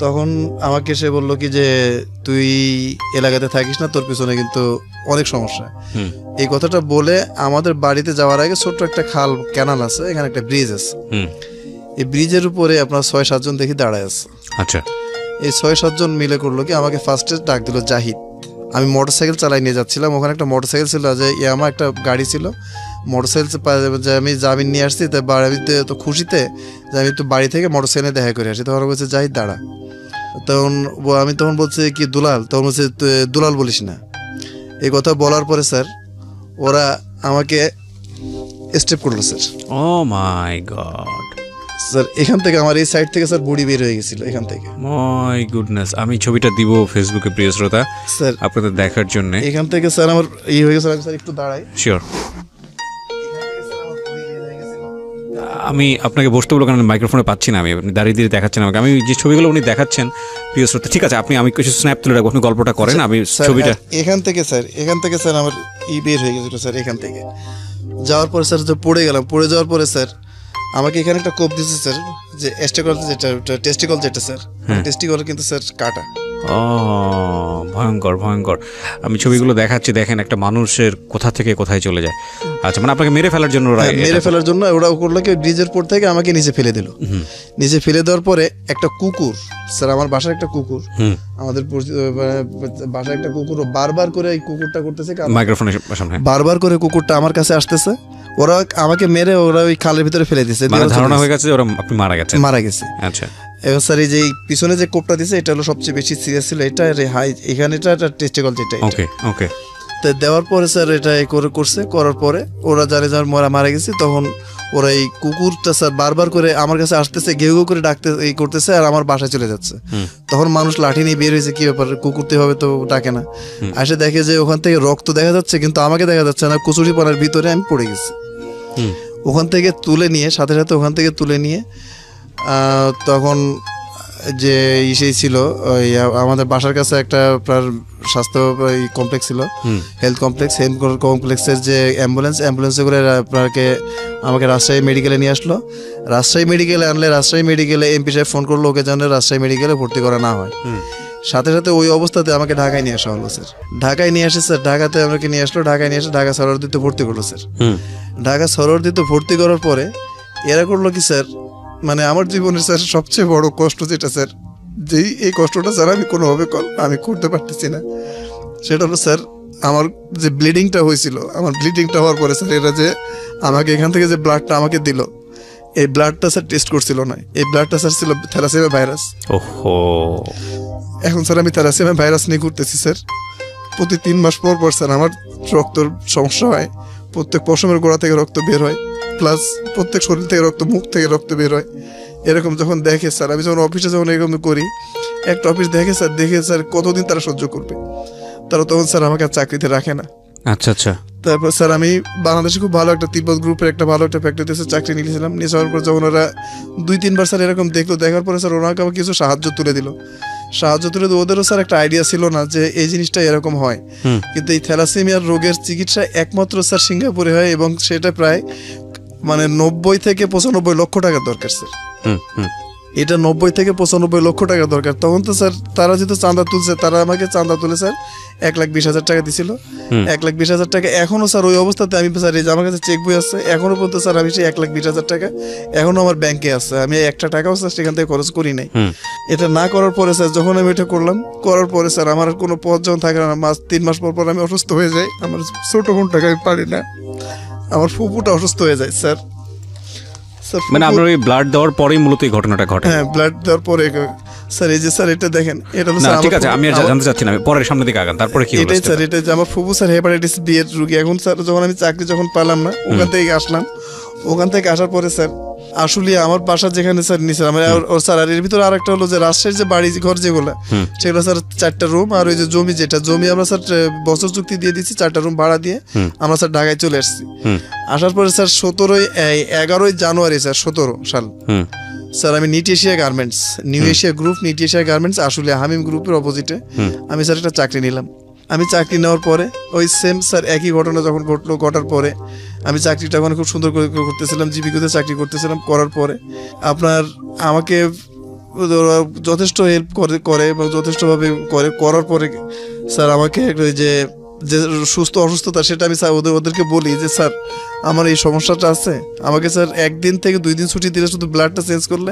[SPEAKER 1] তখন আমাকে সে বললো কি যে তুই এলাকাতে থাকিস না, তোর পিছনে কিন্তু অনেক সমস্যা। এই কথাটা বলে আমাদের বাড়িতে যাওয়ার আগে ছোট্ট একটা খাল ক্যানাল আছে, এখানে একটা ব্রিজ আছে, এই ব্রিজের উপরে আপনার 6-7 জন দেখি দাঁড়ায় আছে।
[SPEAKER 3] আচ্ছা, এই
[SPEAKER 1] 6-7 জন মিলে করলো কি আমাকে ফার্স্টে ডাক দিল জাহিদ। আমি মোটরসাইকেল চালাই নিয়ে যাচ্ছিলাম, ওখানে একটা মোটরসাইকেল ছিল, যে আমার একটা গাড়ি ছিল, মোটরসাইকেল যে আমি জামিন নিয়ে আসছি, তাই বাড়িতে তো খুশিতে যে আমি একটু বাড়ি থেকে মোটরসাইকেলে দেখা করে আসি। তখন বলছে জাহিদ দাঁড়া। তখন আমি তখন বলছি কি দুলাল, তখন বলছে দুলাল বলিস না। এই কথা বলার পরে স্যার ওরা আমাকে স্টেপ করলো স্যার।
[SPEAKER 3] ও মাই গড
[SPEAKER 1] স্যার, এখান থেকে আমার এই সাইড থেকে স্যার বডি বের হয়ে গেছিল এখান থেকে।
[SPEAKER 3] মাই গুডনেস, আমি ছবিটা দিব ফেসবুকে প্রিয় শ্রোতা
[SPEAKER 1] স্যার
[SPEAKER 3] আপনাদের দেখার জন্য।
[SPEAKER 1] এখান থেকে স্যার আমার হয়ে গেছে। আমি স্যার একটু দাঁড়াই।
[SPEAKER 3] শিওর। আমি আপনাকে বসতে বলবো কারণ মাইক্রোফোনে পাচ্ছি না, আমি আপনি দাঁড়িয়ে দিয়ে দেখাচ্ছেন আমাকে। আমি যে ছবিগুলো উনি দেখাচ্ছেন প্রিয় শ্রোতা, ঠিক আছে আমি কিছু স্ন্যাপ তুলে রাখবো, আপনি গল্পটা করেন। আমি ছবিটা
[SPEAKER 1] এখান থেকে স্যার আমার বের হয়ে গেছিল স্যার। এখান থেকে যাওয়ার পরে স্যার পড়ে গেলাম। পড়ে যাওয়ার পরে স্যার আমাকে এখানে একটা কোপ দিচ্ছে স্যার, যে টেস্টিকল যেটা স্যার, টেস্টিকল কিন্তু স্যার কাটা।
[SPEAKER 3] ও ভয়ঙ্কর ভয়ঙ্কর। আমি ছবিগুলো দেখাচ্ছি, দেখেন একটা মানুষের কোথা থেকে কোথায় চলে যায়। আচ্ছা, মানে আপনাকে মেরে ফেলার জন্য
[SPEAKER 1] ওরা করলো কি ব্রিজের পর থেকে আমাকে নিচে ফেলে দিল। নিচে ফেলে দেওয়ার পরে একটা কুকুর স্যার, আমার বাসার একটা কুকুর, আমাদের বাসায় একটা কুকুর বারবার করে এই কুকুরটা করতেছে
[SPEAKER 3] মাইক্রোফোনের সামনে,
[SPEAKER 1] বারবার করে কুকুরটা আমার কাছে আসতেছে। ওরা আমাকে মেরে ওরা ওই খালের ভিতরে ফেলে দিয়েছে।
[SPEAKER 3] ধারণা হয়ে গেছে ওরা আপনি মারা গেছে। আচ্ছা,
[SPEAKER 1] এবার স্যার এই যে পিছনে যে কোপটা দিছে এটা হলো সবচেয়ে বেশি সিরিয়াস ছিল। এটা হাই এখানে এটা টেস্টিকল যেটা।
[SPEAKER 3] ওকে ওকে।
[SPEAKER 1] তো দেওয়ার পরে স্যার এটা করার পরে ওরা জানে যে মারা গেছে। তখন ওরা এই কুকুরটা স্যার বারবার করে আমার কাছে আসতেছে, ঘেউ ঘেউ করে ডাকতে করতেছে, আর আমার বাসায় চলে যাচ্ছে। তখন মানুষ লাঠি নিয়ে বের হয়েছে, কি ব্যাপার কুকুর তো হবে, তো ডাকে না। আসে দেখে যে ওখান থেকে রক্ত দেখা যাচ্ছে, কিন্তু আমাকে দেখা যাচ্ছে না। কচুরি পানার ভিতরে আমি পড়ে গেছি। ওখান থেকে তুলে নিয়ে সাথে ওখান থেকে তুলে নিয়ে তখন যে সেই ছিল ওই আমাদের বাসার কাছে একটা আপনার স্বাস্থ্য কমপ্লেক্স ছিল, হেলথ কমপ্লেক্সের যে অ্যাম্বুলেন্সে করে আমাকে রাজশাহী মেডিকেলে নিয়ে আসলো। রাজশাহী মেডিকেলে আনলে রাজশাহী মেডিকেলে এমপি সাহেব ফোন করলো, ওকে যেন রাজশাহী মেডিকেলে ভর্তি করা না হয়। সাথে ওই অবস্থাতে আমাকে ঢাকায় নিয়ে আসা হলো স্যার। ঢাকায় নিয়ে আসে স্যার, ঢাকাতে আমাকে নিয়ে আসলো। ঢাকায় নিয়ে এসে ঢাকা সরোয়ার্দিতে ভর্তি করলো স্যার। ঢাকা সরোয়ার্দিতে ভর্তি করার পরে এরা করলো কি স্যার, মানে আমার জীবনের স্যার সবচেয়ে বড় কষ্ট যেটা স্যার, যেই এই কষ্টটা স্যার আমি কোনোভাবে আমি করতে পারতেছি না, সেটা হলো স্যার আমার যে ব্লিডিংটা হয়েছিল। আমার ব্লিডিংটা হওয়ার পরে স্যার এরা যে আমাকে এখান থেকে যে ব্লাডটা আমাকে দিল, এই ব্লাডটা স্যার টেস্ট করছিল না। এই ব্লাডটা স্যার ছিল থ্যালাসেমিয়া ভাইরাস। ওহো। এখন স্যার আমি থ্যালাসেমিয়া ভাইরাস নিয়ে ঘুরতেছি স্যার। প্রতি 3 মাস পর স্যার আমার রক্তর সমস্যা হয়, প্রত্যেক পশমের গোড়া থেকে রক্ত বের হয়, প্লাস প্রত্যেক শরীর থেকে রক্ত, মুখ থেকে রক্ত বের হয়। এরকম যখন দেখে স্যার, আমি যখন অফিসে যখন এরকম করি, একটা অফিস দেখে স্যার কতদিন তারা সহ্য করবে, তারা তখন স্যার আমাকে আর চাকরিতে রাখে না।
[SPEAKER 3] আচ্ছা আচ্ছা।
[SPEAKER 1] তারপর স্যার আমি বাংলাদেশে খুব ভালো একটা তিব্বত গ্রুপের একটা ভালো একটা ফ্যাক্টরিতে চাকরি নিয়েছিলাম। নিয়ে যাওয়ার পর যখন ওরা 2-3 বার স্যার এরকম দেখলো, দেখার পরে স্যার ওনাকে আমাকে কিছু সাহায্য তুলে দিল। ওদেরও স্যার একটা আইডিয়া ছিল না যে এই জিনিসটা এরকম হয়। কিন্তু এই থ্যালাসেমিয়ার রোগের চিকিৎসা একমাত্র স্যার সিঙ্গাপুরে হয়, এবং সেটা প্রায় মানে 90 থেকে 95 লক্ষ টাকা দরকার স্যার। এটা 90 থেকে 95 লক্ষ টাকা দরকার। তখন তো স্যার তারা যেহেতু চাঁদা তুলছে, তারা আমাকে চাঁদা তুলে স্যার 1,20,000 টাকা দিছিল। 1,20,000 টাকা এখনো স্যার ওই অবস্থাতে আমি স্যার এই যে আমার কাছে চেক বই আছে, এখনো পর্যন্ত স্যার আমি সেই 1,20,000 টাকা এখনো আমার ব্যাংকে আছে। আমি একটা টাকাও স্যার সেখান থেকে খরচ করি নাই। এটা না করার পরে স্যার যখন আমি এটা করার পরে স্যার আমার আর কোনো পথ যখন থাকে না, 3 মাস পর আমি অসুস্থ হয়ে যাই। আমার ছোট বোনটাকে আমি পারি না, আমার ফুপুটা অসুস্থ হয়ে যায় স্যার।
[SPEAKER 3] মানে আপনার ওই ব্লাড দেওয়ার পরেই মূলত এই ঘটনাটা ঘটে?
[SPEAKER 1] হ্যাঁ, ব্লাড দেওয়ার পরে স্যার এই যে স্যার এটা দেখেন, এটা হলো স্যার
[SPEAKER 3] ঠিক আছে, আমি আর জানতে চাচ্ছি না, পরের সামনের দিকে আগান। তারপরে কি হলো?
[SPEAKER 1] এটাই স্যার, এটা যে আমার ফুফু স্যার হেপাটাইটিস বি এর রোগী। এখন স্যার যখন আমি চাকরি পালাম না, ওখান থেকে আসলাম। ওখান থেকে আসার পরে স্যার আসলে আমার বাসা যেখানে স্যার নিচে আমার স্যার, আর এর ভিতরে আরেকটা হলো যে রাজশাহীর যে বাড়ি ঘর যেগুলো, সেগুলো স্যার 4টা রুম, আর ওই যে জমি আমরা স্যার বছর চুক্তি দিয়ে দিচ্ছি, 4টা রুম ভাড়া দিয়ে আমরা স্যার ঢাকায় চলে আসছি। আসার পরে স্যার 11ই জানুয়ারি স্যার 17 সাল স্যার আমি NEET Asia garments, new Asia group, NEET Asia garments আসলে হামিম গ্রুপের অপোজিটে আমি স্যার একটা চাকরি নিলাম। আমি চাকরি নেওয়ার পরে ওই সেম স্যার একই ঘটনা যখন ঘটার পরে আমি চাকরিটা ওখানে খুব সুন্দর করে করতেছিলাম, জীবিকাতে চাকরি করতেছিলাম। করার পরে আপনার আমাকে যথেষ্ট হেল্প করে এবং যথেষ্টভাবে করার পরে স্যার আমাকে যে সুস্থ অসুস্থতা সেটা আমি স্যার ওদেরকে বলি যে স্যার আমার এই সমস্যাটা আছে, আমাকে স্যার 1 দিন থেকে 2 দিন ছুটি দিলে, শুধু ব্লাডটা চেঞ্জ করলে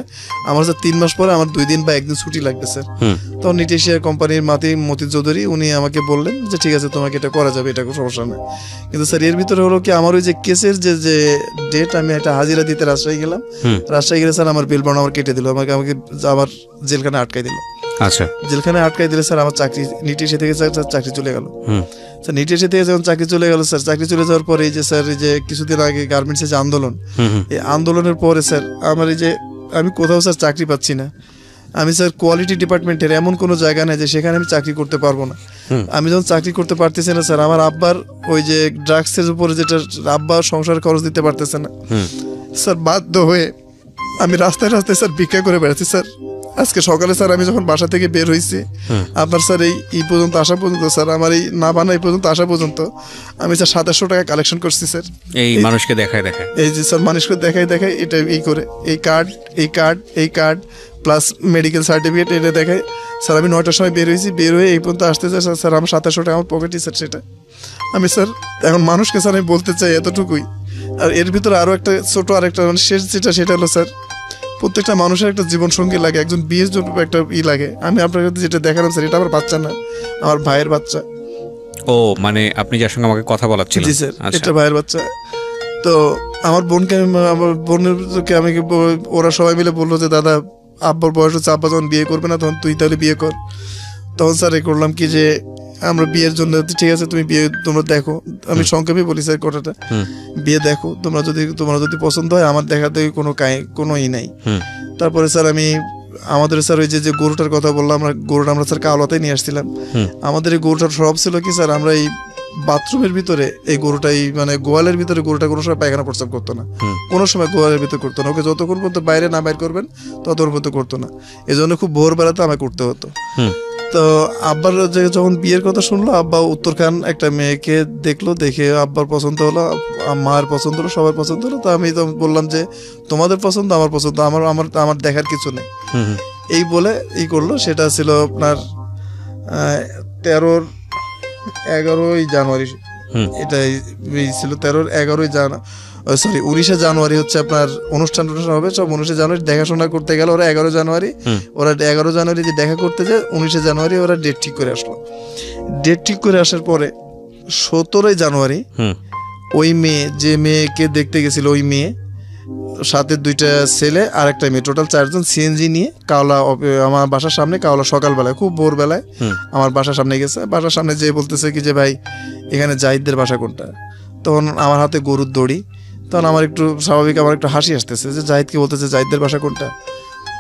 [SPEAKER 1] আমার স্যার 3 মাস পরে আমার 2 দিন বা 1 দিন ছুটি লাগবে স্যার। তখন নিট এশিয়া কোম্পানির মতি চৌধুরী উনি আমাকে বললেন যে ঠিক আছে তোমাকে এটা করা যাবে, এটা কোনো সমস্যা নেই। কিন্তু স্যার এর ভিতরে হলো কি আমার ওই যে কেসের যে ডেট, আমি একটা হাজিরা দিতে রাজশাহী গেলাম, রাজশাহী গেলে স্যার আমার বিল বর্ণ আমার কেটে দিল, আমাকে আমার জেলখানে আটকাই দিল।
[SPEAKER 3] আচ্ছা,
[SPEAKER 1] জেলখানে আটকাই দিলে স্যার আমার চাকরি নিট এশিয়া থেকে স্যার চাকরি চলে গেল। স্যার নিট এশিয়া থেকে যখন চাকরি চলে গেল স্যার, চাকরি চলে যাওয়ার পরে এই যে স্যার এই যে কিছুদিন আগে গার্মেন্টসের যে আন্দোলন, এই আন্দোলনের পরে স্যার আমার এই যে আমি কোথাও স্যার চাকরি পাচ্ছি না। আমি স্যার কোয়ালিটি ডিপার্টমেন্টের এমন কোনো জায়গা নেই যে সেখানে আমি চাকরি করতে পারবো না। আমি যখন চাকরি করতে পারতেছি না স্যার, আমার আব্বার ওই যে ড্রাগসের উপরে যেটা আব্বা সংসার খরচ দিতে পারতেছে না স্যার, বাধ্য হয়ে আমি রাস্তায় রাস্তায় স্যার ভিক্ষা করে বেড়াচ্ছি স্যার। আজকে সকালে স্যার আমি যখন বাসা থেকে বের হয়েছি আপনার স্যার এই পর্যন্ত আসা পর্যন্ত স্যার, আমার এই না বানা এই পর্যন্ত আসা পর্যন্ত আমি স্যার 2700 টাকা কালেকশন করছি স্যার।
[SPEAKER 3] এই মানুষকে দেখায় এই
[SPEAKER 1] যে স্যার মানুষকে দেখাই এটা করে এই কার্ড প্লাস মেডিকেল সার্টিফিকেট এটা দেখাই স্যার। আমি 9টার সময় বের হয়েছি, বের হয়ে এই পর্যন্ত আসতে চাই স্যার আমার 2700 টাকা আমার পকেটই স্যার সেটা। আমি স্যার এখন মানুষকে স্যার আমি বলতে চাই এতটুকুই। আর এর ভিতরে আরও একটা ছোট আরেকটা মানে শেষ সেটা হলো স্যার, প্রত্যেকটা মানুষের একটা জীবন সঙ্গী লাগে, একজন বিয়ের জন্য একটা লাগে। আমি আপনার কাছে যেটা দেখালাম স্যার, এটা আমার বাচ্চা না, আমার ভাইয়ের বাচ্চা।
[SPEAKER 3] ও মানে আপনি যার সঙ্গে আমাকে কথা বলাচ্ছিলেন?
[SPEAKER 1] জি স্যার, এটা ভাইয়ের বাচ্চা। তো আমার বোনকে আমি ওরা সবাই মিলে বললো যে দাদা আব্বার বয়স হচ্ছে, আব্বা যখন বিয়ে করবে না তখন তুই তাহলে বিয়ে কর। তখন স্যার এ করলাম কি যে আমরা বিয়ের জন্য ঠিক আছে তুমি বিয়ে তোমরা দেখো, আমি সংক্ষেপে বলি স্যার কথাটা, বিয়ে দেখো তোমরা যদি পছন্দ হয়, আমার দেখাতে কোনো নাই। তারপরে স্যার আমি আমাদের স্যার ওই যে গরুটার কথা বললাম, গরুটা আমরা স্যার কাওলাতেই নিয়ে আসছিলাম। আমাদের এই গরুটার স্বভাব ছিল কি স্যার, আমরা এই বাথরুমের ভিতরে এই গরুটাই মানে গোয়ালের ভিতরে গরুটা কোনো সময় পায়খানা প্রস্রাব করতো না, কোনো সময় গোয়ালের ভিতরে করতো না। ওকে যতক্ষণ পর্যন্ত বাইরে না বাইর করবেন ততক্ষণ পর্যন্ত করতো না। এই জন্য খুব ভোরবেলাতে আমাকে করতে হতো। তো আব্বার যখন বিয়ের কথা শুনলো, আব্বা উত্তরখান একটা মেয়েকে দেখলো, দেখে আব্বার পছন্দ হলো, মায়ের পছন্দ হলো, সবার পছন্দ হলো। তো আমি তো বললাম যে তোমাদের পছন্দ আমার পছন্দ, আমার দেখার কিছু নেই এই বলে করলো। সেটা ছিল আপনার 11ই জানুয়ারি, এটাই ছিল 19শে জানুয়ারি হচ্ছে আপনার অনুষ্ঠান হবে সব। 19শে জানুয়ারি দেখাশোনা করতে গেল ওরা 11 জানুয়ারি, ওরা 11 জানুয়ারি যে দেখা করতে যায় 19শে জানুয়ারি ওরা ডেট ঠিক করে আসলো। ডেট ঠিক করে আসার পরে 17ই জানুয়ারি ওই যে মেয়েকে দেখতে গেছিল, ওই মেয়ে সাথে 2টা ছেলে আর একটা মেয়ে, টোটাল 4 জন সিএনজি নিয়ে কাওলা আমার বাসার সামনে, কাওলা সকালবেলায় খুব ভোরবেলায় আমার বাসার সামনে গেছে। বাসার সামনে যেয়ে বলতেছে কি যে ভাই এখানে জাহিদদের বাসা কোনটা? তখন আমার হাতে গরুর দড়ি। তখন আমার একটু স্বাভাবিক আমার একটু হাসি আসতেছে যে জাহিদকে বলতেছে জাহিদদের বাসা কোনটা।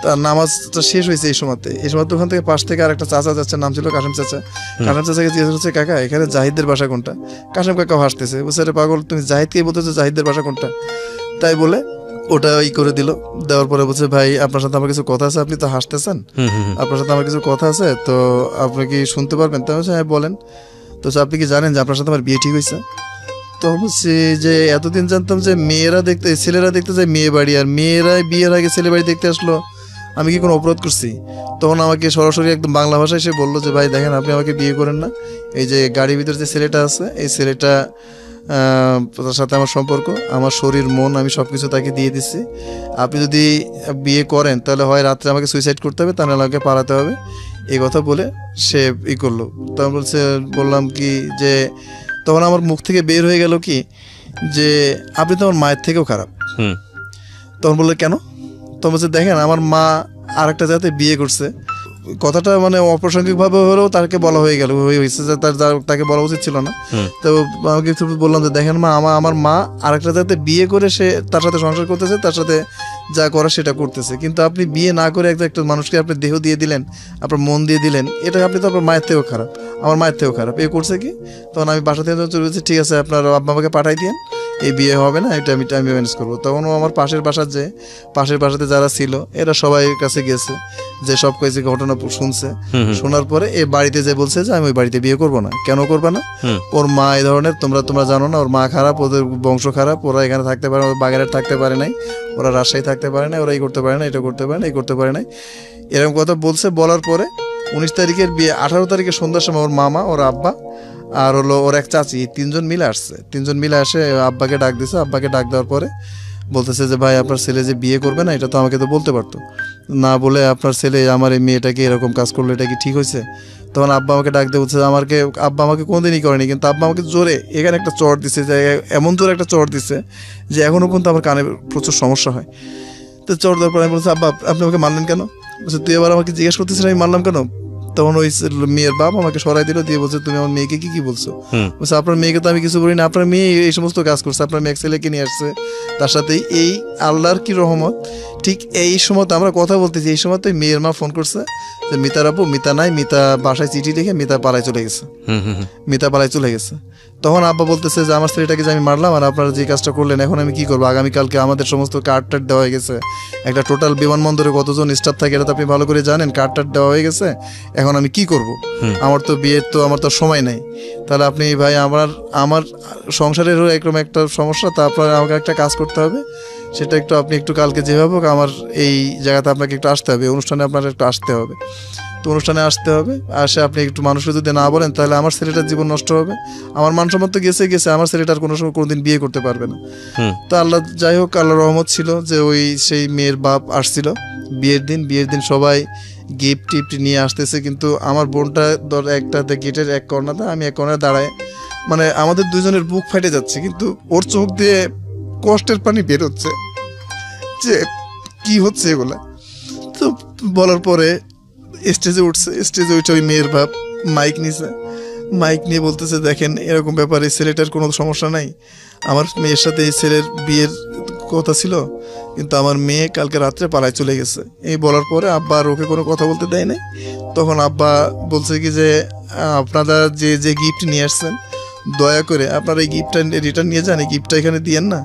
[SPEAKER 1] তার নামাজটা শেষ হয়েছে এই সময়তে ওখান থেকে পাশ থেকে আর একটা চাচা যাচ্ছে, নাম ছিল কাশেম চাচা। কাশেম চাচাকে জিজ্ঞেস করছে কাকা এখানে জাহিদদের বাসা কোনটা? কাশেম কাকাও হাসতেছে, বলছে রে পাগল তুমি জাহিদকেই বলতেছো জাহিদদের বাসা কোনটা? তাই বলে ওটা করে দিল। দেওয়ার পরে বলছে ভাই আপনার সাথে আমার কিছু কথা আছে, আপনি তো হাসতেছেন, আপনার সাথে আমার কিছু কথা আছে, তো আপনি কি শুনতে পারবেন? তাই বলছে হ্যাঁ বলেন। তো আপনি কি জানেন যে আপনার সাথে আমার বিয়ে ঠিক হয়েছে? তো বলছি যে এতদিন জানতাম যে ছেলেরা দেখতে যায় মেয়ে বাড়ি, আর মেয়েরাই বিয়ের আগে ছেলে বাড়ি দেখতে আসলো, আমি কি কোনো অপরাধ করছি? তখন আমাকে সরাসরি একদম বাংলা ভাষায় সে বললো যে ভাই দেখেন আপনি আমাকে বিয়ে করেন না, এই যে গাড়ির ভিতরে যে ছেলেটা আছে এই ছেলেটা তার সাথে আমার সম্পর্ক, আমার শরীর মন আমি সব কিছু তাকে দিয়ে দিচ্ছি। আপনি যদি বিয়ে করেন তাহলে হয় রাত্রে আমাকে সুইসাইড করতে হবে, তাহলে আমাকে পালাতে হবে। এই কথা বলে সে করলো। তখন বললাম কি যে তখন আমার মুখ থেকে বের হয়ে গেল কি যে আপনি তো আমার মায়ের থেকেও খারাপ। তখন বললো কেন? তখন বলছে দেখেন আমার মা আর একটা জায়গাতে বিয়ে করছে, কথাটা মানে অপ্রাসঙ্গিকভাবে হলেও তাকে বলা হয়ে গেল, হয়েছে যে তাকে বলা উচিত ছিল না। তো আমাকে বললাম যে দেখেন মা, আমার মা আরেকটা যাতে বিয়ে করে সে তার সাথে সংসার করতেছে, তার সাথে যা করা সেটা করতেছে, কিন্তু আপনি বিয়ে না করে একটা মানুষকে আপনি দেহ দিয়ে দিলেন, আপনার মন দিয়ে দিলেন, এটা আপনি তো আপনার মায়ের থেকেও খারাপ, আমার মায়ের থেকেও খারাপ। এ করছে কি, তখন আমি বাসা থেকে চলে গেছি, ঠিক আছে আপনার আব্বা আমাকে পাঠাই দিয়েন, এই বিয়ে হবে না, এটা আমি ম্যানেজ করবো। তখন ও আমার পাশের বাসাতে যারা ছিল এরা সবাই কাছে গেছে, যে সব কিছু ঘটনা শুনছে, শোনার পরে এই বাড়িতে যে বলছে যে আমি ওই বাড়িতে বিয়ে করবো না। কেন করবে না? ওর মা এই ধরনের, তোমরা জানো না, ওর মা খারাপ, ওদের বংশ খারাপ, ওরা এখানে থাকতে পারে, বাগেরহাট থাকতে পারে নাই, ওরা রাজশাহী থাকতে পারে না, ওরা এই করতে পারে না, এটা করতে পারে না, এই করতে পারে নাই, এরকম কথা বলছে। বলার পরে 19 তারিখের বিয়ে, 18 তারিখে সন্ধ্যার সময় ওর মামা, ওর আব্বা আর হলো ওর এক চাচি, 3জন মিলে আসছে। 3জন মিলে আসে আব্বাকে ডাক দিছে। আব্বাকে ডাক দেওয়ার পরে বলতেছে যে ভাই আপনার ছেলে যে বিয়ে করবে না, এটা তো আমাকে তো বলতে পারতো না, বলে আপনার ছেলে আমার এই মেয়েটাকে এরকম কাজ করলো, এটা কি ঠিক হয়েছে? তখন আব্বা আমাকে ডাক দিয়ে বলছে আব্বা আমাকে কোনোদিনই করেনি, কিন্তু আব্বা আমাকে জোরে এখানে একটা চড় দিছে, যে এমন জোরে একটা চড় দিছে যে এখনও পর্যন্ত আমার কানে প্রচুর সমস্যা হয়। তো চড় দেওয়ার পরে আমি বলছি আব্বা আপনি আমাকে মানলেন কেন? বলছে তুই এবার আমাকে জিজ্ঞেস করতেছিস আমি মানলাম কেন? তখন ওই মেয়ের বাপ আমাকে সরাই দিল, দিয়ে বলছে তুমি আমার মেয়েকে কি বলছো? বলছে আপনার মেয়েকে তো আমি কিছু বলি না, আপনার মেয়ে এই সমস্ত কাজ করছে, আপনার মেয়ে ছেলেকে নিয়ে আসছে, তার সাথে এই আল্লাহর কি রহমত। ঠিক এই সময় তো আমরা কথা বলতেছি, এই সময় তো মেয়ের মা ফোন করছে যে মিতার আপু, মিতা নাই, মিতা বাসায় চিঠি লিখে মিতা পালায় চলে গেছে। তখন আব্বা বলতেছে যে আমার ছেলেটাকে যে আমি মারলাম, আর আপনারা যে কাজটা করলেন, এখন আমি কি করবো? আগামীকালকে আমাদের সমস্ত কার্ড দেওয়া হয়ে গেছে, একটা টোটাল বিমানবন্দরে কতজন স্টাফ থাকে এটা তো আপনি ভালো করে জানেন, কার্ড দেওয়া হয়ে গেছে, এখন আমি কি করব? আমার তো বিয়ের তো আমার তো সময় নেই। তাহলে আপনি ভাই আমার সংসারেরও এরকম একটা সমস্যা, তা আপনার আমাকে একটা কাজ করতে হবে, সেটা আপনি একটু কালকে যেভাবে হোক আমার এই জায়গাতে আপনাকে একটু আসতে হবে, অনুষ্ঠানে আপনার একটু আসতে হবে। তো অনুষ্ঠানে আসতে হবে, আসে আপনি একটু মানুষকে যদি না বলেন তাহলে আমার ছেলেটার জীবন নষ্ট হবে, আমার মান সম্মান তো গেছে, আমার ছেলেটার কোনো সময় কোনোদিন বিয়ে করতে পারবে না। তো আল্লাহ যাই হোক, আল্লাহর রহমত ছিল যে সেই মেয়ের বাপ আসছিল বিয়ের দিন সবাই গিফট নিয়ে আসতেছে, কিন্তু আমার বোনটা একটাতে গেটের এক কর্নারে, আমি এক কর্নারে দাঁড়ায়, মানে আমাদের দুজনের বুক ফাটে যাচ্ছে, কিন্তু ওর চোখ দিয়ে কষ্টের পানি বের হচ্ছে যে কি হচ্ছে এগুলা। তো বলার পরে স্টেজে উঠছে ওই মেয়ের বাপ মাইক নিয়ে বলতেছে দেখেন এরকম ব্যাপারে ছেলেটার কোনো সমস্যা নাই, আমার মেয়ের সাথে এই ছেলের বিয়ের কথা ছিল, কিন্তু আমার মেয়ে কালকে রাত্রে পালায় চলে গেছে। এই বলার পরে আব্বা আর ওকে কোনো কথা বলতে দেয় নাই। তখন আব্বা বলছে কি যে আপনারা যে গিফট নিয়ে আসছেন, দয়া করে আপনারা এই গিফটটা রিটার্ন নিয়ে যান, এই গিফটটা এখানে দিয়েন না।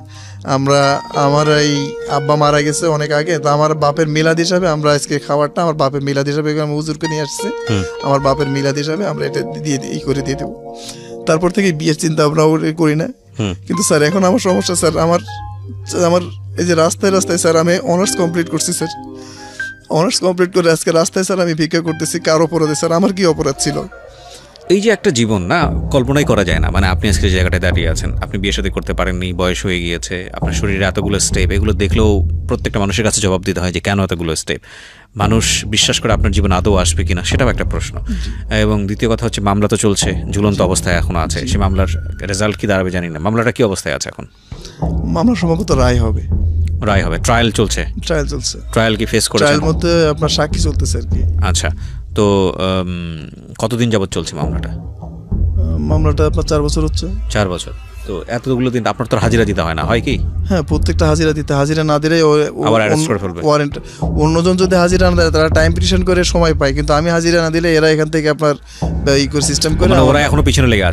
[SPEAKER 1] আমার এই আব্বা মারা গেছে অনেক আগে, তো আমার বাপের মিলাদ হিসাবে আমরা আজকে খাবারটা আমার বাপের মিলাদ হিসাবে আমি হুজুরকে নিয়ে আসছি, আমার বাপের মিলাদ হিসাবে আমরা এটা দিয়ে দেবো। তারপর থেকে বিয়ের চিন্তা আমরা করি না। কিন্তু স্যার এখন আমার সমস্যা, স্যার আমার এই যে রাস্তায় স্যার আমি অনার্স কমপ্লিট করছি, স্যার অনার্স কমপ্লিট করে আজকে রাস্তায় স্যার আমি ভিক্ষা করতেছি, কার অপরাধে? স্যার আমার কি অপরাধ ছিল?
[SPEAKER 3] এই যে একটা জীবন না, কল্পনাই করা যায় না। মানে আপনি আজকে জায়গাটায় দাঁড়িয়ে আছেন, আপনি বিয়ে শাদী করতে পারেননি, বয়স হয়ে গিয়েছে, আপনার শরীরে এতগুলো স্টেপ, এগুলো দেখলেও প্রত্যেকটা মানুষের কাছে জবাব দিতে হয় যে কেন এতগুলো স্টেপ। মানুষ বিশ্বাস করে আপনার জীবন আদৌ আসবে কিনা সেটাও একটা প্রশ্ন। এবং দ্বিতীয় কথা হচ্ছে মামলা তো চলছে, ঝুলন্ত অবস্থায় এখনো আছে, সেই মামলার রেজাল্ট কি দাঁড়াবে জানি না। মামলাটা কি অবস্থায় আছে এখন?
[SPEAKER 1] মামলা সম্ভবত রায় হবে, ট্রায়াল চলছে।
[SPEAKER 3] ট্রায়াল কি ফেস করেছেন?
[SPEAKER 1] ট্রায়াল মধ্যে আপনার সাক্ষী চলতেছে আর কি।
[SPEAKER 3] আচ্ছা, তো কতদিন যাবত চলছে মামলাটা?
[SPEAKER 1] আপনার 4 বছর হচ্ছে।
[SPEAKER 3] 4 বছর। তো এতগুলো দিন আপনার তো হাজিরা দিতে হয় না, হয় কি?
[SPEAKER 1] হ্যাঁ, প্রত্যেকটা হাজিরা না দিলে
[SPEAKER 3] আবার অ্যারেস্ট করে ফেলবে।
[SPEAKER 1] ওয়ারেন্ট অন্যজন যদি হাজিরা না দেয় তারা টাইম পিটিশন করে সময় পায়, কিন্তু আমি হাজিরা না দিলে এরা এখান থেকে আপনার সিস্টেম করে,
[SPEAKER 3] ওরা এখনো পিছনে লেগে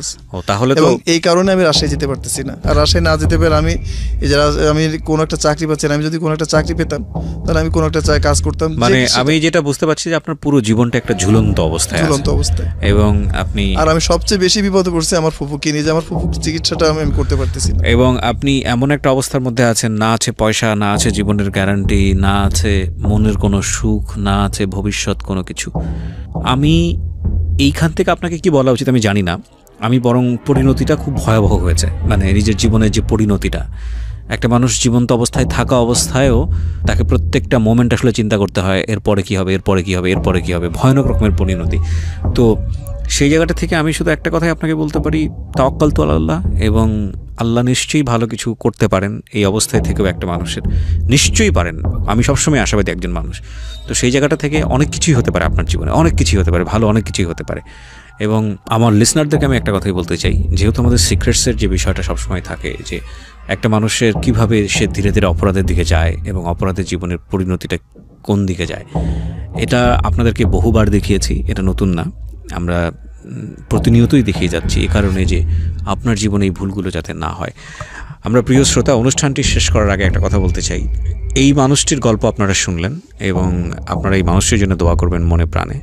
[SPEAKER 3] আছে।
[SPEAKER 1] ও তাহলে তো এই কারণে আমি রাজশাহী যেতে পারতেছি না। আর রাজশাহী না যেতে পারে আমি কোনো একটা চাকরি পাচ্ছি না। আমি যদি কোনো একটা চাকরি পেতাম তাহলে আমি কোনো একটা কাজ করতাম।
[SPEAKER 3] মানে আমি যেটা বুঝতে পারছি যে আপনার পুরো জীবনটা একটা ঝুলন্ত অবস্থায়, এবং আপনি,
[SPEAKER 1] আর আমি সবচেয়ে বেশি বিপদে পড়ছি আমার ফুফুকে নিয়ে, যে আমার ফুফুর চিকিৎসাটা আমি করতে পারতেছি না।
[SPEAKER 3] এবং আপনি এমন একটা অবস্থার মধ্যে আছেন, না আছে পয়সা, না আছে জীবনের গ্যারান্টি, না আছে মনের কোনো সুখ, না আছে ভবিষ্যৎ কোনো কিছু। আমি এইখান থেকে আপনাকে কি বলা উচিত আমি জানি না, আমি বরং পরিণতিটা খুব ভয়াবহ হয়েছে। মানে নিজের জীবনের যে পরিণতিটা, একটা মানুষ জীবন্ত অবস্থায় থাকা অবস্থায়ও তাকে প্রত্যেকটা মোমেন্ট আসলে চিন্তা করতে হয় এরপরে কী হবে, ভয়ানক রকমের পরিণতি। তো সেই জায়গাটা থেকে আমি শুধু একটা কথাই আপনাকে বলতে পারি, তাওয়াক্কাল তু আলাল্লাহ, এবং আল্লাহ নিশ্চয়ই ভালো কিছু করতে পারেন এই অবস্থায় থেকেও একটা মানুষের, নিশ্চয়ই পারেন। আমি সবসময় আশাবাদী একজন মানুষ, তো সেই জায়গাটা থেকে অনেক কিছুই হতে পারে আপনার জীবনে, অনেক কিছুই হতে পারে, ভালো অনেক কিছুই হতে পারে। এবং আমার লিসনারদেরকে আমি একটা কথাই বলতে চাই, যেহেতু আমাদের সিক্রেটসের যে বিষয়টা সবসময় থাকে যে একটা মানুষের কিভাবে সে ধীরে ধীরে অপরাধের দিকে যায় এবং অপরাধের জীবনের পরিণতিটা কোন দিকে যায়, এটা আপনাদেরকে বহুবার দেখিয়েছি, এটা নতুন না, আমরা প্রতিনিয়তই দেখিয়ে যাচ্ছি, এ কারণে যে আপনার জীবনে এই ভুলগুলো যাতে না হয়। আমরা প্রিয় শ্রোতা, অনুষ্ঠানটি শেষ করার আগে একটা কথা বলতে চাই। এই মানুষটির গল্প আপনারা শুনলেন এবং আপনারা এই মানুষটির জন্য দোয়া করবেন মনে প্রাণে।